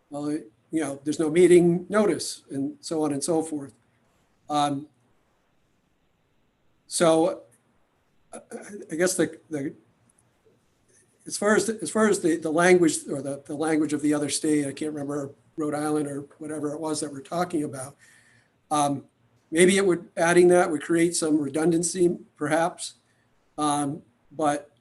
well, there's no meeting notice and so on and so forth. So I guess as far as the language, or the language of the other state, I can't remember, Rhode Island or whatever it was that we're talking about. Maybe adding that would create some redundancy, perhaps. But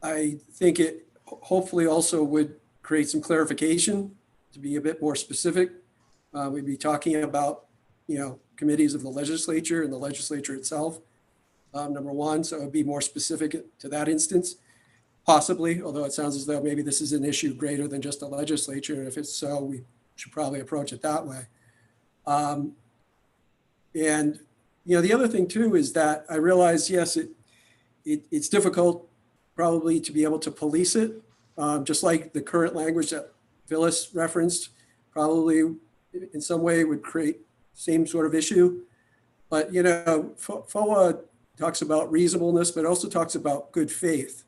I think it hopefully also would create some clarification to be a bit more specific. We'd be talking about, committees of the legislature and the legislature itself, number one. So it would be more specific to that instance, possibly, although it sounds as though maybe this is an issue greater than just the legislature. And if it's so, we should probably approach it that way. And, the other thing too is that I realize, yes, it's difficult probably to be able to police it, just like the current language that Phyllis referenced probably in some way would create same sort of issue. But, FOA talks about reasonableness, but also talks about good faith.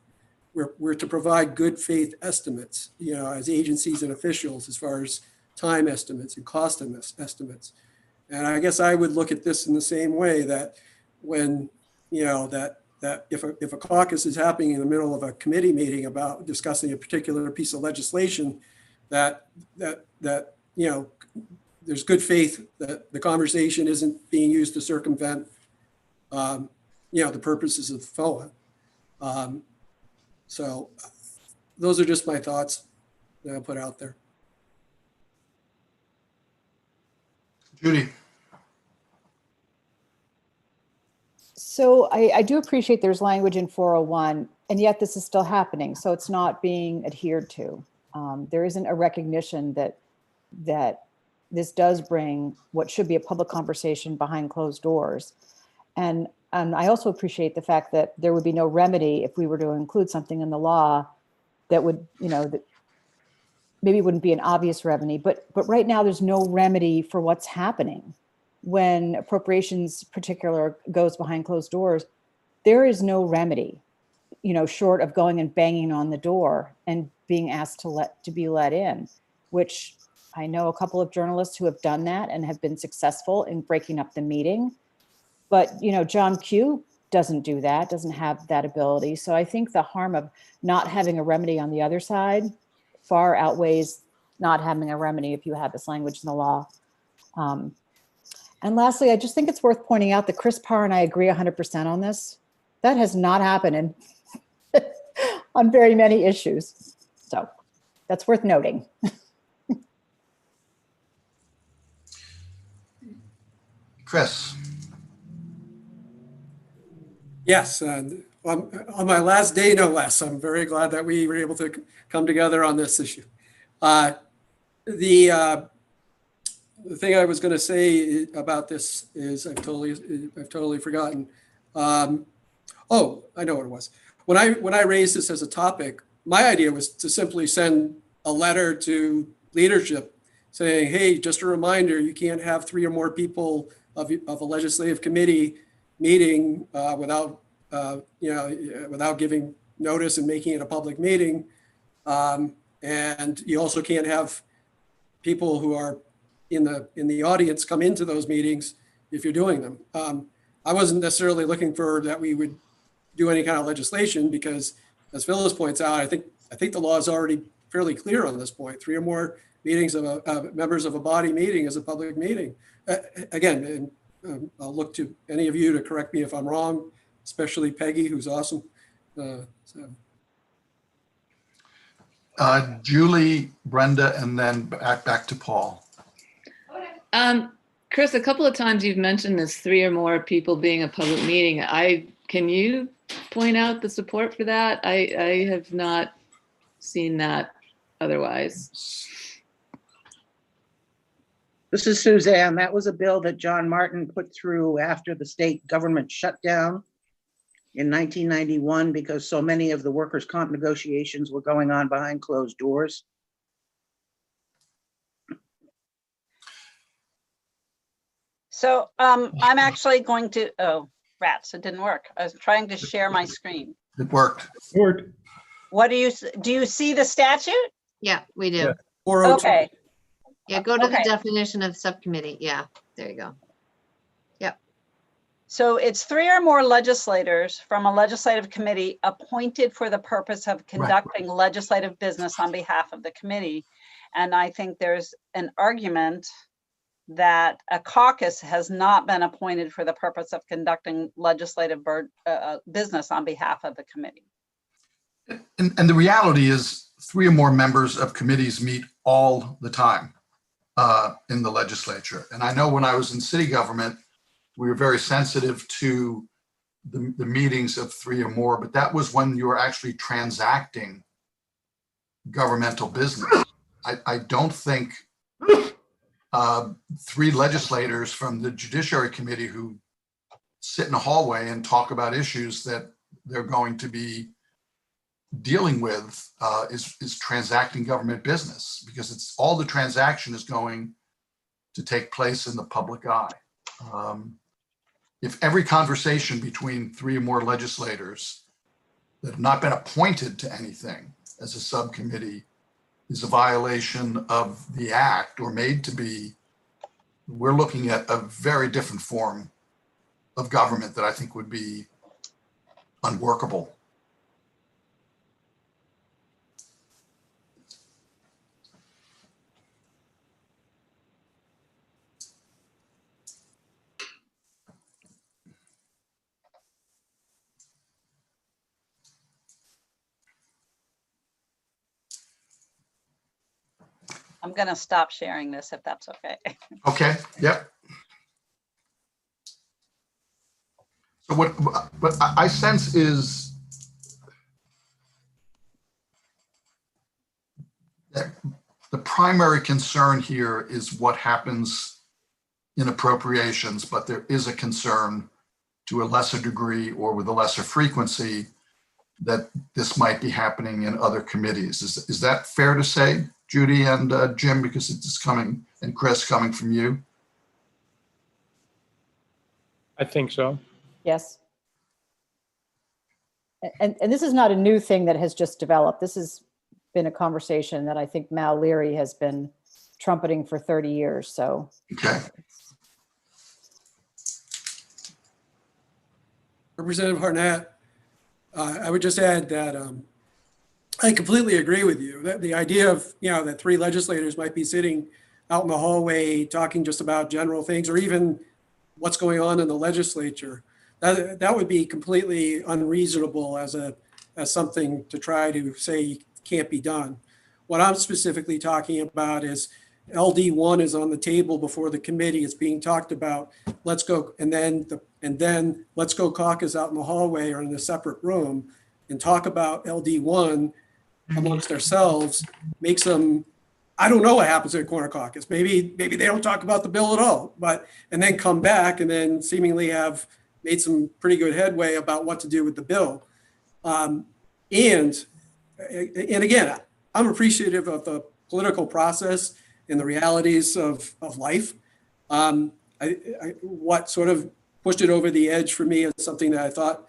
We're to provide good faith estimates, as agencies and officials, as far as time estimates and cost estimates. And I guess I would look at this in the same way, that when, that if a caucus is happening in the middle of a committee meeting about discussing a particular piece of legislation, that there's good faith that the conversation isn't being used to circumvent, the purposes of FOA. So those are just my thoughts that I'll put out there. Judy. So I do appreciate there's language in 401, and yet this is still happening. So it's not being adhered to. There isn't a recognition that this does bring what should be a public conversation behind closed doors. And I also appreciate the fact that there would be no remedy if we were to include something in the law that would, that maybe wouldn't be an obvious remedy, but right now there's no remedy for what's happening. When appropriations particular goes behind closed doors, there is no remedy, short of going and banging on the door and being asked to be let in, which I know a couple of journalists who have done that and have been successful in breaking up the meeting. But, John Q doesn't do that, doesn't have that ability. So I think the harm of not having a remedy on the other side far outweighs not having a remedy if you have this language in the law. And lastly, I just think it's worth pointing out that Chris Parr and I agree 100% on this. That has not happened on very many issues. So that's worth noting. Chris. Yes, and on my last day, no less, I'm very glad that we were able to come together on this issue. The thing I was going to say about this is I've totally forgotten. Oh, I know what it was. When I raised this as a topic, my idea was to simply send a letter to leadership saying, hey, just a reminder, you can't have 3 or more people of a legislative committee meeting without giving notice and making it a public meeting. And you also can't have people who are in the audience come into those meetings if you're doing them. I wasn't necessarily looking for that we would do any kind of legislation because, as Phyllis points out, I think the law is already fairly clear on this point. 3 or more meetings of members of a body meeting is a public meeting. Again, I'll look to any of you to correct me if I'm wrong, especially Peggy, who's awesome. Julie, Brenda, and then back to Paul. Chris, a couple of times you've mentioned this 3 or more people being a public meeting. Can you point out the support for that? I have not seen that otherwise. This is Suzanne. That was a bill that John Martin put through after the state government shut down in 1991 because so many of the workers' comp negotiations were going on behind closed doors. So I'm actually going to, oh, rats, it didn't work. I was trying to share my screen. It worked. It worked. What do you see the statute? Yeah, we do. Yeah. Okay. Yeah, go to Okay. the definition of subcommittee. Yeah, there you go. Yep. So it's 3 or more legislators from a legislative committee appointed for the purpose of conducting legislative business on behalf of the committee. And I think there's an argument that a caucus has not been appointed for the purpose of conducting legislative business on behalf of the committee. And the reality is 3 or more members of committees meet all the time in the legislature. And I know when I was in city government, we were very sensitive to the meetings of 3 or more, but that was when you were actually transacting governmental business. I don't think 3 legislators from the Judiciary Committee who sit in a hallway and talk about issues that they're going to be dealing with is transacting government business, because it's all the transaction is going to take place in the public eye. If every conversation between 3 or more legislators that have not been appointed to anything as a subcommittee is a violation of the act or made to be, we're looking at a very different form of government that I think would be unworkable. I'm going to stop sharing this if that's okay. Okay, yep. So what I sense is that the primary concern here is what happens in appropriations, but there is a concern to a lesser degree or with a lesser frequency that this might be happening in other committees. Is that fair to say, Judy and Jim, because it's coming, and Chris, coming from you? I think so. Yes. And this is not a new thing that has just developed. This has been a conversation that I think Mal Leary has been trumpeting for 30 years. So. Okay. Representative Harnett, I would just add that I completely agree with you that the idea of, that 3 legislators might be sitting out in the hallway talking just about general things, or even what's going on in the legislature. That would be completely unreasonable as something to try to say can't be done. What I'm specifically talking about is LD1 is on the table before the committee. It's being talked about. Let's go, and then let's go caucus out in the hallway or in a separate room and talk about LD1 amongst ourselves. Make some. I don't know what happens at corner caucus. Maybe they don't talk about the bill at all. And then come back and then seemingly have made some pretty good headway about what to do with the bill. And again, I'm appreciative of the political process and the realities of life. What sort of pushed it over the edge for me is something that I thought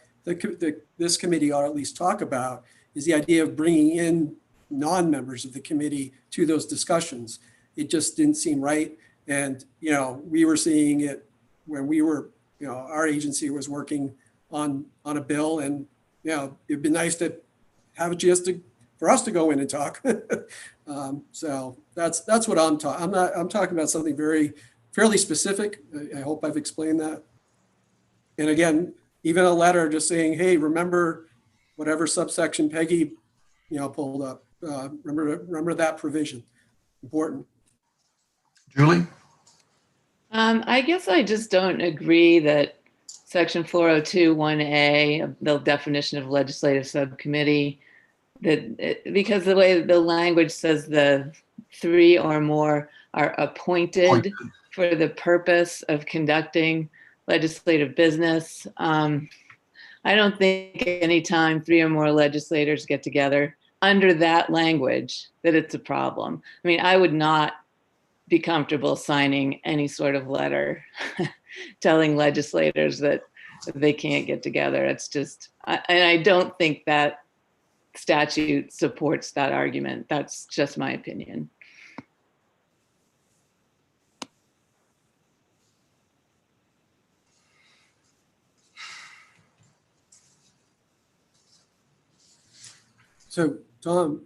this committee ought to at least talk about, is the idea of bringing in non-members of the committee to those discussions. It just didn't seem right. And, we were seeing it when we were, our agency was working on a bill, and, it'd be nice to have a chance for us to go in and talk. So that's what I'm talking. I'm talking about something fairly specific. I hope I've explained that. And again, even a letter just saying, hey, remember whatever subsection Peggy, pulled up. Remember that provision. Important. Julie? I guess I just don't agree that Section 402(1)A, the definition of legislative subcommittee, because the way the language says the 3 or more are appointed for the purpose of conducting legislative business. I don't think anytime 3 or more legislators get together under that language that it's a problem. I mean, I would not be comfortable signing any sort of letter telling legislators that they can't get together. It's just, and I don't think that statute supports that argument. That's just my opinion. So, Tom,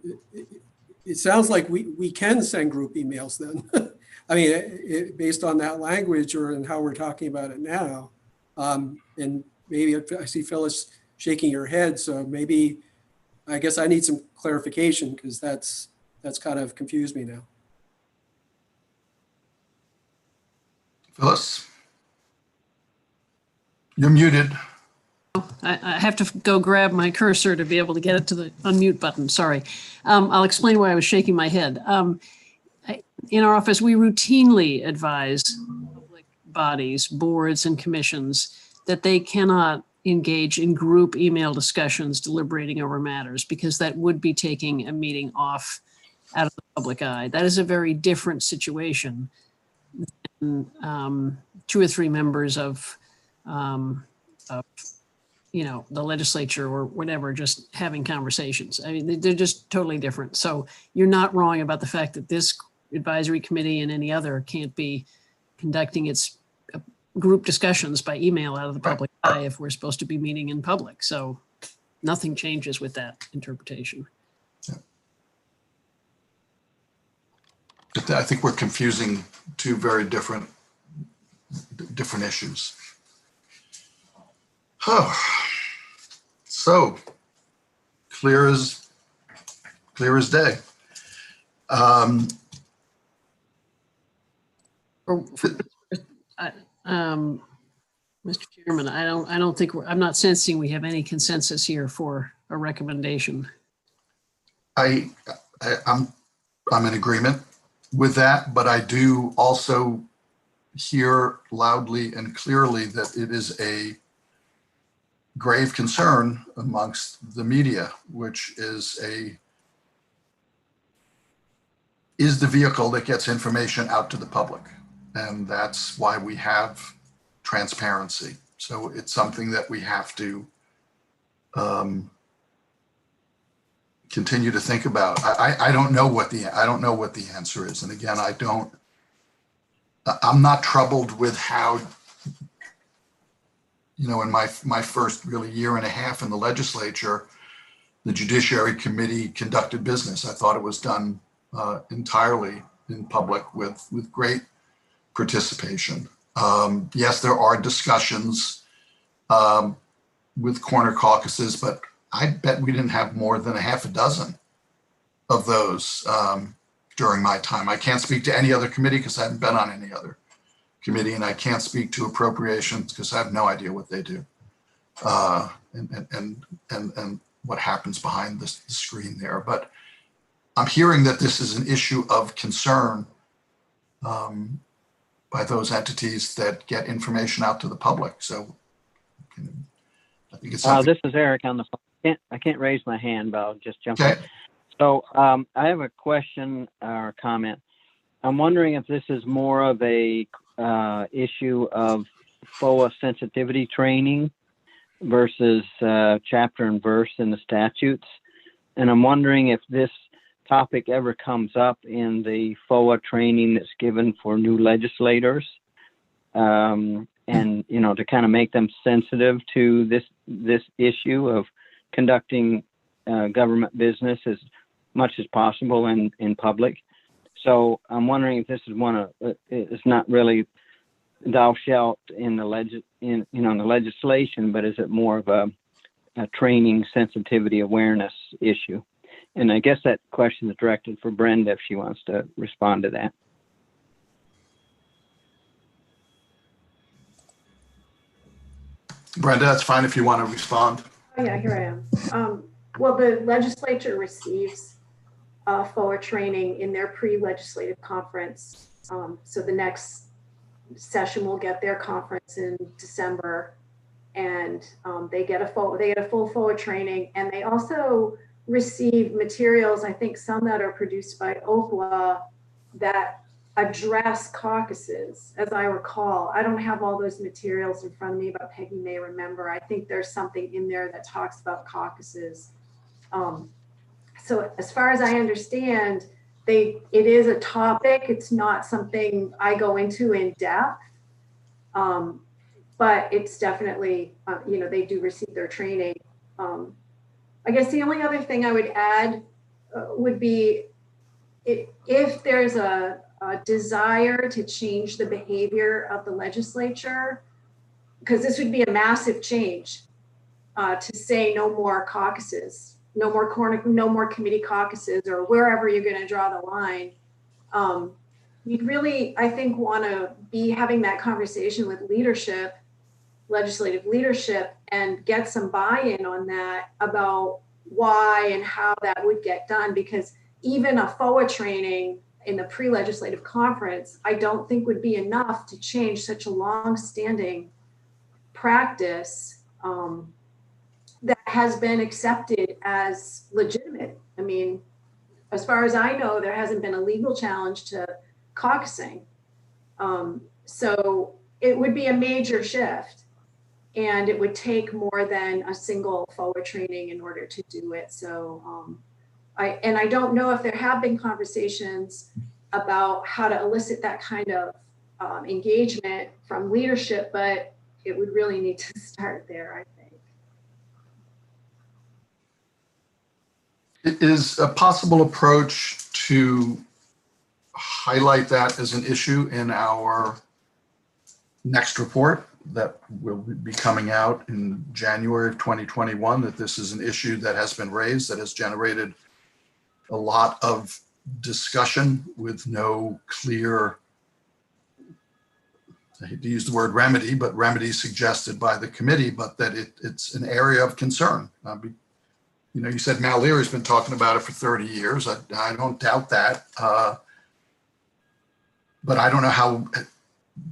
it sounds like we can send group emails then. I mean, based on that language or in how we're talking about it now. And maybe I see Phyllis shaking her head. So maybe, I guess I need some clarification, because that's kind of confused me now. Phyllis? You're muted. I have to go grab my cursor to be able to get it to the unmute button. Sorry. I'll explain why I was shaking my head. In our office, we routinely advise public bodies, boards, and commissions that they cannot engage in group email discussions deliberating over matters, because that would be taking a meeting off out of the public eye. That is a very different situation than 2 or 3 members of the legislature or whatever, just having conversations. I mean, they're just totally different. So you're not wrong about the fact that this advisory committee and any other can't be conducting its group discussions by email out of the public eye if we're supposed to be meeting in public. So nothing changes with that interpretation. Yeah. I think we're confusing 2 very different issues. Oh, so clear as day. Mr. Chairman, I don't think I'm not sensing we have any consensus here for a recommendation. I'm in agreement with that, but I do also hear loudly and clearly that it is a grave concern amongst the media, which is the vehicle that gets information out to the public. And that's why we have transparency. So it's something that we have to continue to think about. I don't know what the answer is. And again, I'm not troubled with how, in my first really year and a half in the legislature, the Judiciary Committee conducted business. I thought it was done entirely in public with great participation. Yes, there are discussions with corner caucuses, but I bet we didn't have more than a half a dozen of those during my time. I can't speak to any other committee because I haven't been on any other committee, and I can't speak to appropriations because I have no idea what they do and what happens behind the screen there. But I'm hearing that this is an issue of concern by those entities that get information out to the public. So I think it's something. This is Eric on the phone. I can't raise my hand, but I'll just jump Okay. in. So I have a question or comment. I'm wondering if this is more of a issue of FOA sensitivity training versus chapter and verse in the statutes. And I'm wondering if this topic ever comes up in the FOA training that's given for new legislators, and to kind of make them sensitive to this issue of conducting government business as much as possible in public. So I'm wondering if this is one of it's not really thou shalt in the the legislation, but is it more of a training sensitivity awareness issue? And I guess that question is directed for Brenda if she wants to respond to that. Brenda, that's fine if you want to respond. Oh, yeah, here I am. Well, the legislature receives FOA training in their pre-legislative conference. So the next session will get their conference in December, and they get a full FOA training, and they also receive materials, I think some that are produced by OPLA that address caucuses, as I recall. I don't have all those materials in front of me, but Peggy may remember. I think there's something in there that talks about caucuses. So as far as I understand, it is a topic. It's not something I go into in depth, but it's definitely, they do receive their training. I guess the only other thing I would add would be if there's a desire to change the behavior of the legislature, because this would be a massive change to say no more caucuses, no more committee caucuses, or wherever you're going to draw the line. You'd really, I think, want to be having that conversation with leadership, legislative leadership, and get some buy-in on that about why and how that would get done, because even a FOA training in the pre-legislative conference, I don't think would be enough to change such a long-standing practice that has been accepted as legitimate. I mean, as far as I know, there hasn't been a legal challenge to caucusing. So it would be a major shift, and it would take more than a single FOA training in order to do it. So I don't know if there have been conversations about how to elicit that kind of engagement from leadership, but it would really need to start there, I think. It is a possible approach to highlight that as an issue in our next report that will be coming out in January of 2021, that this is an issue that has been raised, that has generated a lot of discussion with no clear, I hate to use the word remedy, but remedy suggested by the committee, but that it's an area of concern. You said Mal Leary's been talking about it for 30 years. I don't doubt that. But I don't know how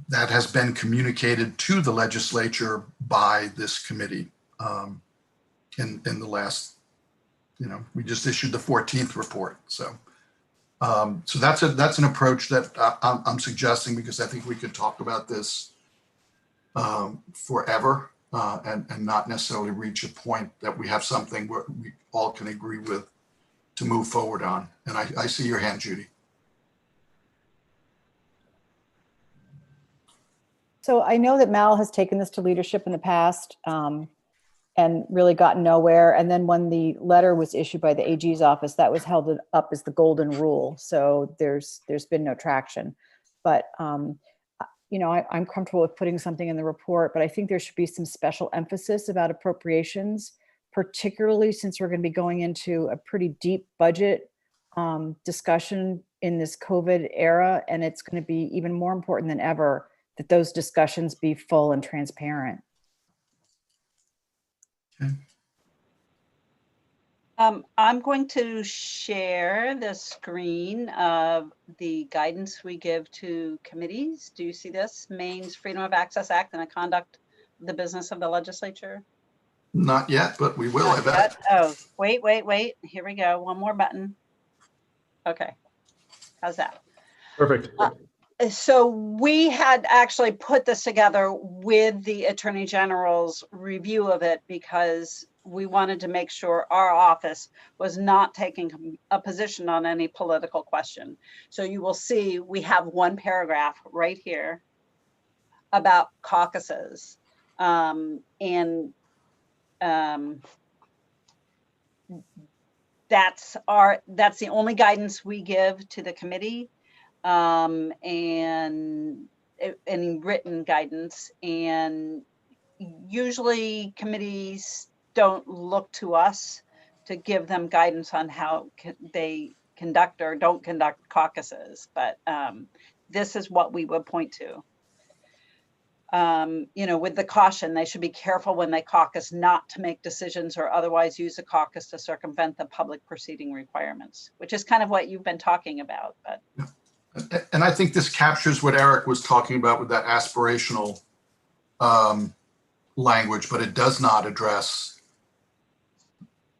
that has been communicated to the legislature by this committee in the last, we just issued the 14th report. So that's an approach that I'm suggesting, because I think we could talk about this forever and not necessarily reach a point that we have something where we all can agree with to move forward on. And I see your hand, Judy. So I know that Mal has taken this to leadership in the past. and really got nowhere. And then when the letter was issued by the AG's office, that was held up as the golden rule. So there's been no traction. But you know, I'm comfortable with putting something in the report, but I think there should be some special emphasis about appropriations, particularly since we're going to be going into a pretty deep budget discussion in this COVID era. And it's going to be even more important than ever that those discussions be full and transparent. Okay. I'm going to share the screen of the guidance we give to committees. Do you see this? Maine's Freedom of Access Act and the conduct of the business of the legislature. Not yet, but we will, Not I bet. yet? Oh, wait. Here we go. One more button. Okay. How's that? Perfect. So we had actually put this together with the Attorney General's review of it because we wanted to make sure our office was not taking a position on any political question. So you will see we have one paragraph right here about caucuses. That's the only guidance we give to the committee. And any written guidance, and usually committees don't look to us to give them guidance on how they conduct or don't conduct caucuses, but this is what we would point to. You know, with the caution, they should be careful when they caucus not to make decisions or otherwise use a caucus to circumvent the public proceeding requirements, which is kind of what you've been talking about. But. And I think this captures what Eric was talking about with that aspirational language, but it does not address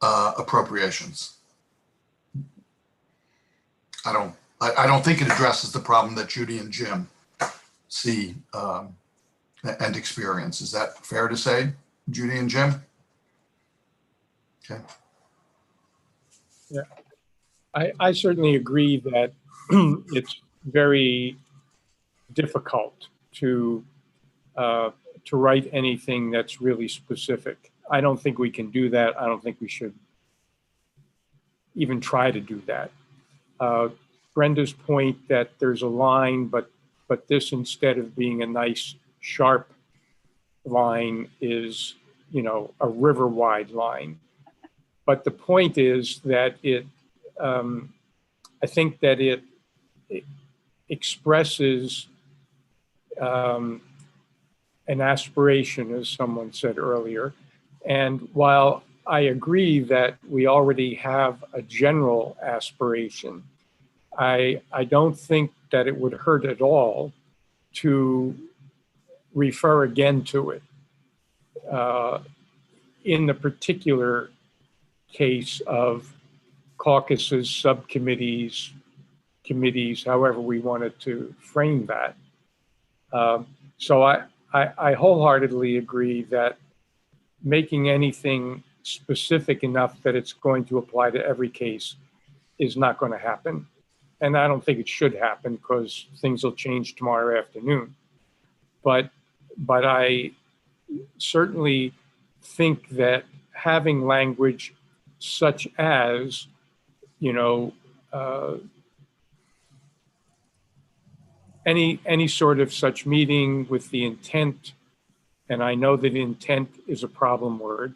appropriations. I don't think it addresses the problem that Judy and Jim see and experience. Is that fair to say, Judy and Jim? Okay. Yeah, I certainly agree that it's very difficult to write anything that's really specific. I don't think we can do that. I don't think we should even try to do that. Brenda's point that there's a line, but this, instead of being a nice sharp line, is, you know, a river wide line. But the point is that it, I think that it expresses an aspiration, as someone said earlier. And while I agree that we already have a general aspiration, I don't think that it would hurt at all to refer again to it. In the particular case of caucuses, subcommittees, committees, however we wanted to frame that. So I wholeheartedly agree that making anything specific enough that it's going to apply to every case is not going to happen. And I don't think it should happen because things will change tomorrow afternoon. But I certainly think that having language such as, you know, any sort of such meeting with the intent, and I know that intent is a problem word,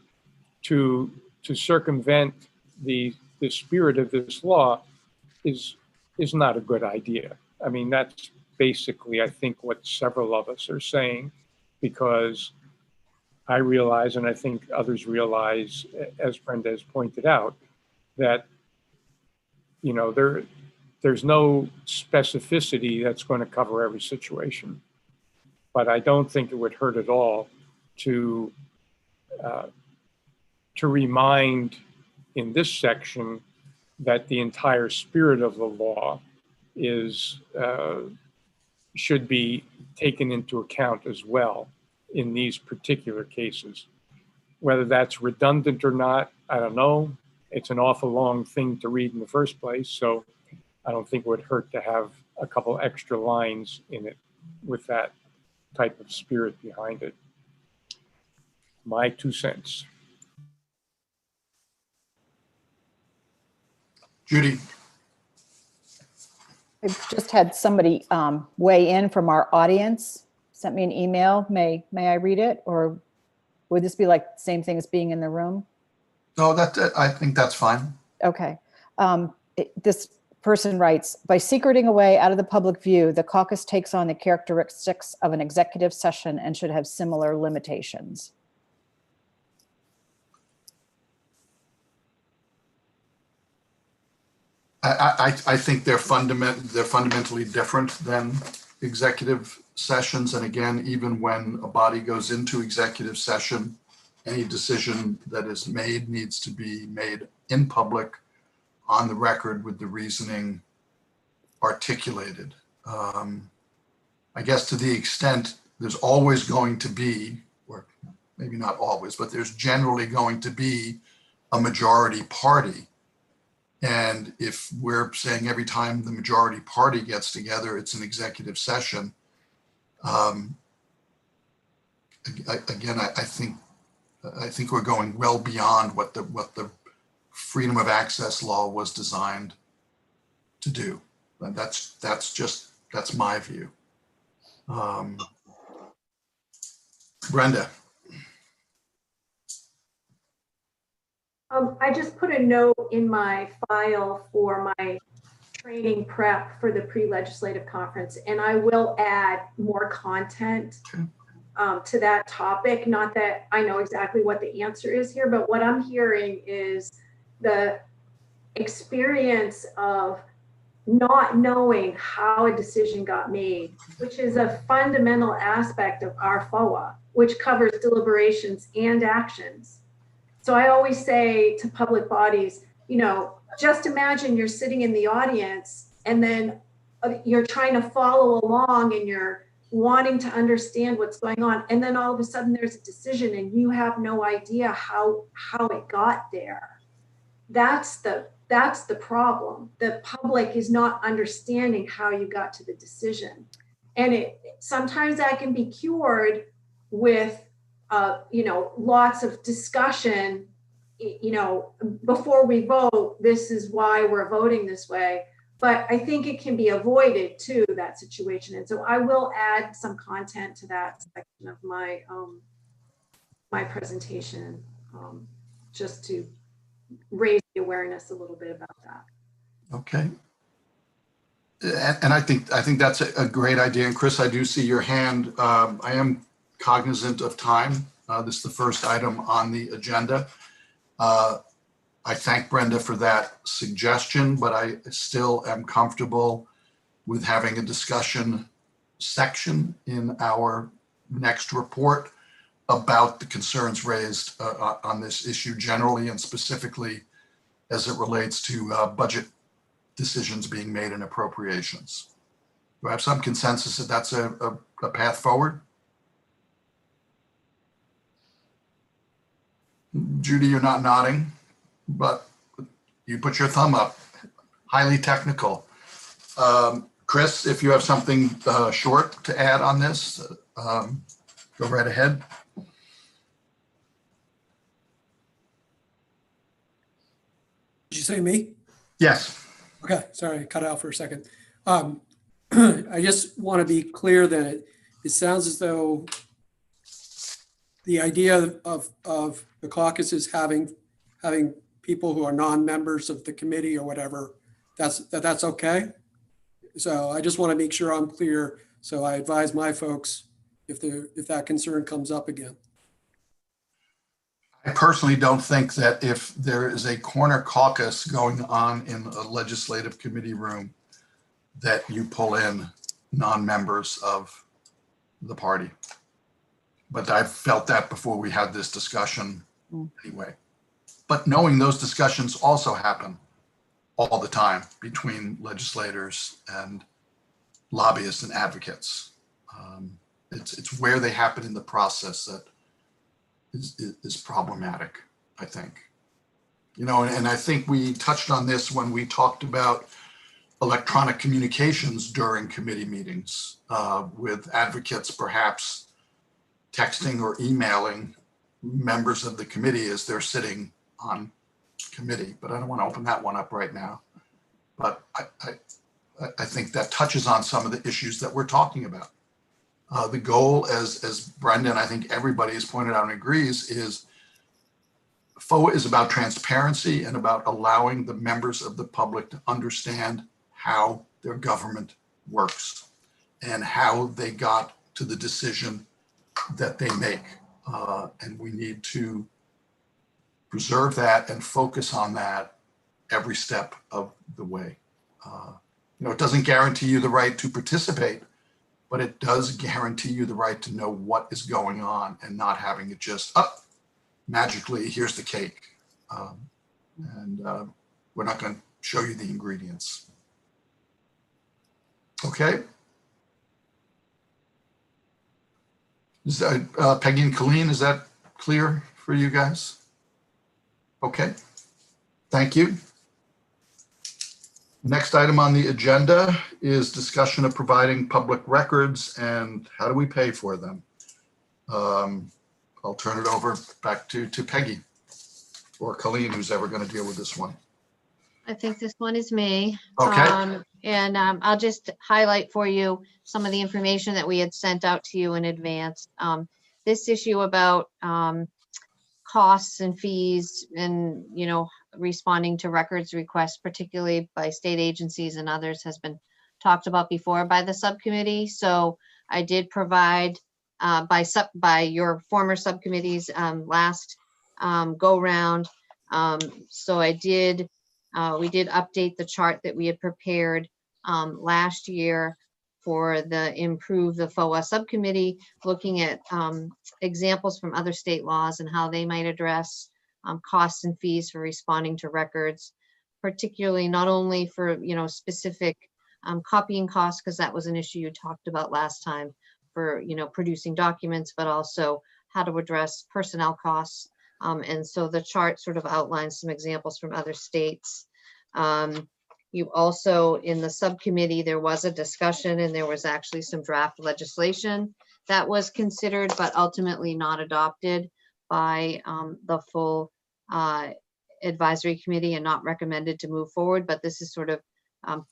to circumvent the spirit of this law is not a good idea. I mean, that's basically, I think, what several of us are saying, because I realize, and I think others realize, as Brenda has pointed out, that, you know, there's no specificity that's going to cover every situation. But I don't think it would hurt at all to remind in this section that the entire spirit of the law is should be taken into account as well in these particular cases. Whether that's redundant or not, I don't know. It's an awful long thing to read in the first place, so I don't think it would hurt to have a couple extra lines in it with that type of spirit behind it. My 2 cents. Judy. I've just had somebody weigh in from our audience, sent me an email. May I read it, or would this be like the same thing as being in the room? No, I think that's fine. Okay. This person writes, by secreting away out of the public view, the caucus takes on the characteristics of an executive session and should have similar limitations. I think they're fundamentally different than executive sessions. And again, even when a body goes into executive session, any decision that is made needs to be made in public, on the record, with the reasoning articulated. I guess to the extent there's always going to be, or maybe not always, but there's generally going to be a majority party. And if we're saying every time the majority party gets together, it's an executive session, again, I think we're going well beyond what the freedom of access law was designed to do. And that's my view. Brenda. I just put a note in my file for my training prep for the pre-legislative conference, and I will add more content to that topic. Not that I know exactly what the answer is here, but what I'm hearing is the experience of not knowing how a decision got made, which is a fundamental aspect of our FOA, which covers deliberations and actions. So I always say to public bodies, just imagine you're sitting in the audience and then you're trying to follow along and you're wanting to understand what's going on. And then all of a sudden there's a decision and you have no idea how it got there. That's the problem. The public is not understanding how you got to the decision. And sometimes that can be cured with lots of discussion, before we vote, this is why we're voting this way. But I think it can be avoided too, that situation. And so I will add some content to that section of my my presentation, just to raise the awareness a little bit about that. Okay. And I think that's a great idea. And Chris, I do see your hand. I am cognizant of time. This is the first item on the agenda. I thank Brenda for that suggestion, but I still am comfortable with having a discussion section in our next report about the concerns raised on this issue generally and specifically as it relates to budget decisions being made in appropriations. Do I have some consensus that that's a path forward? Judy, you're not nodding, but you put your thumb up. Highly technical. Chris, if you have something short to add on this, go right ahead. Did you say me? Yes. Okay, sorry, I cut out for a second. I just want to be clear that it sounds as though the idea of the caucus is having people who are non-members of the committee or whatever, that's okay. So I just want to make sure I'm clear. So I advise my folks if that concern comes up again. I personally don't think that if there is a corner caucus going on in a legislative committee room, that you pull in non-members of the party. But I felt that before we had this discussion anyway. But knowing those discussions also happen all the time between legislators and lobbyists and advocates. It's where they happen in the process that is problematic, I think. And I think we touched on this when we talked about electronic communications during committee meetings, with advocates perhaps texting or emailing members of the committee as they're sitting on committee, but I don't want to open that one up right now. but I think that touches on some of the issues that we're talking about. The goal, as Brendan, I think everybody has pointed out and agrees, is FOA is about transparency and about allowing the members of the public to understand how their government works and how they got to the decision that they make. And we need to preserve that and focus on that every step of the way. It doesn't guarantee you the right to participate, but it does guarantee you the right to know what is going on and not having it just magically, here's the cake. We're not going to show you the ingredients. Okay. Is that, Peggy and Colleen, is that clear for you guys? Okay, thank you. Next item on the agenda is discussion of providing public records and how do we pay for them? I'll turn it over back to Peggy or Colleen, who's ever going to deal with this one. I think this one is me. Okay. I'll just highlight for you some of the information that we had sent out to you in advance. This issue about costs and fees and, responding to records requests, particularly by state agencies and others, has been talked about before by the subcommittee. So I did provide by your former subcommittees last go round. So we did update the chart that we had prepared last year for the Improve the FOA subcommittee, looking at examples from other state laws and how they might address costs and fees for responding to records, particularly not only for specific copying costs, because that was an issue you talked about last time for producing documents, but also how to address personnel costs. And so the chart sort of outlines some examples from other states. You also, in the subcommittee, there was a discussion and there was actually some draft legislation that was considered, but ultimately not adopted by the full advisory committee and not recommended to move forward. But this is sort of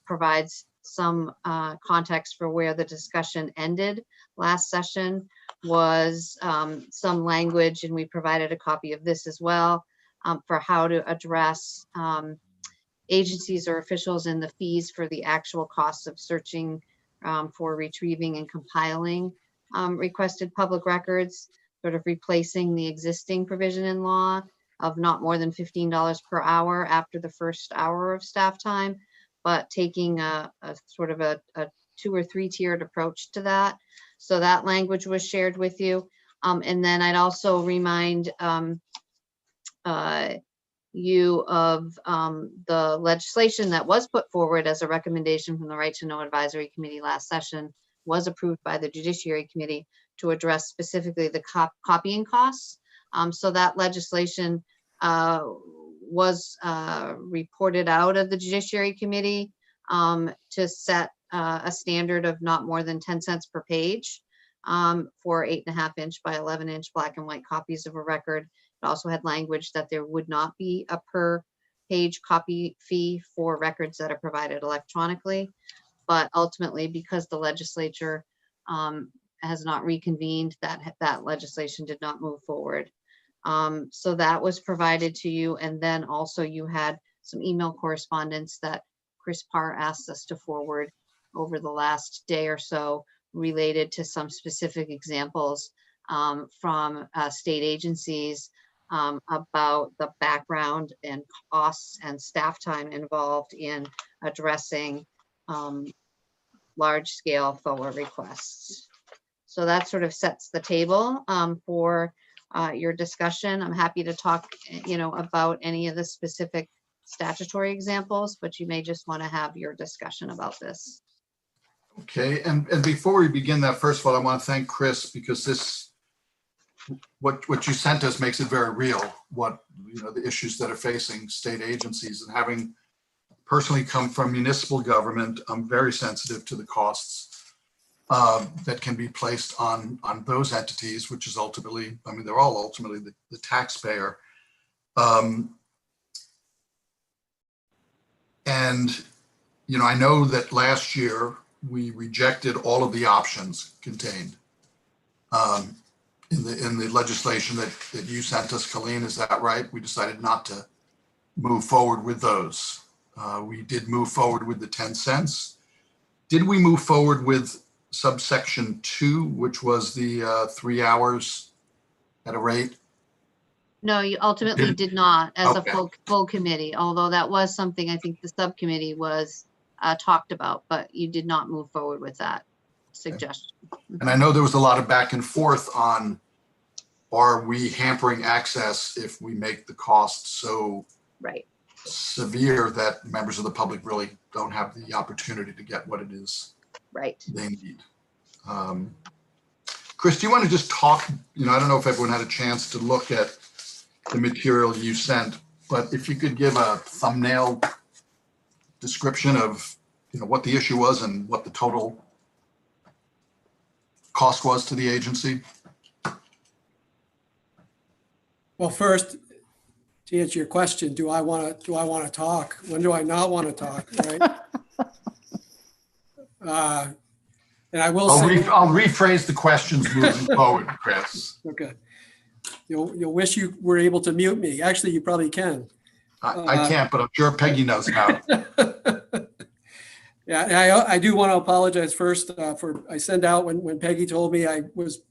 provides some context for where the discussion ended last session was some language, and we provided a copy of this as well, for how to address agencies or officials and the fees for the actual costs of searching for retrieving and compiling requested public records, sort of replacing the existing provision in law of not more than $15 per hour after the first hour of staff time, but taking a sort of a 2 or 3 tiered approach to that. So that language was shared with you. And then I'd also remind you of the legislation that was put forward as a recommendation from the Right to Know Advisory Committee last session, was approved by the Judiciary Committee to address specifically the copying costs. So that legislation was reported out of the Judiciary Committee to set a standard of not more than 10 cents per page for 8.5-inch by 11-inch black and white copies of a record. It also had language that there would not be a per page copy fee for records that are provided electronically. But ultimately, because the legislature has not reconvened, that legislation did not move forward. So that was provided to you. And then also you had some email correspondence that Chris Parr asked us to forward over the last day or so related to some specific examples from state agencies about the background and costs and staff time involved in addressing large-scale FOA requests. So that sort of sets the table for your discussion. I'm happy to talk, about any of the specific statutory examples, but you may just want to have your discussion about this. Okay, and before we begin that, first of all, I want to thank Chris, because this, what you sent us makes it very real, what, the issues that are facing state agencies. And having personally come from municipal government, I'm very sensitive to the costs that can be placed on those entities, which is ultimately, they're all ultimately the taxpayer. And I know that last year we rejected all of the options contained in the legislation that you sent us, Colleen. Is that right? We decided not to move forward with those. We did move forward with the 10 cents. Did we move forward with subsection 2, which was the 3 hours at a rate? No, you ultimately did not as Okay. a full committee, although that was something I think the subcommittee was talked about, but you did not move forward with that suggestion. And I know there was a lot of back and forth on, are we hampering access if we make the cost so Right. severe that members of the public really don't have the opportunity to get what it is Right. they need? Chris, do you want to just talk? I don't know if everyone had a chance to look at the material you sent, but if you could give a thumbnail description of what the issue was and what the total cost was to the agency. Well, first, to answer your question, do I want to talk? When do I not want to talk? Right. And I will say, I'll rephrase the questions moving forward, Chris. Okay. You'll wish you were able to mute me. Actually, you probably can. I can't, but I'm sure Peggy knows how. Yeah, I do want to apologize first I sent out when Peggy told me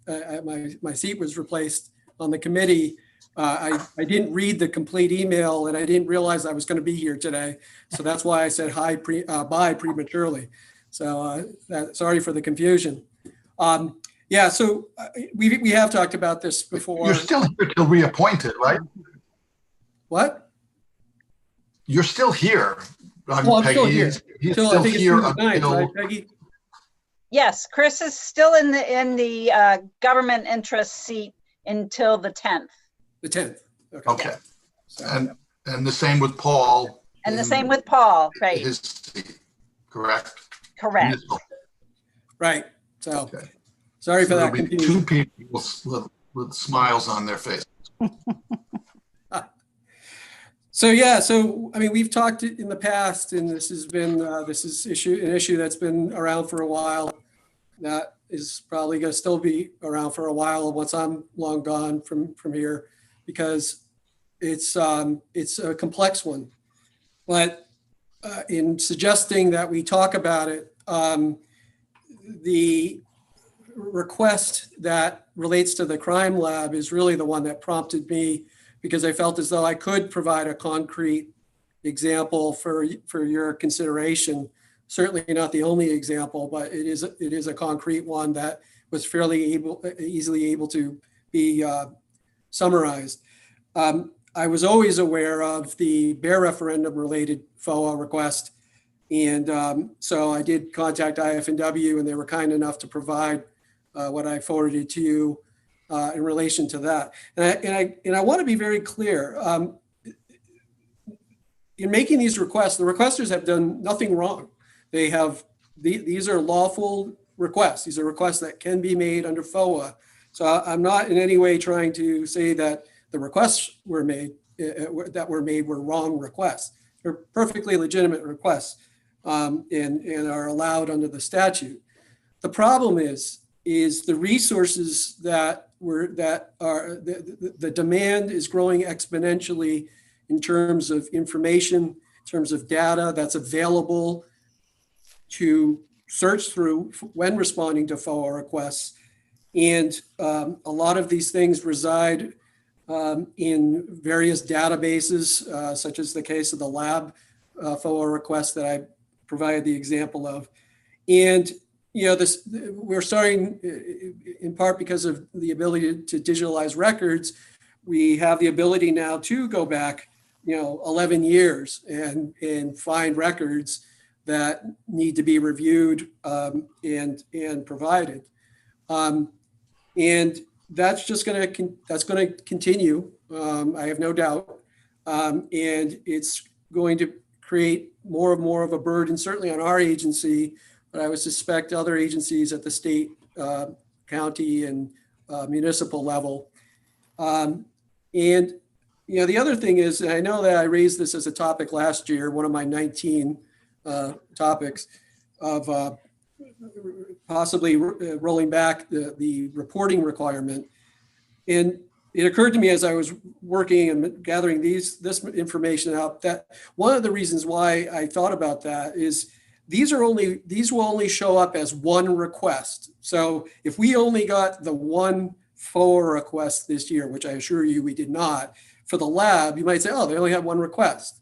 my seat was replaced on the committee. I didn't read the complete email and I didn't realize I was going to be here today. So that's why I said bye prematurely. So sorry for the confusion. Yeah, so we have talked about this before. You're still here till reappointed, right? What? You're still here. I'm still here. He's still here until, right, Peggy? Yes, Chris is still in the government interest seat until the 10th. The 10th. Okay. And the same with Paul. And the same with Paul, right? His seat, correct? Correct. Right. So sorry for that there'll be 2 people with smiles on their faces. So yeah, I mean, we've talked in the past, and this has been an issue that's been around for a while. That is probably going to still be around for a while once I'm long gone from here, because it's a complex one. But in suggesting that we talk about it, the request that relates to the crime lab is really the one that prompted me, because I felt as though I could provide a concrete example for your consideration. Certainly not the only example, but it is a concrete one that was fairly easily able to be summarized. I was always aware of the bear referendum related FOA request. And so I did contact IF&W, and they were kind enough to provide what I forwarded to you in relation to that. And I want to be very clear. In making these requests, the requesters have done nothing wrong. They have, these are lawful requests. These are requests that can be made under FOA. So I'm not in any way trying to say that the requests were made were wrong requests. They're perfectly legitimate requests and are allowed under the statute. The problem is the resources the demand is growing exponentially in terms of information, in terms of data that's available to search through when responding to FOA requests. And a lot of these things reside in various databases, such as the case of the lab FOA request that I provided the example of. And we're starting, in part because of the ability to digitalize records, we have the ability now to go back 11 years and find records that need to be reviewed and provided. And that's just going to continue. I have no doubt. And it's going to create more and more of a burden, certainly on our agency, but I would suspect other agencies at the state, county, and municipal level. And the other thing is, and I know that I raised this as a topic last year, one of my 19 topics of possibly rolling back the reporting requirement. And it occurred to me as I was working and gathering this information out that one of the reasons why I thought about that is these will only show up as one request. So if we only got the one FOA request this year, which I assure you we did not, for the lab, you might say, oh, they only have one request.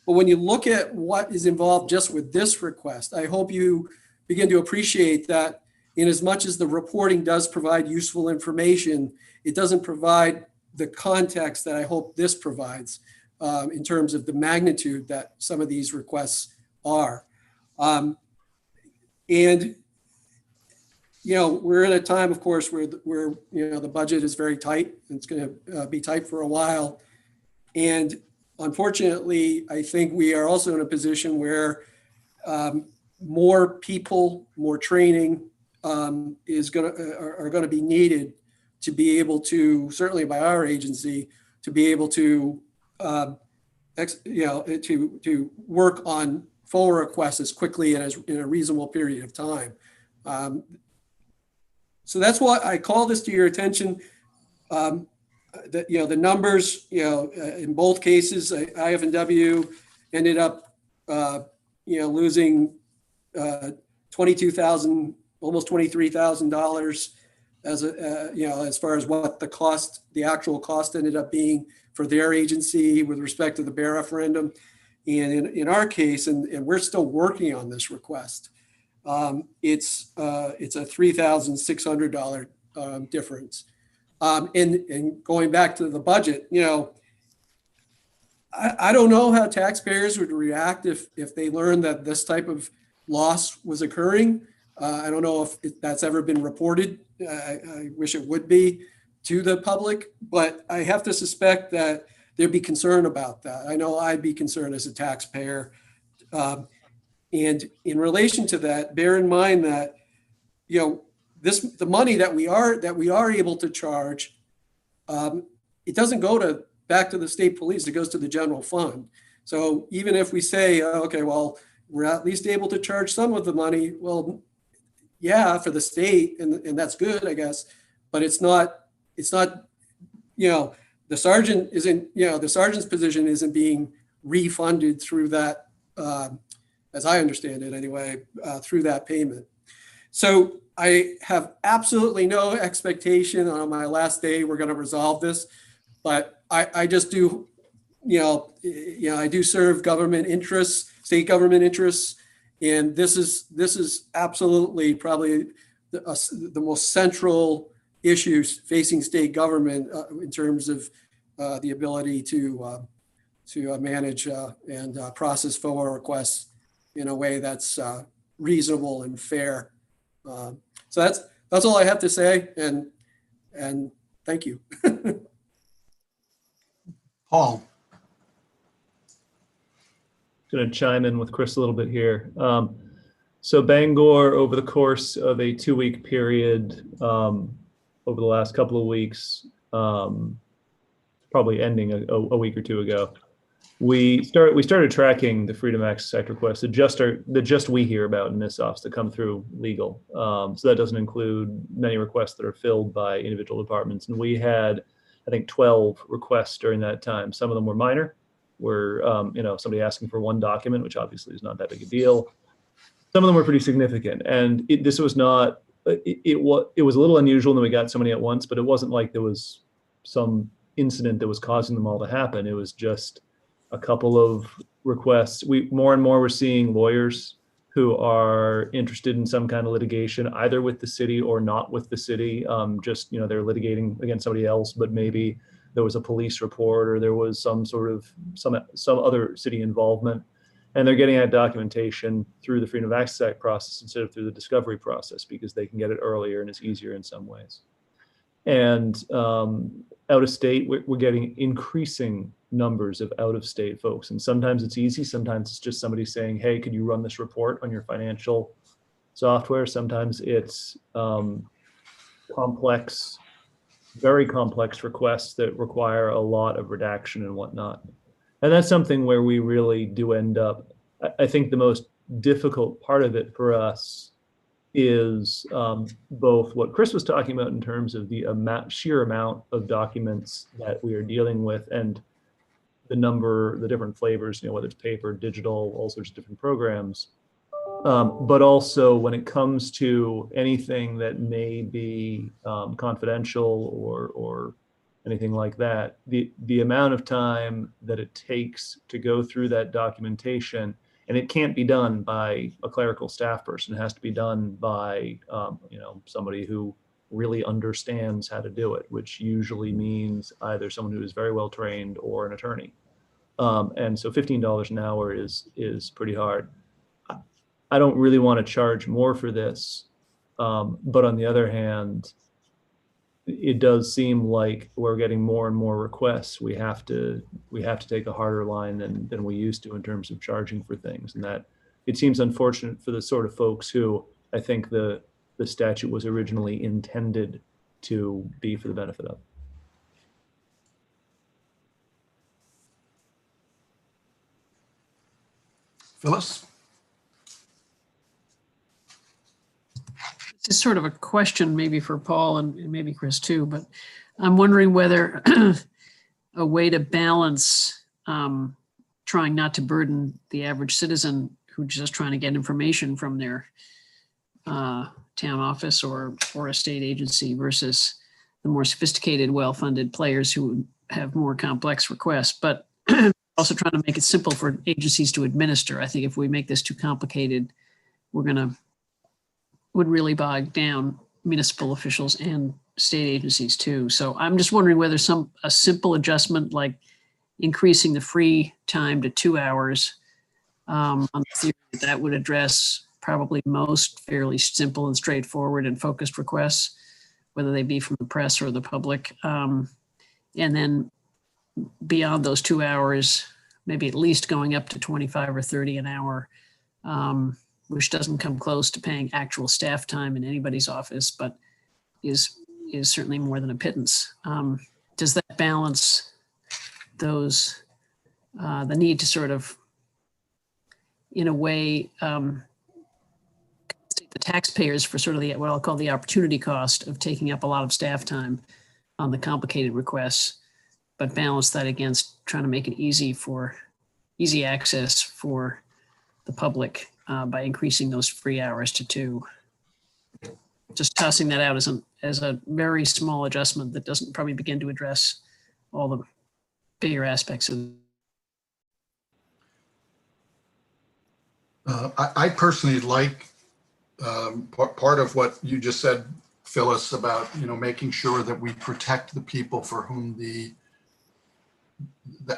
But when you look at what is involved just with this request, I hope you begin to appreciate that in as much as the reporting does provide useful information, it doesn't provide the context that I hope this provides in terms of the magnitude that some of these requests are. And, you know, we're in a time, of course, where you know, the budget is very tight. It's going to be tight for a while. And unfortunately, I think we are also in a position where more people, more training are going to be needed to be able to, certainly by our agency, to be able to, to work on FOA requests as quickly and in a reasonable period of time. So that's why I call this to your attention. That, you know, the numbers, you know, in both cases, IF&W ended up, you know, losing $22,000, almost $23,000 as a, you know, as far as what the actual cost ended up being for their agency with respect to the bear referendum. And in our case, and we're still working on this request, it's a $3,600 difference. And going back to the budget, you know, I don't know how taxpayers would react if they learned that this type of loss was occurring. I don't know if that's ever been reported. I wish it would be to the public, but I have to suspect that there'd be concern about that. I know I'd be concerned as a taxpayer. And in relation to that, bear in mind that, you know, the money that we are able to charge, it doesn't go back to the state police. It goes to the general fund. So even if we say, okay, well, we're at least able to charge some of the money, well, yeah, for the state, and that's good, I guess, but it's not, you know, the sergeant isn't, you know, the sergeant's position isn't being refunded through that, as I understand it anyway, through that payment. So I have absolutely no expectation on my last day we're going to resolve this, but I just do, you know, I do serve government interests, state government interests, and this is absolutely probably the most central issues facing state government in terms of the ability to manage and process FOA requests in a way that's reasonable and fair. So that's all I have to say, and thank you. Paul. Going to chime in with Chris a little bit here. So Bangor, over the course of a 2-week period, over the last couple of weeks, probably ending a week or two ago, we started tracking the Freedom Access Act requests that just we hear about in this office that come through legal. So that doesn't include many requests that are filled by individual departments. And we had, I think, 12 requests during that time. Some of them were minor, were you know, somebody asking for one document, which obviously is not that big a deal. Some of them were pretty significant, and this was not. It was a little unusual that we got so many at once, but it wasn't like there was some incident that was causing them all to happen. It was just a couple of requests. More and more we're seeing lawyers who are interested in some kind of litigation, either with the city or not with the city. Just, you know, they're litigating against somebody else, but maybe there was a police report or there was some other city involvement, and they're getting that documentation through the Freedom of Access Act process instead of through the discovery process, because they can get it earlier and it's easier in some ways. And out of state, we're getting increasing numbers of out of state folks. And sometimes it's easy. Sometimes it's just somebody saying, hey, could you run this report on your financial software? Sometimes it's complex, very complex requests that require a lot of redaction and whatnot. And that's something where we really do end up, I think the most difficult part of it for us is both what Chris was talking about in terms of the sheer amount of documents that we are dealing with, and the different flavors, whether it's paper, digital, all sorts of different programs. But also when it comes to anything that may be confidential or anything like that, the amount of time that it takes to go through that documentation, and it can't be done by a clerical staff person. It has to be done by somebody who really understands how to do it, which usually means either someone who is very well trained or an attorney. And so $15 an hour is pretty hard. I don't really want to charge more for this, but on the other hand, it does seem like we're getting more and more requests. We have to take a harder line than we used to in terms of charging for things, and that it seems unfortunate for the sort of folks who I think the statute was originally intended to be for the benefit of. Phyllis? This is sort of a question maybe for Paul and maybe Chris too, but I'm wondering whether a way to balance trying not to burden the average citizen who's just trying to get information from their town office or a state agency versus the more sophisticated, well-funded players who have more complex requests, but also trying to make it simple for agencies to administer. I think if we make this too complicated, would really bog down municipal officials and state agencies too. So I'm just wondering whether a simple adjustment like increasing the free time to 2 hours on the theory that would address probably most fairly simple and straightforward and focused requests, whether they be from the press or the public. And then beyond those 2 hours, maybe at least going up to 25 or 30 an hour, which doesn't come close to paying actual staff time in anybody's office, but is certainly more than a pittance. Does that balance those, the need to sort of, in a way, the taxpayers for sort of what I'll call the opportunity cost of taking up a lot of staff time on the complicated requests, but balance that against trying to make it easy access for the public by increasing those free hours to 2. Just tossing that out as a very small adjustment that doesn't probably begin to address all the bigger aspects of. I personally like part of what you just said, Phyllis, about making sure that we protect the people for whom the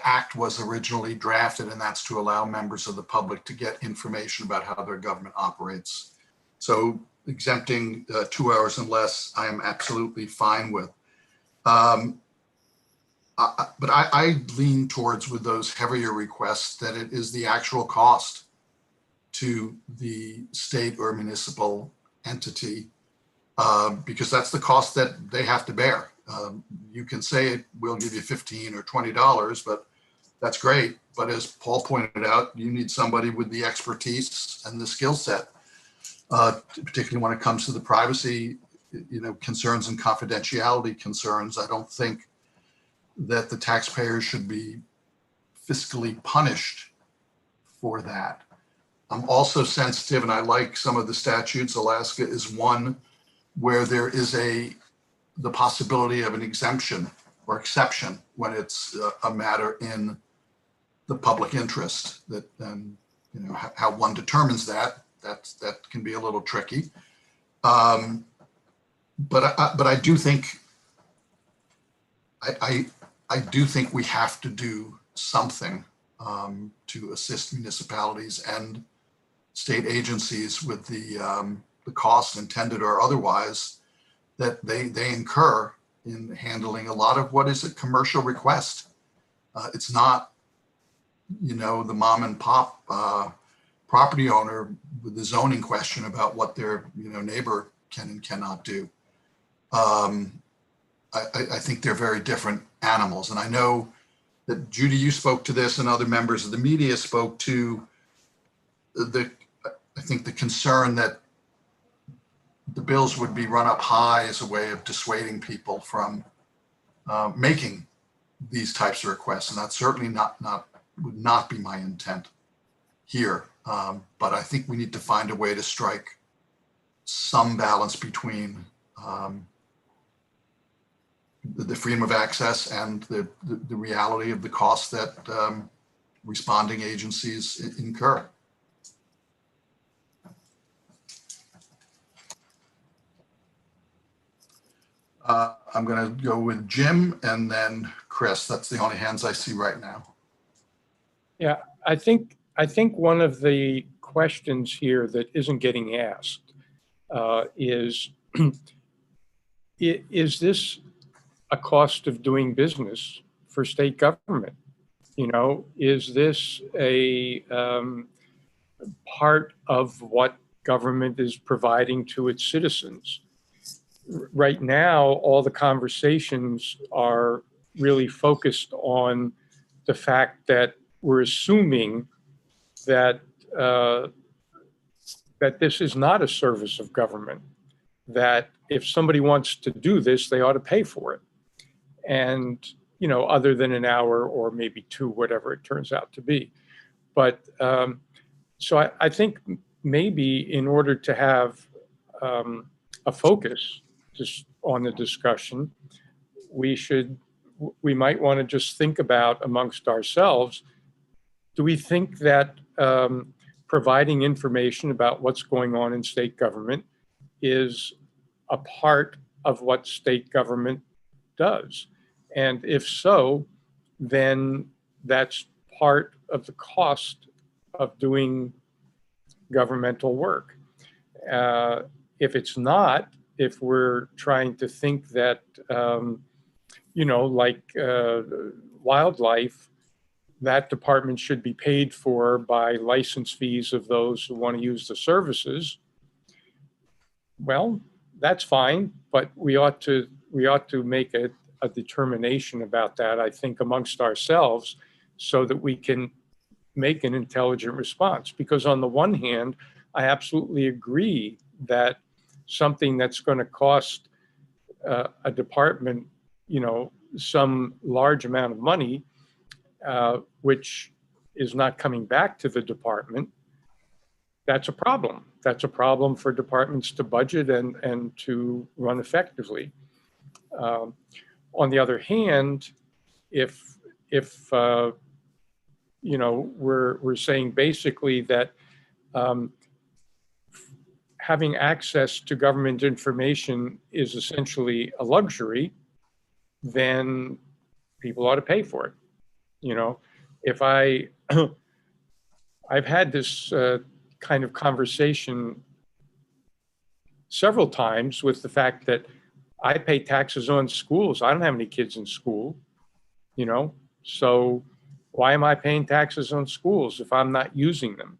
act was originally drafted, and that's to allow members of the public to get information about how their government operates. So exempting 2 hours and less, I am absolutely fine with. But I lean towards, with those heavier requests, that it is the actual cost to the state or municipal entity, because that's the cost that they have to bear. You can say we'll give you $15 or $20, but that's great. But as Paul pointed out, you need somebody with the expertise and the skill set, particularly when it comes to the privacy, concerns and confidentiality concerns. I don't think that the taxpayers should be fiscally punished for that. I'm also sensitive, and I like some of the statutes. Alaska is one where there is the possibility of an exemption or exception when it's a matter in the public interest. That how one determines that can be a little tricky. But I do think I do think we have to do something to assist municipalities and state agencies with the costs, intended or otherwise, that they incur in handling a lot of what is a commercial request. It's not, the mom and pop property owner with the zoning question about what their neighbor can and cannot do. I think they're very different animals, and I know that Judy, you spoke to this, and other members of the media spoke to I think the concern that the bills would be run up high as a way of dissuading people from making these types of requests, and that's certainly would not be my intent here. But I think we need to find a way to strike some balance between the freedom of access and the reality of the costs that responding agencies incur. I'm going to go with Jim and then Chris. That's the only hands I see right now. Yeah, I think one of the questions here that isn't getting asked is this a cost of doing business for state government? You know, is this a part of what government is providing to its citizens? Right now, all the conversations are really focused on the fact that we're assuming that that this is not a service of government, that if somebody wants to do this, they ought to pay for it. And, you know, other than an hour or maybe two, whatever it turns out to be. But so I think maybe in order to have a focus just on the discussion, we might want to just think about amongst ourselves, do we think that providing information about what's going on in state government is a part of what state government does? And if so, then that's part of the cost of doing governmental work. If it's not, if we're trying to think that, you know, like wildlife, that department should be paid for by license fees of those who want to use the services, well, that's fine, but we ought to make a determination about that, I think, amongst ourselves, so that we can make an intelligent response. Because on the one hand, I absolutely agree that something that's going to cost a department, you know, some large amount of money, which is not coming back to the department, that's a problem. That's a problem for departments to budget and to run effectively. On the other hand, if you know, we're saying basically that having access to government information is essentially a luxury, then people ought to pay for it. You know, if I've had this kind of conversation several times with the fact that I pay taxes on schools. I don't have any kids in school, you know, so why am I paying taxes on schools if I'm not using them?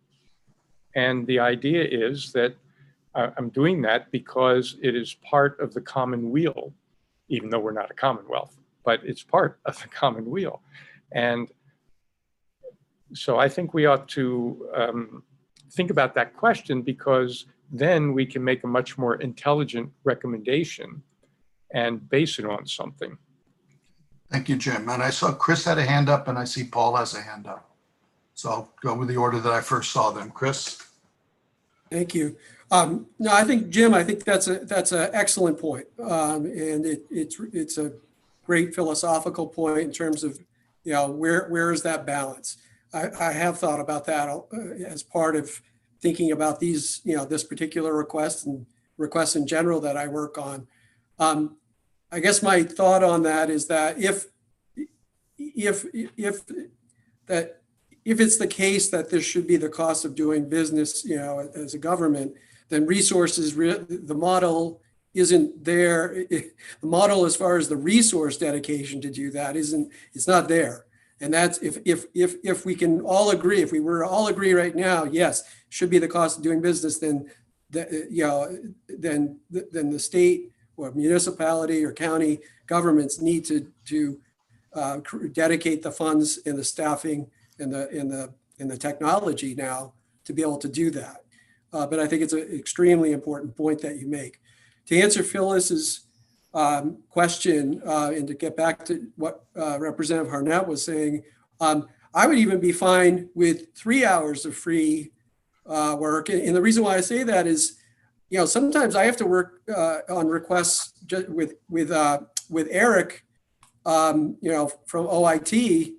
And the idea is that I'm doing that because it is part of the common weal, even though we're not a commonwealth, but it's part of the common weal. And so I think we ought to think about that question, because then we can make a much more intelligent recommendation and base it on something. Thank you, Jim. And I saw Chris had a hand up and I see Paul has a hand up. So I'll go with the order that I first saw them. Chris? Thank you. No, I think, Jim, I think that's an excellent point. And it's a great philosophical point in terms of, you know, where is that balance? I have thought about that as part of thinking about these, you know, this particular request and requests in general that I work on. I guess my thought on that is that if it's the case that this should be the cost of doing business, you know, as a government, then resources, the model isn't there. The model, as far as the resource dedication to do that, it's not there. And that's if we can all agree, if we were to all agree right now, yes, should be the cost of doing business, then then the state or municipality or county governments need to dedicate the funds and the staffing and the technology now to be able to do that. but I think it's an extremely important point that you make. To answer Phyllis's question, and to get back to what Representative Harnett was saying, I would even be fine with 3 hours of free work. And the reason why I say that is, sometimes I have to work on requests just with Eric, from OIT.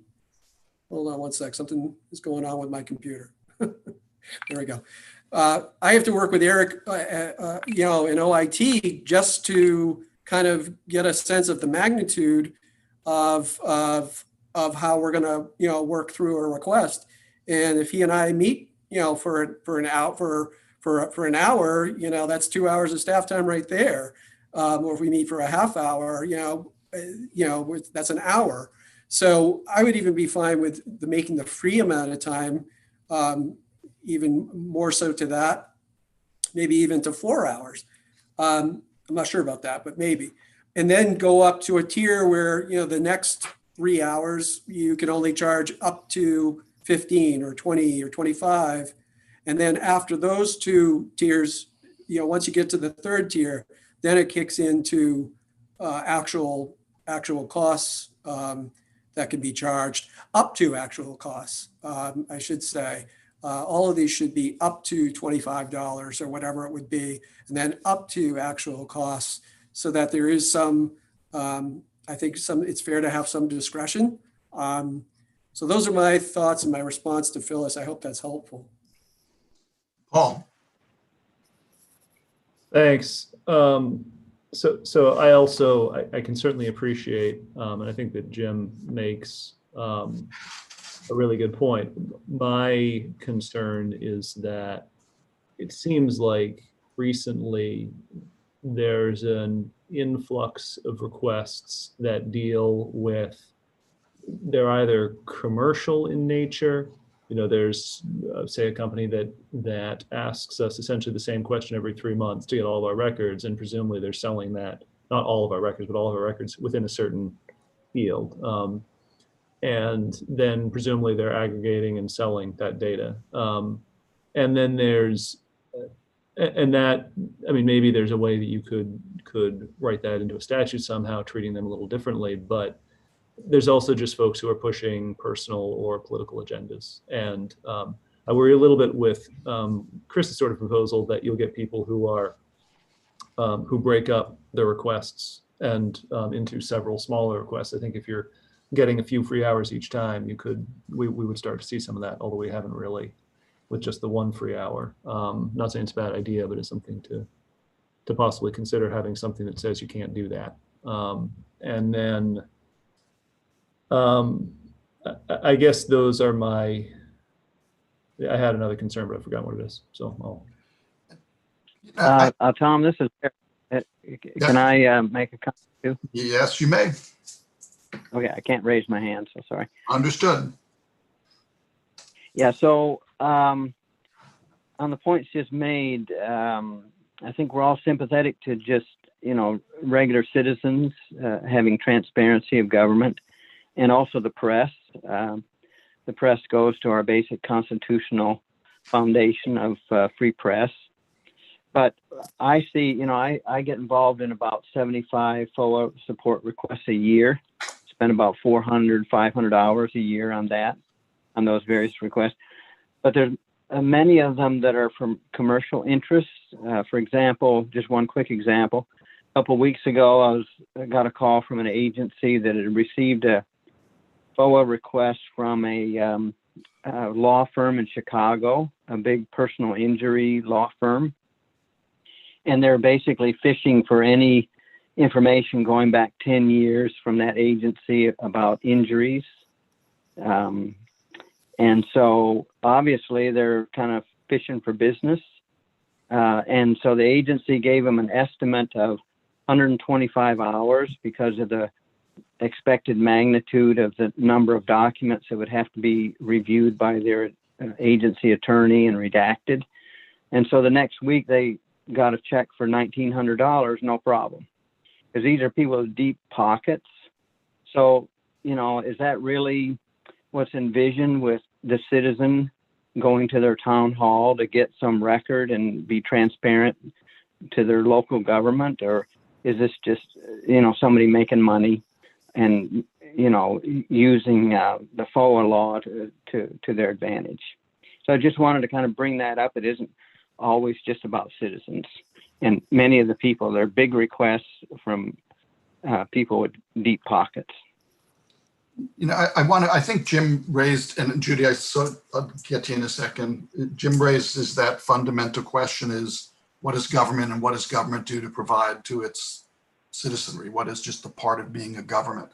Hold on one sec. Something is going on with my computer. There we go. I have to work with Eric, in OIT just to kind of get a sense of the magnitude of how we're going to, work through a request. And if he and I meet, for an hour, that's 2 hours of staff time right there. Or if we meet for a half hour, that's an hour. So I would even be fine with making the free amount of time, even more so to that, maybe even to 4 hours. I'm not sure about that, but maybe. And then go up to a tier where, the next 3 hours, you can only charge up to 15 or 20 or 25. And then after those two tiers, once you get to the third tier, then it kicks into actual costs that can be charged, up to actual costs, I should say. All of these should be up to $25 or whatever it would be, and then up to actual costs, so that there is some, I think it's fair to have some discretion. So those are my thoughts and my response to Phyllis. I hope that's helpful. Paul. Thanks. So I also, I can certainly appreciate, and I think that Jim makes a really good point. My concern is that it seems like recently there's an influx of requests that deal with, they're either commercial in nature. There's say a company that asks us essentially the same question every 3 months to get all of our records, and presumably they're selling that, not all of our records, but all of our records within a certain field. And then presumably they're aggregating and selling that data. And then there's, and that, maybe there's a way that you could write that into a statute somehow, treating them a little differently, but there's also just folks who are pushing personal or political agendas. And I worry a little bit with Chris's sort of proposal that you'll get people who are, who break up their requests and into several smaller requests. I think if you're getting a few free hours each time, we would start to see some of that, although we haven't really with just the one free hour. Not saying it's a bad idea, but it's something to possibly consider, having something that says you can't do that. And then I guess those are I had another concern, but I forgot what it is. So Tom, this is, can I make a comment too? Yes, you may. Okay, I can't raise my hand, so sorry. Understood. Yeah, so on the points just made, I think we're all sympathetic to just, regular citizens having transparency of government, and also the press. The press goes to our basic constitutional foundation of free press. But I see, I get involved in about 75 FOA support requests a year, spend about 400, 500 hours a year on that, on those various requests. But there's many of them that are from commercial interests. For example, just one quick example. A couple of weeks ago, I got a call from an agency that had received a FOA request from a law firm in Chicago, a big personal injury law firm. And they're basically fishing for any information going back 10 years from that agency about injuries. And so obviously they're kind of fishing for business. And so the agency gave them an estimate of 125 hours because of the expected magnitude of the number of documents that would have to be reviewed by their agency attorney and redacted. And so the next week they got a check for $1,900, no problem. Because these are people with deep pockets. So, is that really what's envisioned with the citizen going to their town hall to get some record and be transparent to their local government? Or is this just, somebody making money and, using the FOA law to their advantage? So I just wanted to kind of bring that up. It isn't always just about citizens. And many of the people, they're big requests from people with deep pockets. I think Jim raised, and Judy, I'll get to you in a second. Jim raises that fundamental question is, what is government and what does government do to provide to its citizenry? What is just a part of being a government?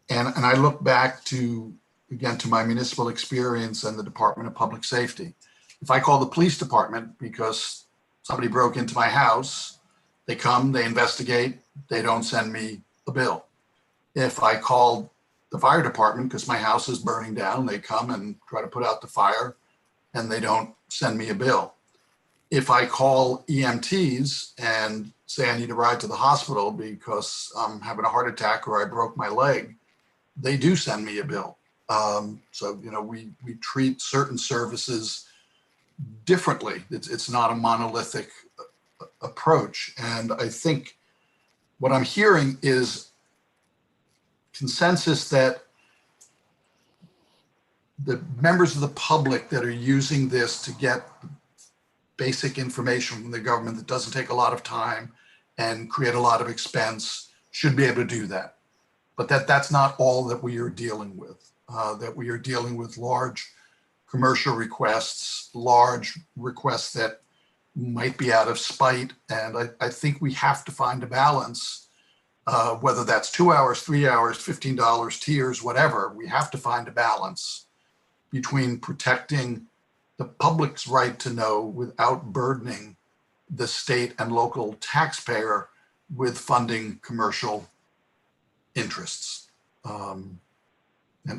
And I look back to my municipal experience and the Department of Public Safety. If I call the police department because somebody broke into my house, they come, they investigate, they don't send me a bill. If I call the fire department because my house is burning down, they come and try to put out the fire and they don't send me a bill. If I call EMTs and say I need a ride to the hospital because I'm having a heart attack or I broke my leg, they do send me a bill. We treat certain services differently. It's not a monolithic approach. And I think what I'm hearing is consensus that the members of the public that are using this to get basic information from the government that doesn't take a lot of time and create a lot of expense should be able to do that. But that's not all that we are dealing with, that we are dealing with large commercial requests, large requests that might be out of spite. And I think we have to find a balance, whether that's 2 hours, 3 hours, $15, tiers, whatever. We have to find a balance between protecting the public's right to know without burdening the state and local taxpayer with funding commercial interests. And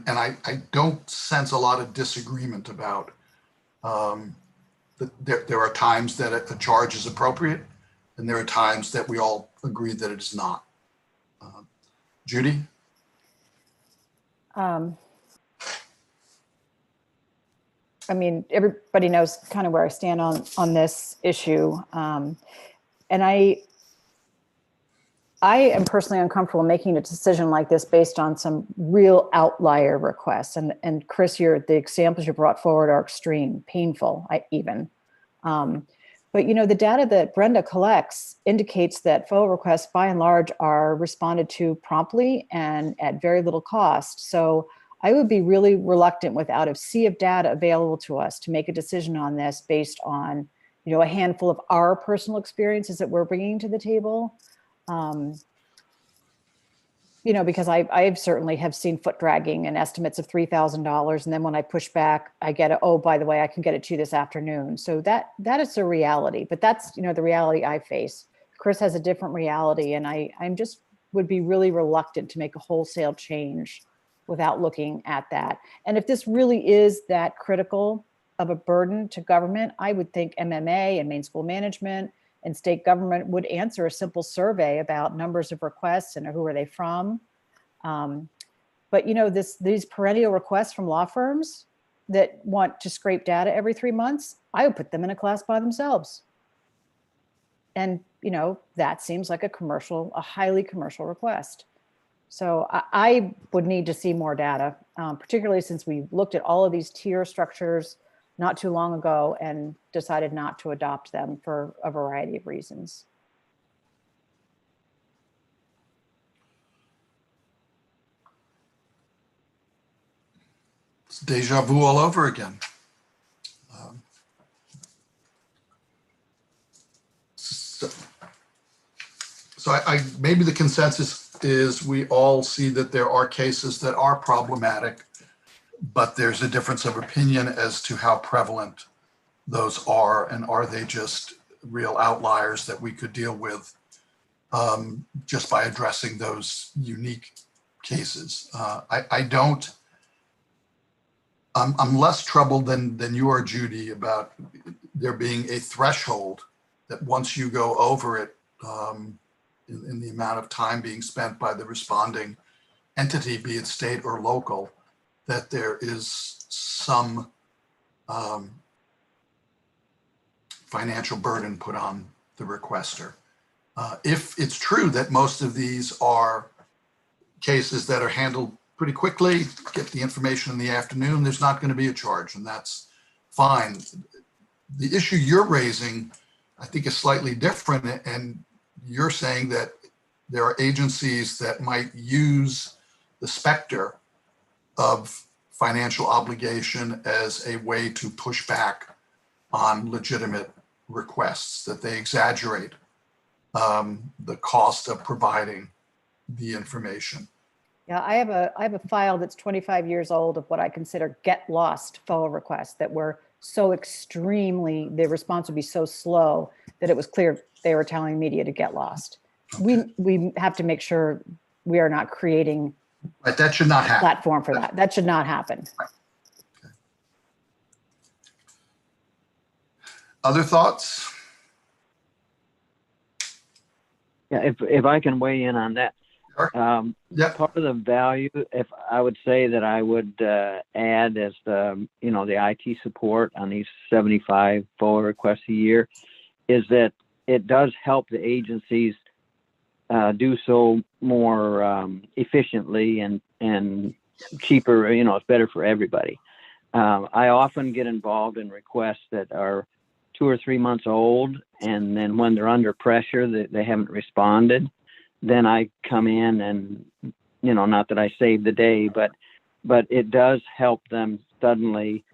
I don't sense a lot of disagreement about that there are times that a charge is appropriate and there are times that we all agree that it is not. Judy? Everybody knows kind of where I stand on this issue. And I am personally uncomfortable making a decision like this based on some real outlier requests. And Chris, the examples you brought forward are extreme, painful, but the data that Brenda collects indicates that FOA requests by and large are responded to promptly and at very little cost. So I would be really reluctant without a sea of data available to us to make a decision on this based on, a handful of our personal experiences that we're bringing to the table. Because I certainly have seen foot dragging and estimates of $3,000. And then when I push back, I get by the way, I can get it to you this afternoon. So that is a reality, but that's, the reality I face. Chris has a different reality. And I'm just would be really reluctant to make a wholesale change without looking at that. And if this really is that critical of a burden to government, I would think MMA and Maine School Management and state government would answer a simple survey about numbers of requests and who are they from. But these perennial requests from law firms that want to scrape data every 3 months, I would put them in a class by themselves. And that seems like a highly commercial request. So I would need to see more data, particularly since we looked at all of these tier structures not too long ago and decided not to adopt them for a variety of reasons. It's deja vu all over again. So I maybe the consensus is we all see that there are cases that are problematic, but there's a difference of opinion as to how prevalent those are, and are they just real outliers that we could deal with just by addressing those unique cases. I'm less troubled than you are, Judy, about there being a threshold that once you go over it in the amount of time being spent by the responding entity, be it state or local, that there is some financial burden put on the requester. If it's true that most of these are cases that are handled pretty quickly, get the information in the afternoon, there's not going to be a charge, and that's fine. The issue you're raising, I think, is slightly different, and you're saying that there are agencies that might use the specter of financial obligation as a way to push back on legitimate requests, that they exaggerate the cost of providing the information. Yeah, I have a file that's 25 years old of what I consider get lost FOA requests that were so extremely, the response would be so slow that it was clear they were telling media to get lost. Okay. We have to make sure we are not creating Right, that should not a happen. platform for that. That should not happen. Right. Okay. Other thoughts? Yeah, if I can weigh in on that. Sure. Yep. Part of the value, if I would say that I would add as the IT support on these 75 FOA requests a year, is that it does help the agencies do so more efficiently and cheaper. It's better for everybody. I often get involved in requests that are 2 or 3 months old, and then when they're under pressure, they haven't responded. Then I come in and, not that I save the day, but it does help them suddenly,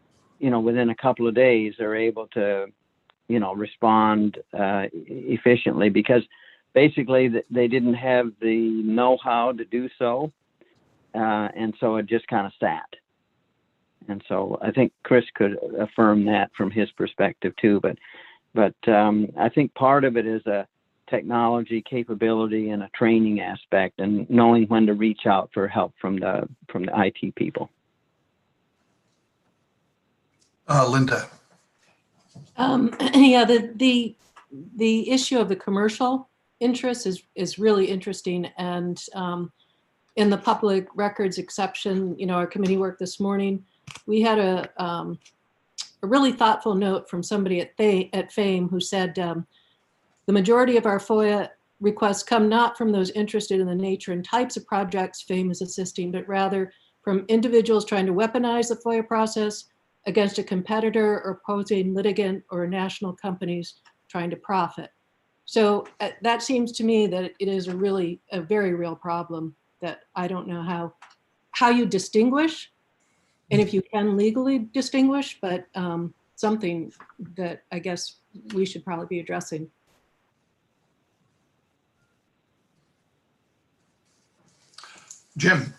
within a couple of days, they're able to, respond efficiently, because basically they didn't have the know-how to do so. And so it just kind of sat. And so I think Chris could affirm that from his perspective too. But I think part of it is a technology capability and a training aspect, and knowing when to reach out for help from the IT people. Linda. Yeah, the issue of the commercial interest is really interesting, and in the public records exception, our committee work this morning, we had a really thoughtful note from somebody at FAME who said, the majority of our FOIA requests come not from those interested in the nature and types of projects FAME is assisting, but rather from individuals trying to weaponize the FOIA process against a competitor or opposing litigant or national companies trying to profit. So that seems to me that it is a very real problem that I don't know how you distinguish, and if you can legally distinguish, but something that I guess we should probably be addressing. Jim.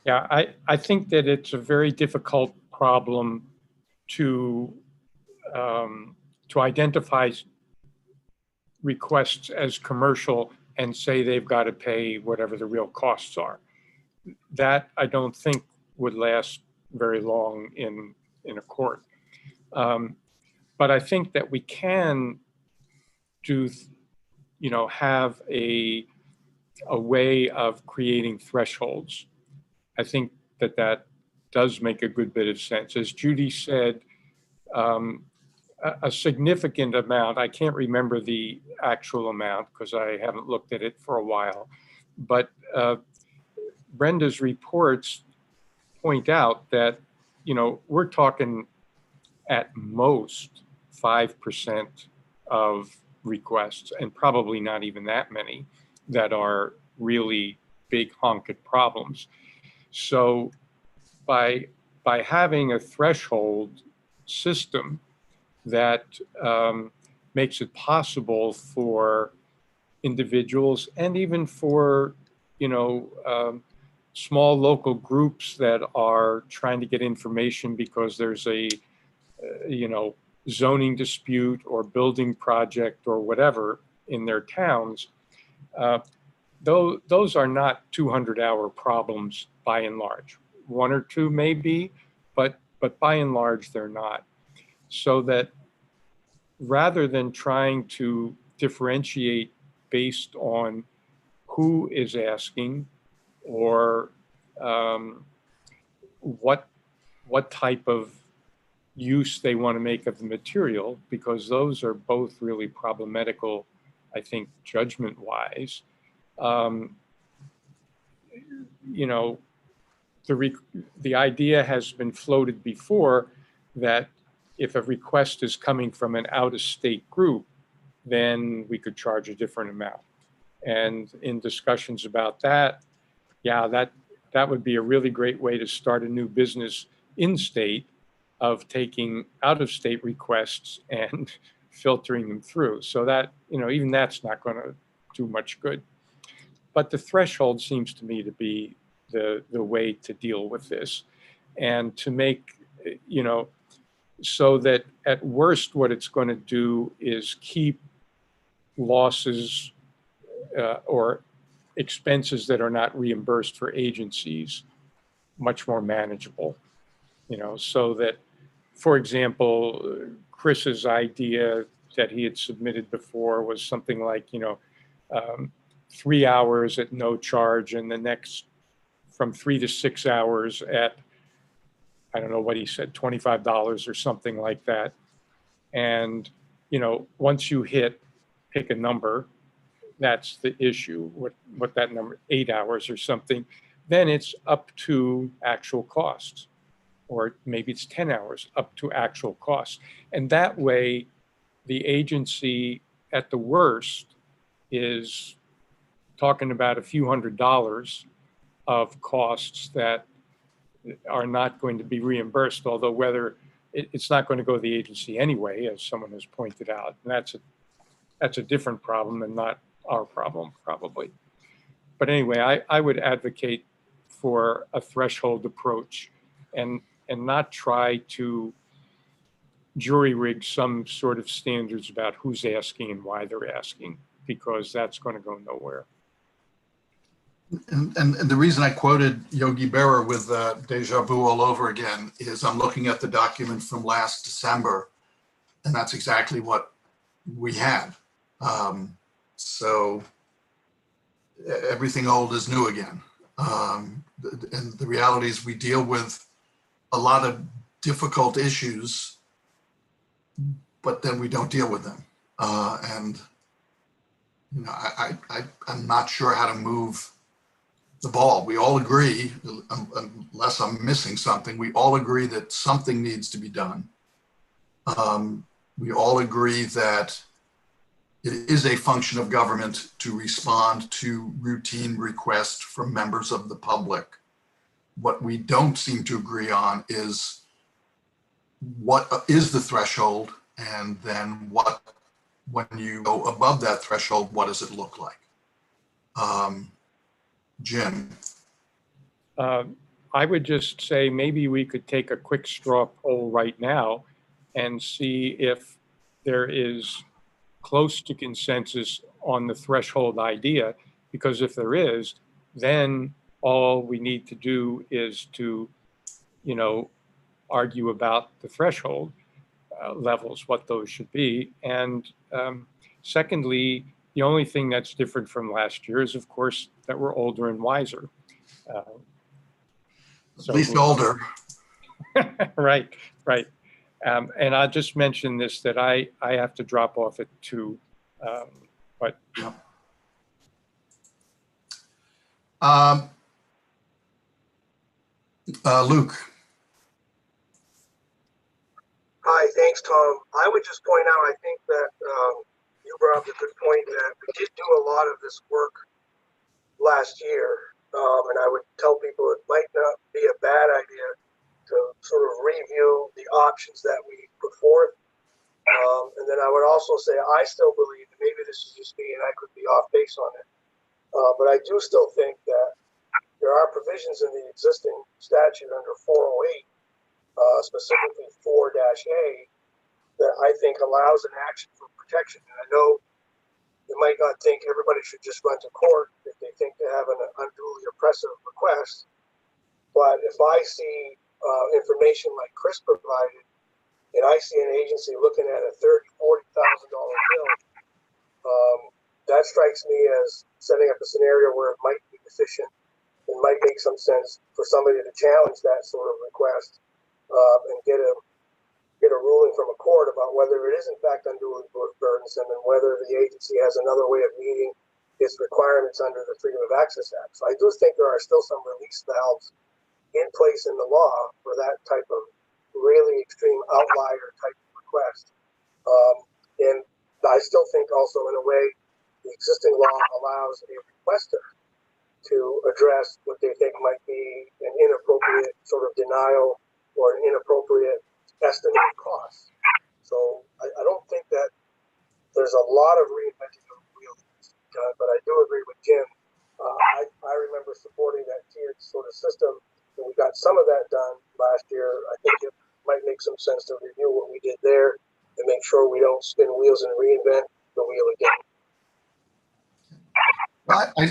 Yeah, I think that it's a very difficult problem to identify requests as commercial and say they've got to pay whatever the real costs are. That I don't think would last very long in a court. But I think that we can do, have a way of creating thresholds. I think that does make a good bit of sense. As Judy said, a significant amount, I can't remember the actual amount because I haven't looked at it for a while, but Brenda's reports point out that, we're talking at most 5% of requests, and probably not even that many, that are really big honking problems. So by having a threshold system that makes it possible for individuals and even for, small local groups that are trying to get information because there's a, zoning dispute or building project or whatever in their towns, those are not 200-hour problems by and large. 1 or 2 may be, but by and large, they're not. So that rather than trying to differentiate based on who is asking or what type of use they want to make of the material, because those are both really problematical, I think, judgment-wise. You know, the idea has been floated before that if a request is coming from an out-of-state group, then we could charge a different amount. And in discussions about that, yeah, that would be a really great way to start a new business in state, of taking out-of-state requests and filtering them through. So that, you know, even that's not going to do much good. But the threshold seems to me to be the way to deal with this, and to make, you know, so that at worst what it's going to do is keep losses or expenses that are not reimbursed for agencies much more manageable, you know, so that, for example, Chris's idea that he had submitted before was something like, you know, 3 hours at no charge, and the next from 3 to 6 hours at, I don't know what he said, $25 or something like that. And, you know, once you pick a number, that's the issue, what that number, 8 hours or something, then it's up to actual costs. Or maybe it's 10 hours up to actual costs. And that way, the agency at the worst is talking about a few $100s of costs that are not going to be reimbursed, although whether it's not going to go to the agency anyway, as someone has pointed out. And that's a different problem and not our problem, probably. But anyway, I would advocate for a threshold approach, and not try to jury rig some sort of standards about who's asking and why they're asking, because that's going to go nowhere. And the reason I quoted Yogi Berra with deja vu all over again is I'm looking at the document from last December, and that's exactly what we had. So everything old is new again. And the reality is we deal with a lot of difficult issues, but then we don't deal with them. And you know, I'm not sure how to move the ball. We all agree, unless I'm missing something, we all agree that something needs to be done. We all agree that it is a function of government to respond to routine requests from members of the public. What we don't seem to agree on is what is the threshold, and then what, when you go above that threshold, what does it look like? Jim. I would just say maybe we could take a quick straw poll right now and see if there is close to consensus on the threshold idea, because if there is, then all we need to do is to, you know, argue about the threshold levels, what those should be. And secondly, the only thing that's different from last year is, of course, that we're older and wiser. At least older. Right, right. And I'll just mention this, that I have to drop off at 2. But yeah. Luke. Hi, thanks, Tom. I would just point out, I think that you brought up a good point that we did do a lot of this work last year. And I would tell people it might not be a bad idea to sort of review the options that we put forth. And then I would also say, I still believe, and maybe this is just me and I could be off base on it, but I do still think that there are provisions in the existing statute under 408, specifically 4-A, that I think allows an action for protection. And I know you might not think everybody should just run to court if they think they have an unduly oppressive request, but if I see information like Chris provided, and I see an agency looking at a $30,000, $40,000 bill, that strikes me as setting up a scenario where it might be deficient. It might make some sense for somebody to challenge that sort of request and get a get a ruling from a court about whether it is in fact unduly burdensome and whether the agency has another way of meeting its requirements under the Freedom of Access Act. So I do think there are still some release valves in place in the law for that type of really extreme outlier type of request. And I still think also in a way the existing law allows a requester to address what they think might be an inappropriate sort of denial or an inappropriate estimate of costs. So I don't think that there's a lot of reinventing of the wheel, but I do agree with Jim. I remember supporting that tiered sort of system, and we got some of that done last year. I think it might make some sense to review what we did there and make sure we don't spin wheels and reinvent the wheel again.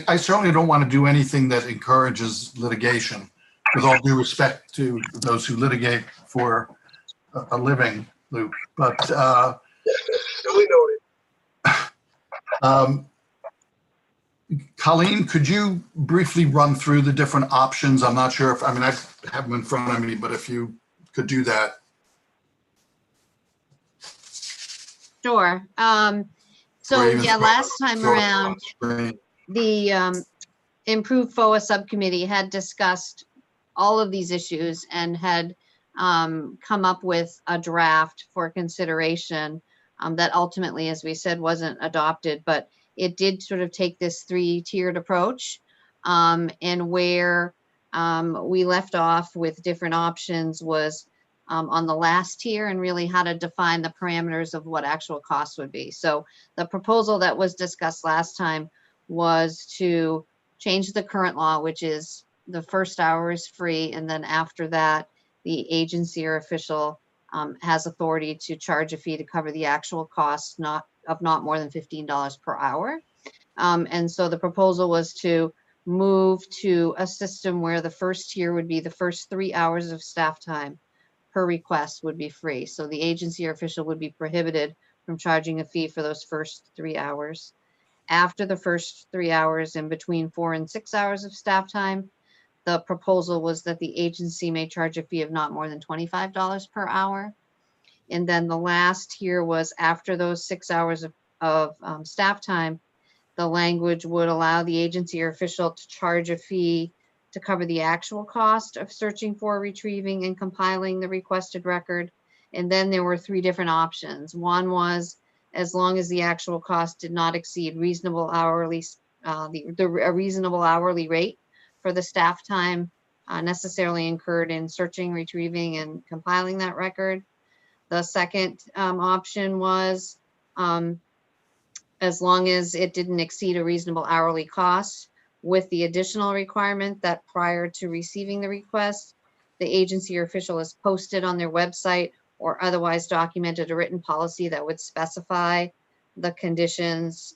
I certainly don't want to do anything that encourages litigation, with all due respect to those who litigate for a living, Luke. But duly noted. Colleen, could you briefly run through the different options? I'm not sure if, I mean, I have them in front of me, but if you could do that. Sure. So yeah, last time around, the improved FOA subcommittee had discussed all of these issues and had come up with a draft for consideration that ultimately, as we said, wasn't adopted, but it did sort of take this three-tiered approach, and where we left off with different options was on the last tier and really how to define the parameters of what actual costs would be. So the proposal that was discussed last time was to change the current law, which is the first hour is free, and then after that, the agency or official has authority to charge a fee to cover the actual costs not more than $15 per hour. And so the proposal was to move to a system where the first tier would be the first 3 hours of staff time per request would be free. So the agency or official would be prohibited from charging a fee for those first 3 hours. After the first 3 hours and between 4 and 6 hours of staff time, the proposal was that the agency may charge a fee of not more than $25 per hour. And then the last tier was after those 6 hours of staff time, the language would allow the agency or official to charge a fee to cover the actual cost of searching for, retrieving, and compiling the requested record. And then there were 3 different options. One was as long as the actual cost did not exceed reasonable hourly, a reasonable hourly rate for the staff time necessarily incurred in searching, retrieving, and compiling that record. The second option was as long as it didn't exceed a reasonable hourly cost, with the additional requirement that prior to receiving the request, the agency or official has posted on their website or otherwise documented a written policy that would specify the conditions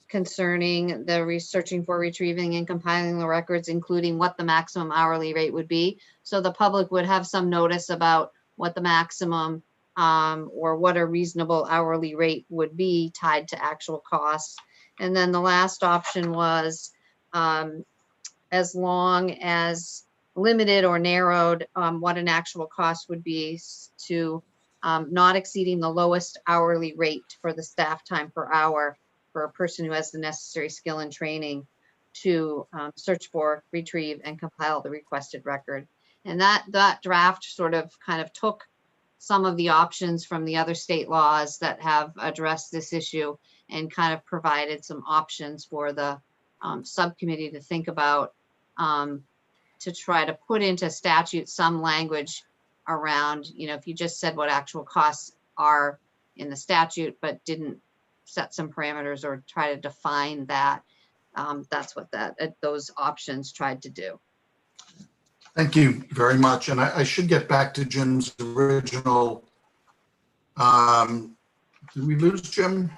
concerning the researching for, retrieving, and compiling the records, including what the maximum hourly rate would be. So the public would have some notice about what the maximum or what a reasonable hourly rate would be tied to actual costs. And then the last option was as long as limited or narrowed what an actual cost would be to not exceeding the lowest hourly rate for the staff time per hour for a person who has the necessary skill and training to search for, retrieve, and compile the requested record. And that draft sort of kind of took some of the options from the other state laws that have addressed this issue and kind of provided some options for the subcommittee to think about to try to put into statute some language around, you know, if you just said what actual costs are in the statute, but didn't set some parameters or try to define that, that's what those options tried to do. Thank you very much. And I should get back to Jim's original. Did we lose Jim?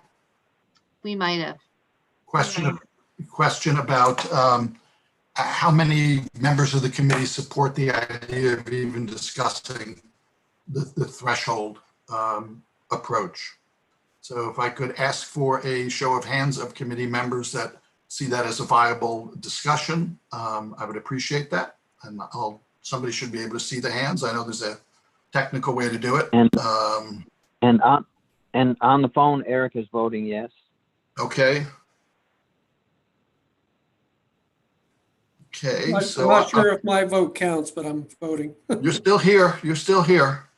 We might have. Question about how many members of the committee support the idea of even discussing the threshold approach. So if I could ask for a show of hands of committee members that see that as a viable discussion, I would appreciate that. And somebody should be able to see the hands. I know there's a technical way to do it. And on the phone, Eric is voting yes. Okay. Okay, I'm so not sure if my vote counts, but I'm voting. you're still here. You're still here.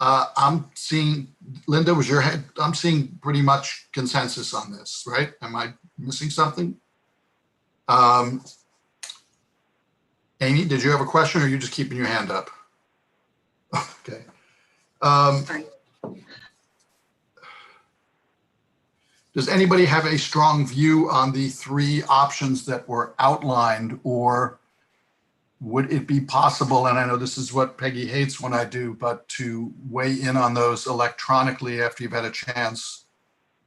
I'm seeing, Linda, was your head? I'm seeing pretty much consensus on this, right? Am I missing something? Amy, did you have a question or are you just keeping your hand up? Okay. Does anybody have a strong view on the three options that were outlined, or would it be possible, and I know this is what Peggy hates when I do, but to weigh in on those electronically after you've had a chance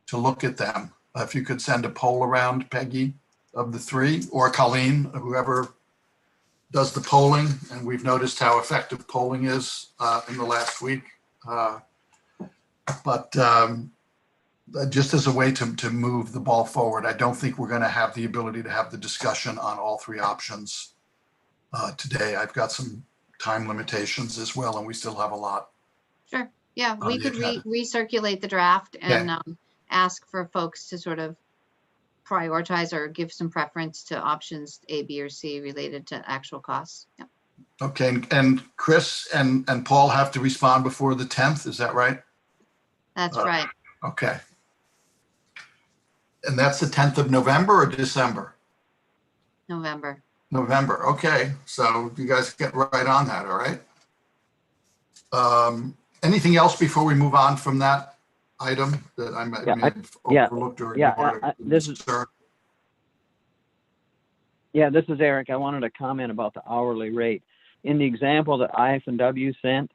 to look at them? If you could send a poll around, Peggy, of the three, or Colleen, whoever does the polling, and we've noticed how effective polling is in the last week. Just as a way to move the ball forward, I don't think we're going to have the ability to have the discussion on all three options today. I've got some time limitations as well, and we still have a lot. Sure. Yeah, we could recirculate the draft and ask for folks to sort of prioritize or give some preference to options A, B, or C related to actual costs. Yeah. Okay, and Chris and Paul have to respond before the 10th, is that right? That's right. Okay. And that's the 10th of November or December? November. November, okay. So you guys get right on that, all right? Anything else before we move on from that item that I may have overlooked or ignored? This is Eric. I wanted to comment about the hourly rate. In the example that IF&W sent,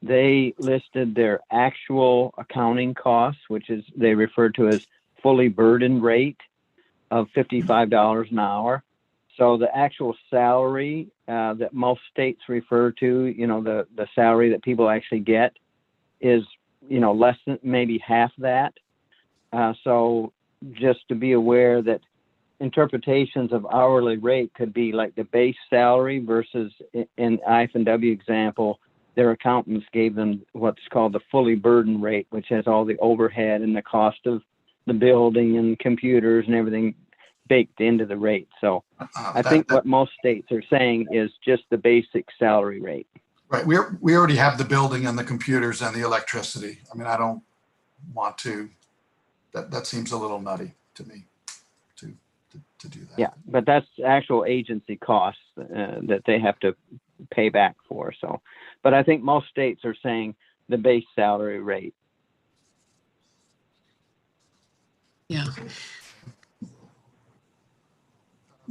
they listed their actual accounting costs, which is they referred to as fully burdened rate of $55 an hour. So the actual salary that most states refer to, the salary that people actually get is, less than maybe half that. So just to be aware that interpretations of hourly rate could be like the base salary versus in IF&W example, their accountants gave them what's called the fully burdened rate, which has all the overhead and the cost of the building and computers and everything baked into the rate. So I think what most states are saying is just the basic salary rate. Right. We already have the building and the computers and the electricity. I mean, I don't want to, that seems a little nutty to me to do that. Yeah, but that's actual agency costs that they have to pay back for. So, but I think most states are saying the base salary rate. Yeah.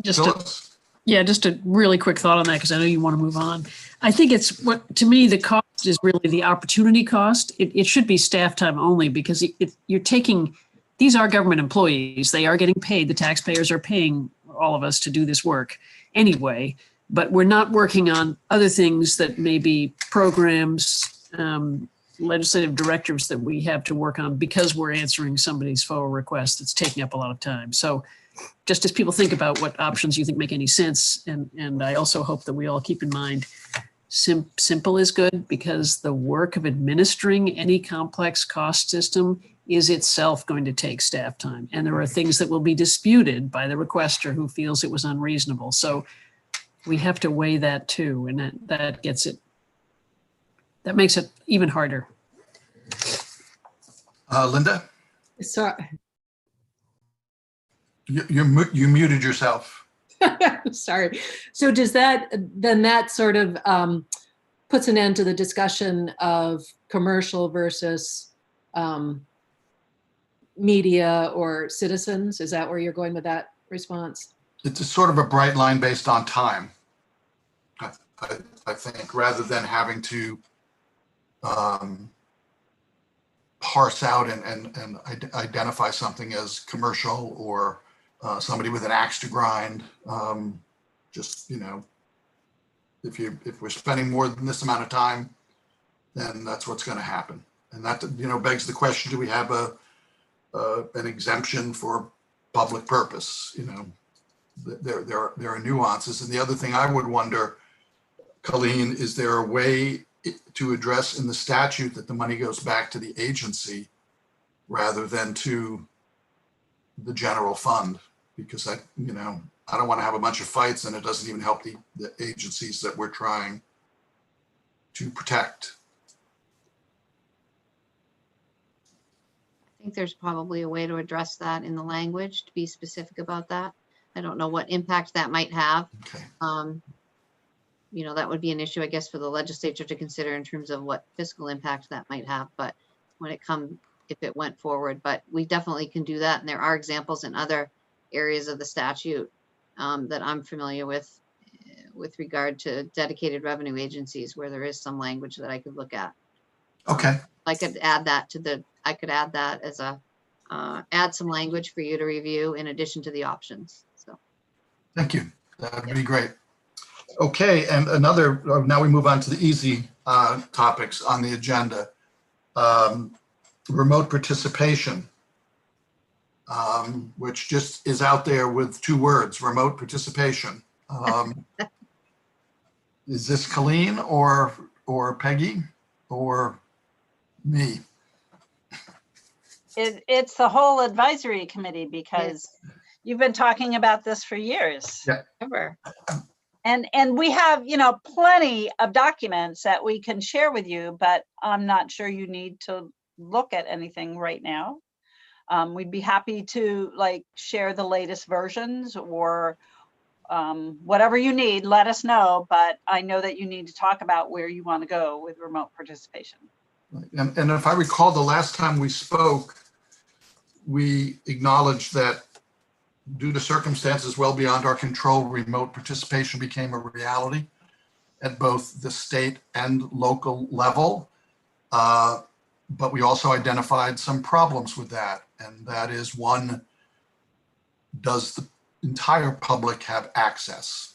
Just a really quick thought on that, because I know you want to move on. I think to me, the cost is really the opportunity cost. It should be staff time only, because you're taking, these are government employees. They are getting paid. The taxpayers are paying all of us to do this work anyway, but we're not working on other things that may be programs, legislative directives that we have to work on because we're answering somebody's FOA request that's taking up a lot of time. So just as people think about what options you think make any sense, and I also hope that we all keep in mind simple is good, because the work of administering any complex cost system is itself going to take staff time. And there are things that will be disputed by the requester who feels it was unreasonable. So we have to weigh that too, and that makes it even harder. Linda? Sorry. You muted yourself. Sorry. So does that sort of puts an end to the discussion of commercial versus media or citizens? Is that where you're going with that response? It's a sort of a bright line based on time, I think, rather than having to parse out and identify something as commercial or somebody with an axe to grind. Just, if we're spending more than this amount of time, then that's what's going to happen. And that, begs the question, do we have an exemption for public purpose? There are nuances. And the other thing I would wonder, Colleen, is there a way to address in the statute that the money goes back to the agency rather than to the general fund, because I don't want to have a bunch of fights and it doesn't even help the agencies that we're trying to protect. I think there's probably a way to address that in the language, to be specific about that. I don't know what impact that might have. Okay. That would be an issue, I guess, for the legislature to consider in terms of what fiscal impact that might have. But if it went forward, but we definitely can do that. And there are examples in other areas of the statute that I'm familiar with regard to dedicated revenue agencies, where there is some language that I could look at. Okay. I could add that as add some language for you to review in addition to the options. So. Thank you. That would be great. Okay, and now we move on to the easy topics on the agenda. Remote participation, which just is out there with 2 words, remote participation. Is this Colleen or Peggy or me? It's the whole advisory committee, because you've been talking about this for years. Yeah. Ever. And we have, plenty of documents that we can share with you, but I'm not sure you need to look at anything right now. We'd be happy to share the latest versions or whatever you need, let us know. But I know that you need to talk about where you want to go with remote participation. And if I recall, the last time we spoke, we acknowledged that due to circumstances well beyond our control, remote participation became a reality at both the state and local level. But we also identified some problems with that. And that is, one, does the entire public have access?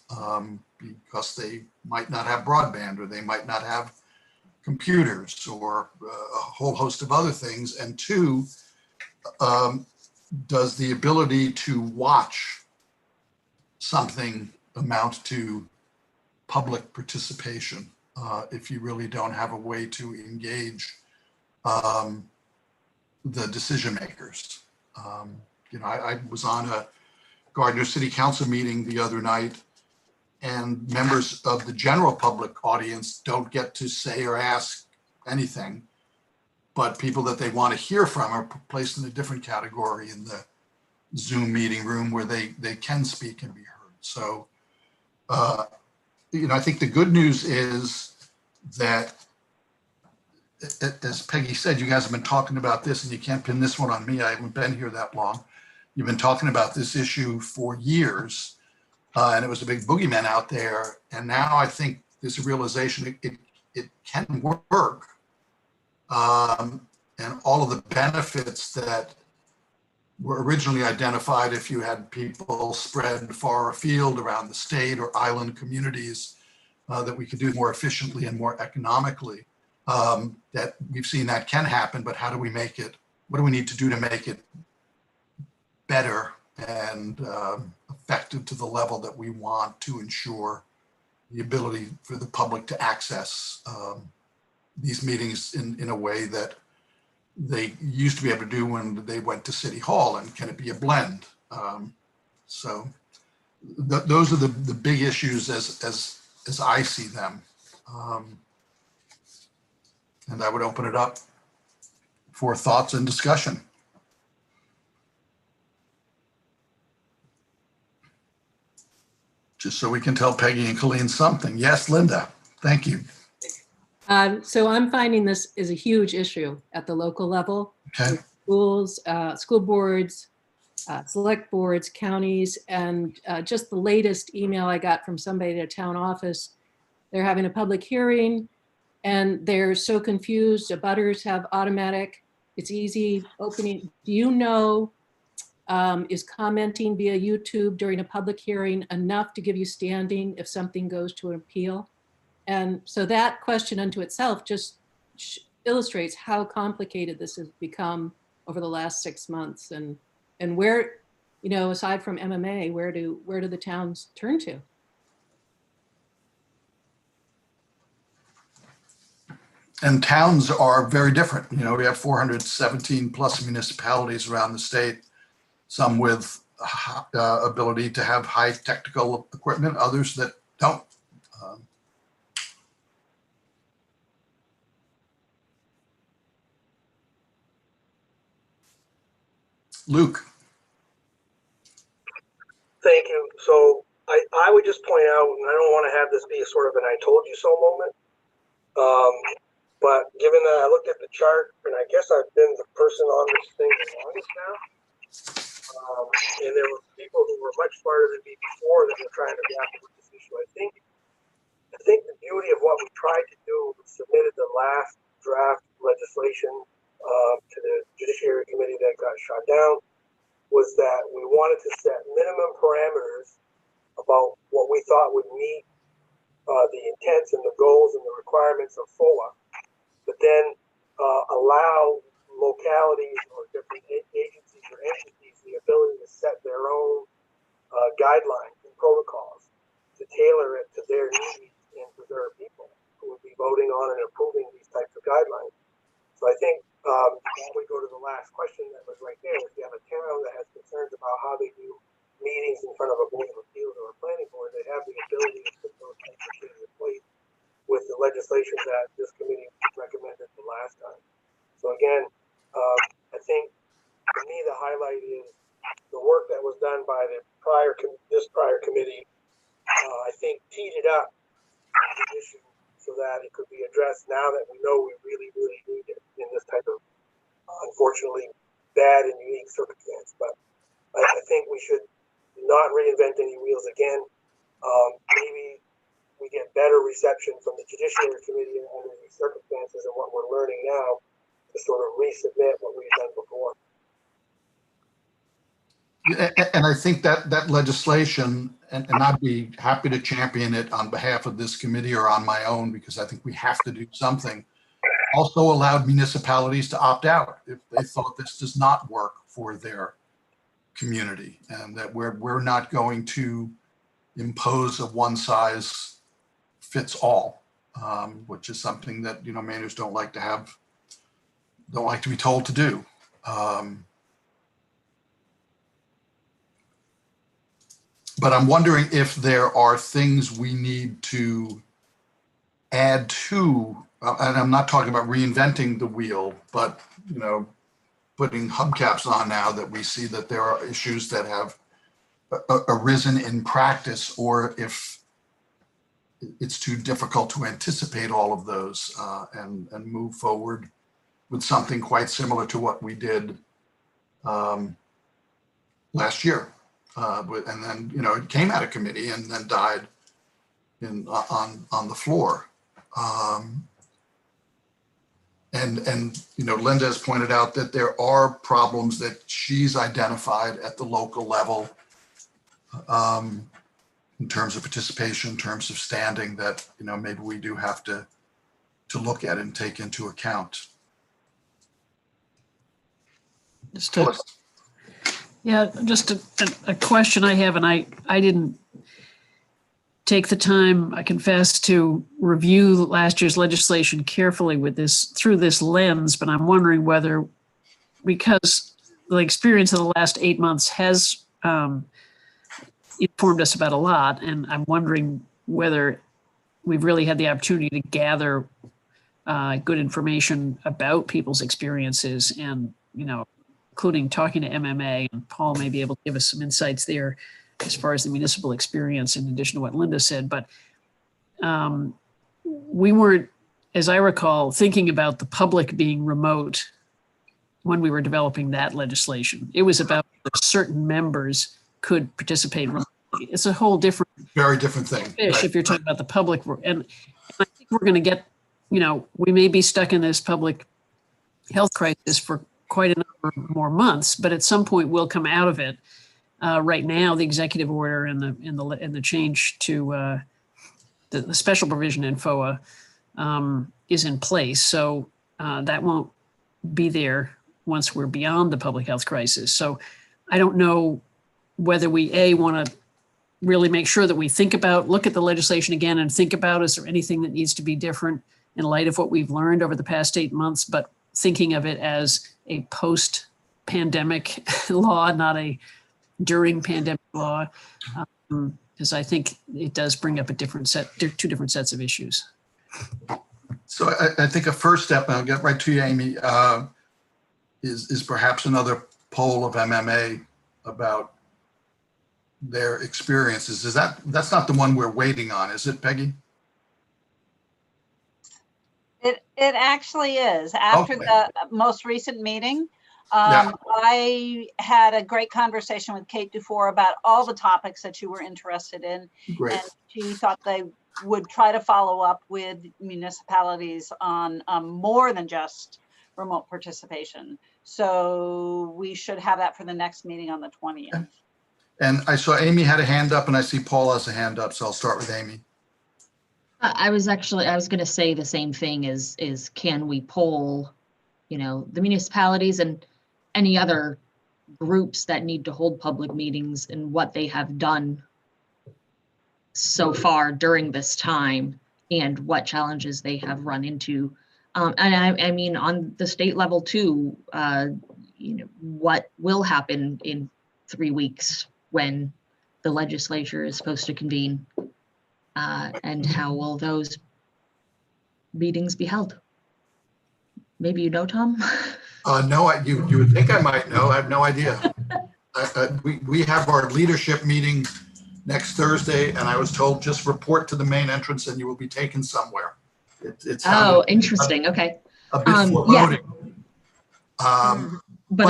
Because they might not have broadband, or they might not have computers, or a whole host of other things. And 2, does the ability to watch something amount to public participation if you really don't have a way to engage the decision makers? I was on a Gardner City Council meeting the other night, and members of the general public audience don't get to say or ask anything, but people that they want to hear from are placed in a different category in the Zoom meeting room, where they can speak and be heard. So, I think the good news is that, as Peggy said, you guys have been talking about this, and you can't pin this one on me. I haven't been here that long. You've been talking about this issue for years, and it was a big boogeyman out there. And now I think there's a realization it can work. And all of the benefits that were originally identified, if you had people spread far afield around the state or island communities, that we could do more efficiently and more economically, that we've seen that can happen. But how do we make it? What do we need to do to make it better and effective to the level that we want to ensure the ability for the public to access these meetings in a way that they used to be able to do when they went to City Hall? And can it be a blend? So those are the big issues as I see them. And I would open it up for thoughts and discussion. Just so we can tell Peggy and Colleen something. Yes, Linda, thank you. So I'm finding this is a huge issue at the local level. Okay. Schools, school boards, select boards, counties, and just the latest email I got from somebody at a town office. They're having a public hearing and they're so confused. The butters have automatic, it's easy opening. Do you know, is commenting via YouTube during a public hearing enough to give you standing if something goes to an appeal? And so that question unto itself just illustrates how complicated this has become over the last 6 months, and where, aside from MMA, where do the towns turn to? And towns are very different. You know, we have 417 plus municipalities around the state, some with ability to have high technical equipment, others that don't. Luke. Thank you. So I would just point out, and I don't want to have this be a sort of an I told you so moment, but given that I looked at the chart, and I guess I've been the person on this thing the longest now, and there were people who were much smarter than me before that were trying to grapple with this issue. I think the beauty of what we tried to do was submitted the last draft legislation to the Judiciary Committee that got shot down, was that we wanted to set minimum parameters about what we thought would meet the intents and the goals and the requirements of FOA, but then allow localities or different agencies or entities the ability to set their own guidelines and protocols to tailor it to their needs and to their people who would be voting on and approving these types of guidelines. So I think we go to the last question that was right there. If you have a town that has concerns about how they do meetings in front of a board of appeals or a planning board, they have the ability to put those types of things in place with the legislation that this committee recommended the last time. So again, I think for me the highlight is the work that was done by the this prior committee. I think teed it up the issue so that it could be addressed now that we know we really, really need it in this type of unfortunately bad and unique circumstance. But I think we should not reinvent any wheels again. Maybe we get better reception from the Judiciary Committee under these circumstances and what we're learning now to sort of resubmit what we've done before. And I think that legislation, and I'd be happy to champion it on behalf of this committee or on my own, because I think we have to do something, also allowed municipalities to opt out if they thought this does not work for their community, and that we're not going to impose a one size fits all, which is something that, you know, mayors don't like to be told to do. But I'm wondering if there are things we need to add to, and I'm not talking about reinventing the wheel, but, you know, putting hubcaps on now that we see that there are issues that have arisen in practice, or if it's too difficult to anticipate all of those and move forward with something quite similar to what we did last year. And then, you know, it came out of committee and then died on the floor. And you know, Linda has pointed out that there are problems that she's identified at the local level in terms of participation, in terms of standing, that, you know, maybe we do have to look at and take into account. Yeah, just a question I have, and I didn't take the time, I confess, to review last year's legislation carefully through this lens, but I'm wondering whether, because the experience of the last 8 months has informed us about a lot, and I'm wondering whether we've really had the opportunity to gather good information about people's experiences, and, you know, including talking to MMA, and Paul may be able to give us some insights there as far as the municipal experience, in addition to what Linda said. But we weren't, as I recall, thinking about the public being remote when we were developing that legislation. It was about certain members could participate remotely. It's a whole different, very different thing fish, right, if you're talking about the public. And I think we're going to get, you know, we may be stuck in this public health crisis for quite a number more months, but at some point we'll come out of it. Right now, the executive order and the change to the special provision in FOA is in place, so that won't be there once we're beyond the public health crisis. So I don't know whether we want to really make sure that we look at the legislation again and think about, is there anything that needs to be different in light of what we've learned over the past 8 months, but thinking of it as a post-pandemic law, not a during pandemic law, because I think it does bring up a different set, two different sets of issues. So I think a first step, and I'll get right to you, Amy, is perhaps another poll of MMA about their experiences. That's not the one we're waiting on, is it, Peggy? It actually is. After the most recent meeting, I had a great conversation with Kate Dufour about all the topics that you were interested in. Great. And she thought they would try to follow up with municipalities on more than just remote participation. So we should have that for the next meeting on the 20th. And I saw Amy had a hand up, and I see Paul has a hand up, so I'll start with Amy. I was going to say the same thing is can we poll, the municipalities and any other groups that need to hold public meetings and what they have done so far during this time and what challenges they have run into. And I mean, on the state level too, what will happen in 3 weeks when the legislature is supposed to convene, and how will those meetings be held? Maybe you know, Tom? No, you would think I might know. I have no idea. We have our leadership meeting next Thursday, and I was told just report to the main entrance and you will be taken somewhere. It's interesting. Okay. A bit foreboding. Yeah. But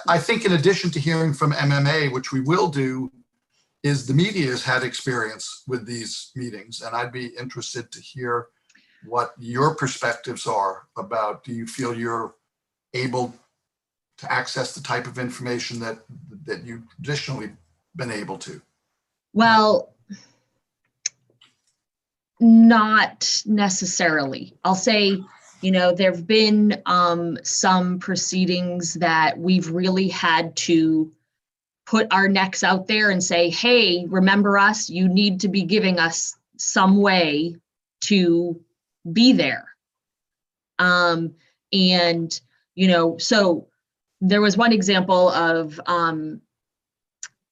I think in addition to hearing from MMA, which we will do, is the media has had experience with these meetings, and I'd be interested to hear what your perspectives are about. Do you feel you're able to access the type of information that you've traditionally been able to? Well, not necessarily. I'll say, there have been some proceedings that we've really had to put our necks out there and say, hey, remember us, you need to be giving us some way to be there. And, so there was one example of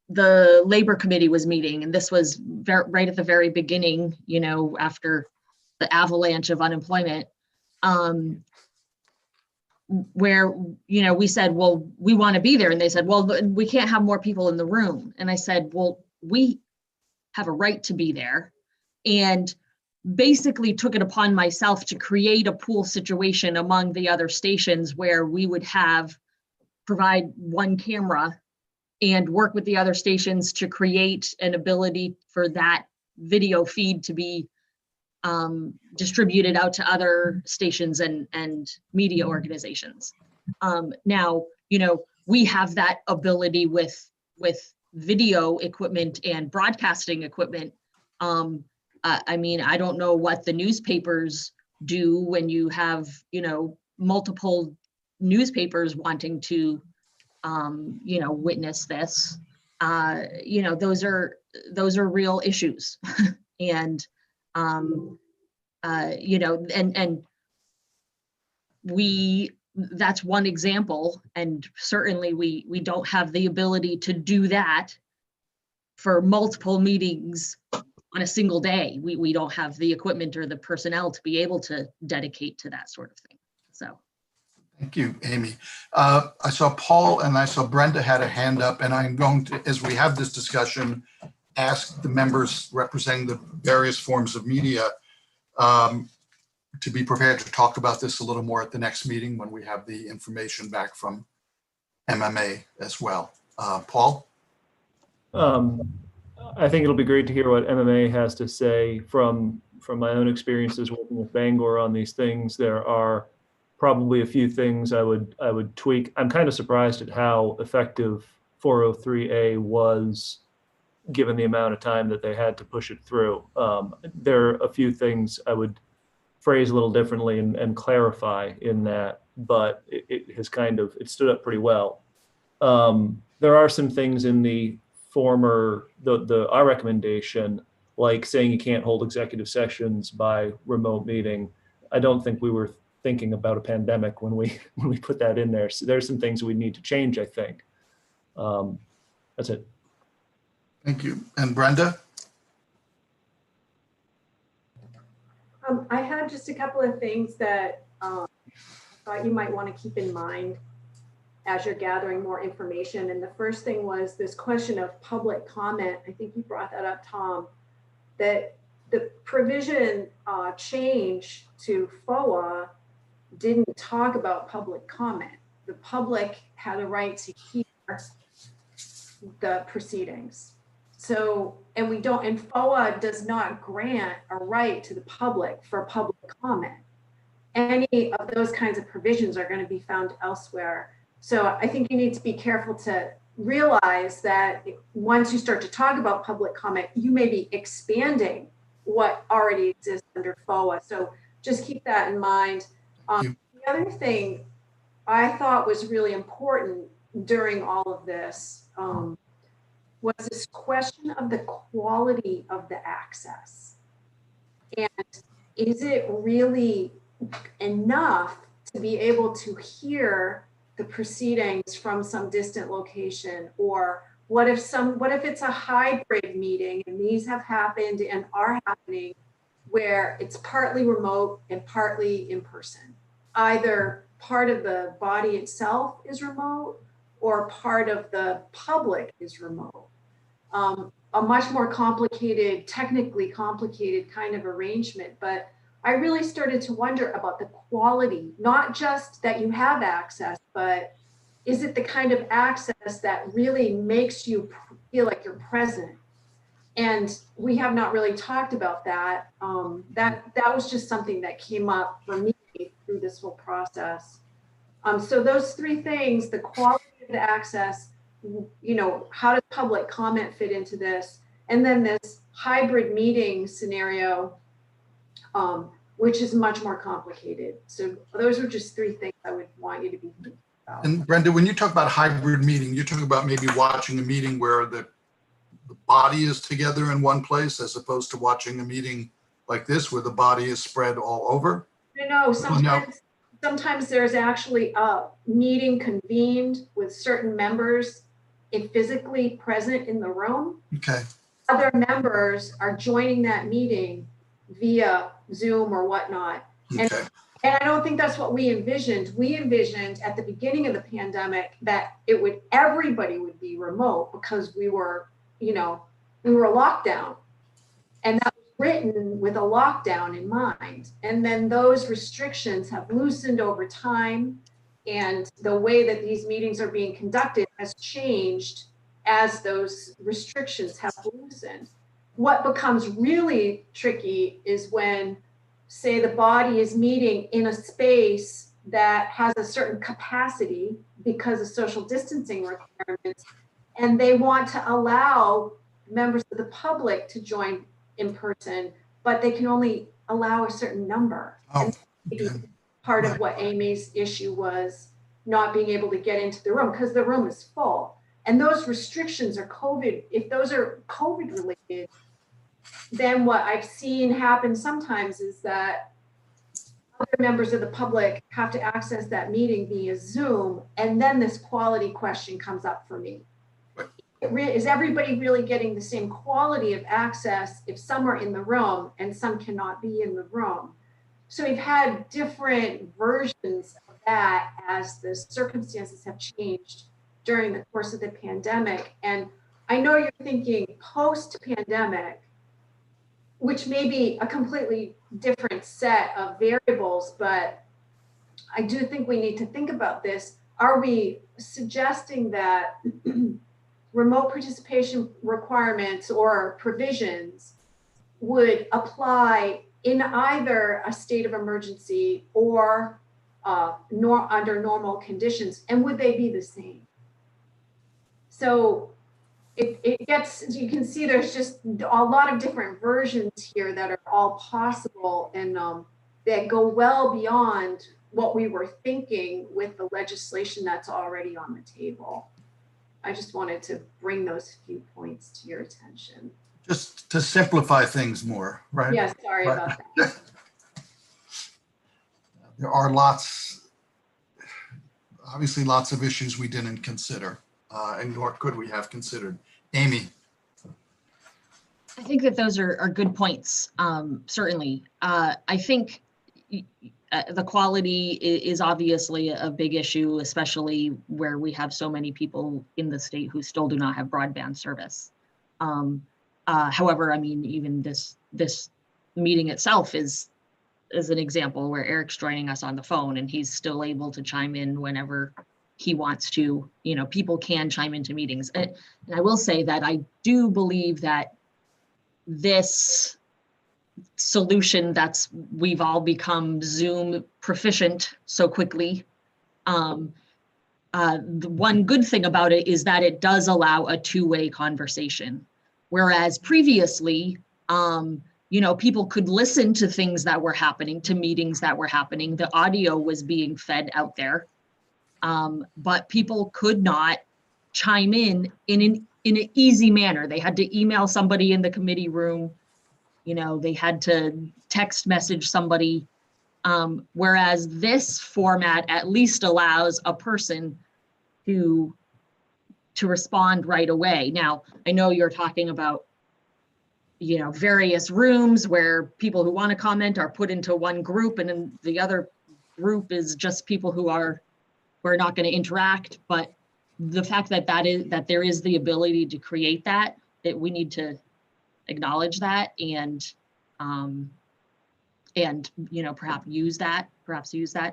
the labor committee was meeting, and this was right at the very beginning, after the avalanche of unemployment, where, we said, well, we want to be there. And they said, well, we can't have more people in the room. And I said, well, we have a right to be there. And basically took it upon myself to create a pool situation among the other stations where we would provide one camera and work with the other stations to create an ability for that video feed to be distributed out to other stations and media organizations. Now, we have that ability with video equipment and broadcasting equipment. I mean, I don't know what the newspapers do when you have, multiple newspapers wanting to, witness this. Those are real issues. And, and that's one example. And certainly we don't have the ability to do that for multiple meetings on a single day. We don't have the equipment or the personnel to be able to dedicate to that sort of thing. So. Thank you, Amy. I saw Paul and I saw Brenda had a hand up, and I'm going to, as we have this discussion, ask the members representing the various forms of media to be prepared to talk about this a little more at the next meeting when we have the information back from MMA as well. Paul? I think it'll be great to hear what MMA has to say from my own experiences working with Bangor on these things. There are probably a few things I would tweak. I'm kind of surprised at how effective 403A was given the amount of time that they had to push it through. There are a few things I would phrase a little differently and clarify in that, but it has it stood up pretty well. There are some things in the our recommendation like saying you can't hold executive sessions by remote meeting. I don't think we were thinking about a pandemic when we put that in there. So there's some things we need to change, I think. That's it. Thank you. And Brenda? I had just a couple of things that I thought you might want to keep in mind as you're gathering more information. And the first thing was this question of public comment. I think you brought that up, Tom, that the provision change to FOA didn't talk about public comment. The public had a right to hear the proceedings. So, and we don't, and FOA does not grant a right to the public for public comment. Any of those kinds of provisions are going to be found elsewhere. So I think you need to be careful to realize that once you start to talk about public comment, you may be expanding what already exists under FOA. So just keep that in mind. The other thing I thought was really important during all of this was this question of the quality of the access. And is it really enough to be able to hear the proceedings from some distant location? Or what if it's a hybrid meeting, and these have happened and are happening, where it's partly remote and partly in person? Either part of the body itself is remote or part of the public is remote. A much more complicated, technically complicated kind of arrangement. But I really started to wonder about the quality, not just that you have access, but is it the kind of access that really makes you feel like you're present? And we have not really talked about that. That was just something that came up for me through this whole process. So those three things, the quality of the access, how does public comment fit into this? And then this hybrid meeting scenario, which is much more complicated. So those are just three things I would want you to be thinking about. And Brenda, when you talk about hybrid meeting, you're talking about maybe watching a meeting where the body is together in one place as opposed to watching a meeting like this where the body is spread all over? No, sometimes there's actually a meeting convened with certain members physically present in the room. Okay. Other members are joining that meeting via Zoom or whatnot. Okay. And I don't think that's what we envisioned. We envisioned at the beginning of the pandemic that everybody would be remote because we were locked down. And that was written with a lockdown in mind. And then those restrictions have loosened over time. And the way that these meetings are being conducted has changed as those restrictions have loosened. What becomes really tricky is when, say, the body is meeting in a space that has a certain capacity because of social distancing requirements, and they want to allow members of the public to join in person, but they can only allow a certain number. And part of what Amy's issue was not being able to get into the room because the room is full. And those restrictions are COVID. If those are COVID related, then what I've seen happen sometimes is that other members of the public have to access that meeting via Zoom. And then this quality question comes up for me. Is everybody really getting the same quality of access if some are in the room and some cannot be in the room? So we've had different versions of that as the circumstances have changed during the course of the pandemic. And I know you're thinking post-pandemic, which may be a completely different set of variables, but I do think we need to think about this. Are we suggesting that remote participation requirements or provisions would apply in either a state of emergency or under normal conditions, and would they be the same? So it gets, you can see there's just a lot of different versions here that are all possible and that go well beyond what we were thinking with the legislation that's already on the table. I just wanted to bring those few points to your attention. Just to simplify things more, right? Yeah, sorry Right. about that. There are obviously lots of issues we didn't consider, and nor could we have considered. Amy. I think that those are good points, certainly. I think the quality is obviously a big issue, especially where we have so many people in the state who still do not have broadband service. However, I mean, even this meeting itself is an example where Eric's joining us on the phone and he's still able to chime in whenever he wants to. You know, people can chime into meetings. And I will say that I do believe that this solution we've all become Zoom proficient so quickly. The one good thing about it is that it does allow a two-way conversation. Whereas previously, you know, people could listen to things that were happening, to meetings that were happening. The audio was being fed out there, but people could not chime in an easy manner. They had to email somebody in the committee room. You know, they had to text message somebody. Whereas this format at least allows a person to respond right away. Now, I know you're talking about, you know, various rooms where people who want to comment are put into one group, and then the other group is just people who are not going to interact. But the fact that there is the ability to create that we need to acknowledge that and you know, perhaps use that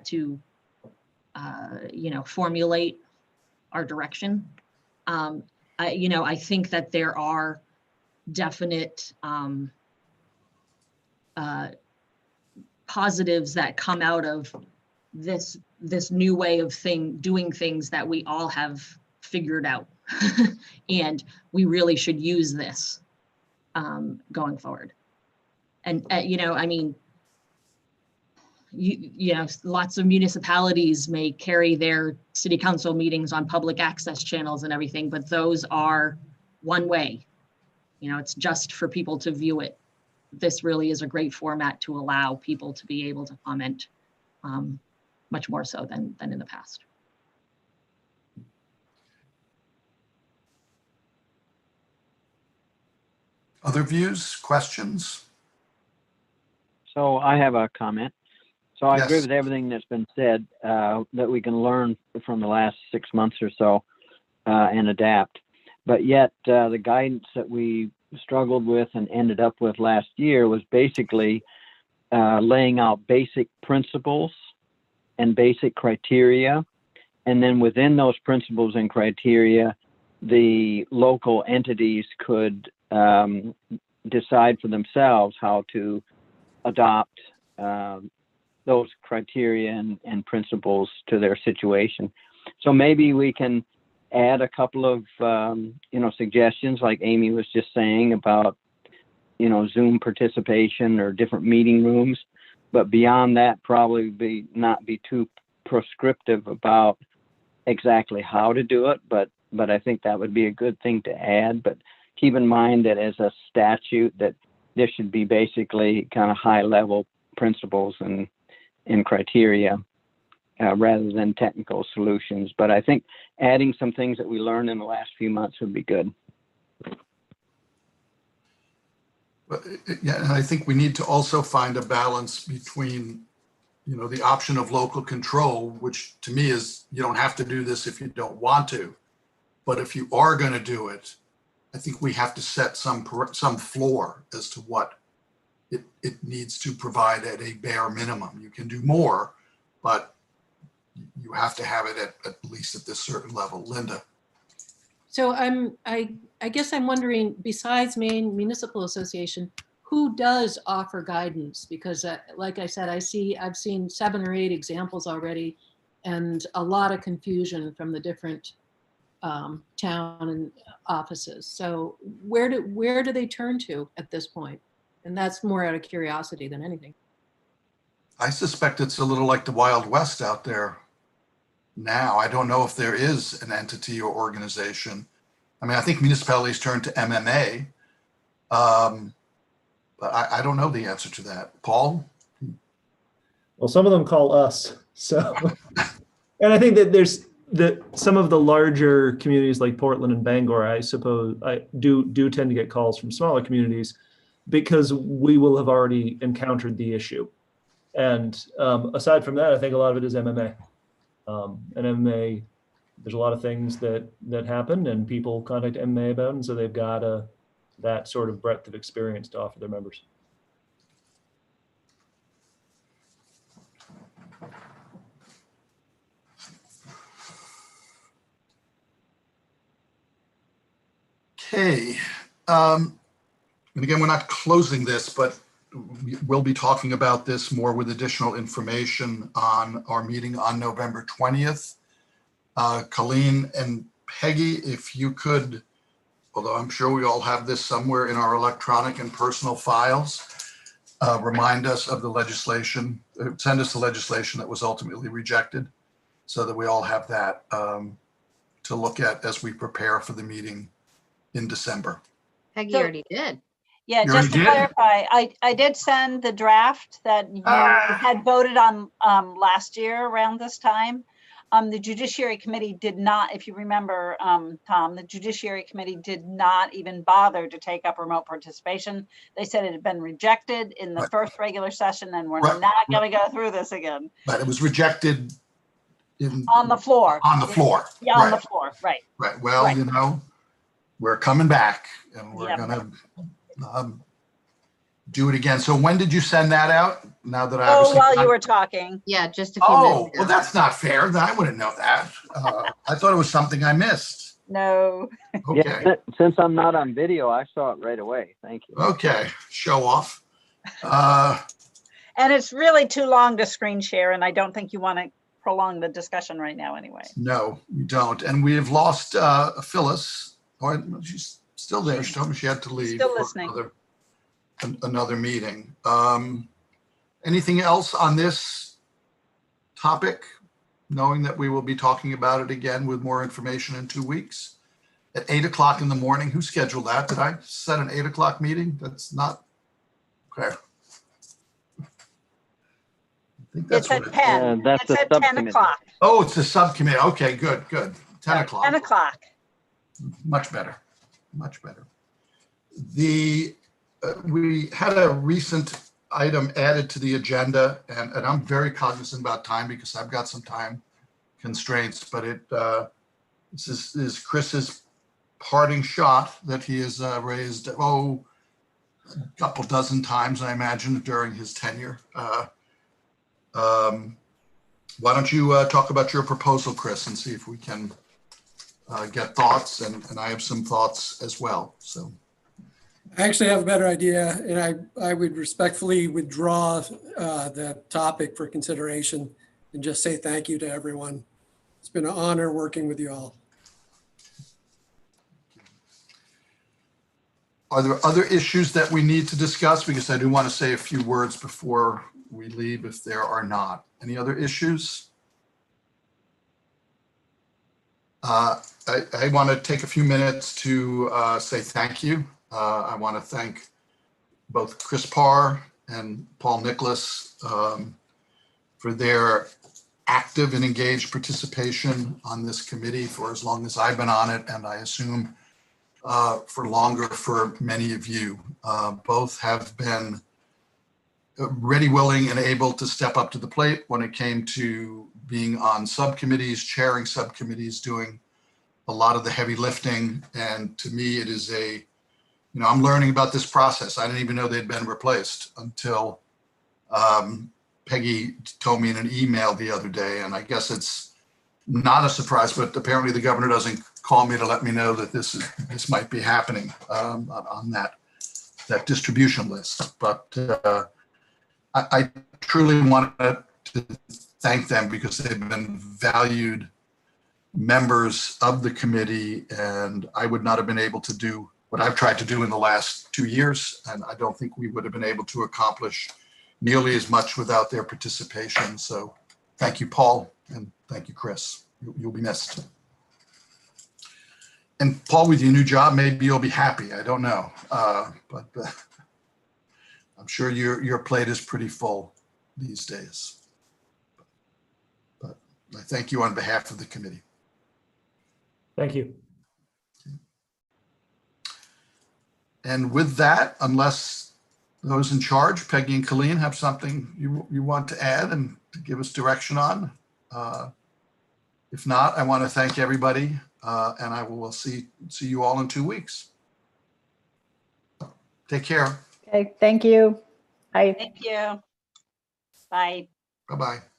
to you know, formulate our direction. You know, I think that there are definite positives that come out of this new way of doing things that we all have figured out. And we really should use this going forward. And you know, I mean, you know, lots of municipalities may carry their city council meetings on public access channels and everything, but those are one way. You know, it's just for people to view it. This really is a great format to allow people to be able to comment much more so than in the past. Other views, questions? So I have a comment. So I agree Yes. with everything that's been said, that we can learn from the last 6 months or so and adapt. But yet the guidance that we struggled with and ended up with last year was basically laying out basic principles and basic criteria. And then within those principles and criteria, the local entities could decide for themselves how to adopt those criteria and principles to their situation. So maybe we can add a couple of you know, suggestions, like Amy was just saying about, you know, Zoom participation or different meeting rooms. But beyond that, probably not be too prescriptive about exactly how to do it. But I think that would be a good thing to add. But keep in mind that as a statute, that there should be basically kind of high level principles and criteria rather than technical solutions. But I think adding some things that we learned in the last few months would be good. Yeah, and I think we need to also find a balance between, you know, the option of local control, which to me is, you don't have to do this if you don't want to. But if you are going to do it, I think we have to set some floor as to what it needs to provide at a bare minimum. You can do more, but you have to have it at least at this certain level. Linda. So I guess I'm wondering, besides Maine Municipal Association, who does offer guidance? Because like I said, I've seen 7 or 8 examples already, and a lot of confusion from the different town and offices. So where do they turn to at this point? And that's more out of curiosity than anything. I suspect it's a little like the Wild West out there now. I don't know if there is an entity or organization. I mean, I think municipalities turn to MMA, But I don't know the answer to that. Paul? Well, some of them call us. So, and I think that there's some of the larger communities like Portland and Bangor, I suppose, I do tend to get calls from smaller communities because we will have already encountered the issue. And aside from that, I think a lot of it is MMA. And MMA, there's a lot of things that happen and people contact MMA about, and so they've got that sort of breadth of experience to offer their members. Okay. And again, we're not closing this, but we'll be talking about this more with additional information on our meeting on November 20th. Colleen and Peggy, if you could, although I'm sure we all have this somewhere in our electronic and personal files, remind us of the legislation, send us the legislation that was ultimately rejected so that we all have that to look at as we prepare for the meeting in December. Peggy already did. Yeah, You just to already did? clarify, I did send the draft that you had voted on last year around this time. The Judiciary Committee did not, if you remember, Tom, the Judiciary Committee did not even bother to take up remote participation. They said it had been rejected in the first regular session and we're not going to go through this again. But it was rejected on the floor. On the floor. Yeah, on the floor, right. Right. Well, you know, we're coming back and we're going to do it again. So when did you send that out? Now that I while you were talking. Yeah, just a few minutes ago. Well, that's not fair. I wouldn't know that. I thought it was something I missed. No. Okay. Yeah, since I'm not on video, I saw it right away. Thank you. Okay. Show off. And it's really too long to screen share, and I don't think you want to prolong the discussion right now anyway. No, we don't. And we have lost Phyllis. Or she's still there. She told me she had to leave. Still listening. Another meeting. Anything else on this topic, knowing that we will be talking about it again with more information in 2 weeks at 8 o'clock in the morning? Who scheduled that? Did I set an 8 o'clock meeting? That's not, okay. I think that's it's at 10. That's it's at 10 o'clock. Oh, it's a subcommittee. Okay, good. 10 o'clock. 10 o'clock. Much better. Much better. We had a recent item added to the agenda, and I'm very cognizant about time because I've got some time constraints, but this is Chris's parting shot that he has raised, a couple dozen times, I imagine, during his tenure. Why don't you talk about your proposal, Chris, and see if we can get thoughts, and I have some thoughts as well. So. I actually have a better idea, and I would respectfully withdraw the topic for consideration and just say thank you to everyone. It's been an honor working with you all. Are there other issues that we need to discuss? Because I do want to say a few words before we leave if there are not. Any other issues? I want to take a few minutes to say thank you. I want to thank both Chris Parr and Paul Nicholas for their active and engaged participation on this committee for as long as I've been on it, and I assume for longer for many of you. Both have been ready, willing, and able to step up to the plate when it came to being on subcommittees, chairing subcommittees, doing a lot of the heavy lifting. And to me, it is I'm learning about this process. I didn't even know they'd been replaced until Peggy told me in an email the other day. And I guess it's not a surprise, but apparently the governor doesn't call me to let me know that this might be happening on that distribution list. But I truly wanted to thank them because they've been valued members of the committee, and I would not have been able to do what I've tried to do in the last 2 years, and I don't think we would have been able to accomplish nearly as much without their participation. So thank you, Paul, and thank you, Chris. You'll be missed. And Paul, with your new job, maybe you'll be happy. I don't know. But I'm sure your plate is pretty full these days. But I thank you on behalf of the committee. Thank you. And with that, unless those in charge, Peggy and Colleen, have something you want to add and to give us direction on. If not, I want to thank everybody, and I will see you all in 2 weeks. Take care. Okay, thank you. Bye. Thank you. Bye. Bye-bye.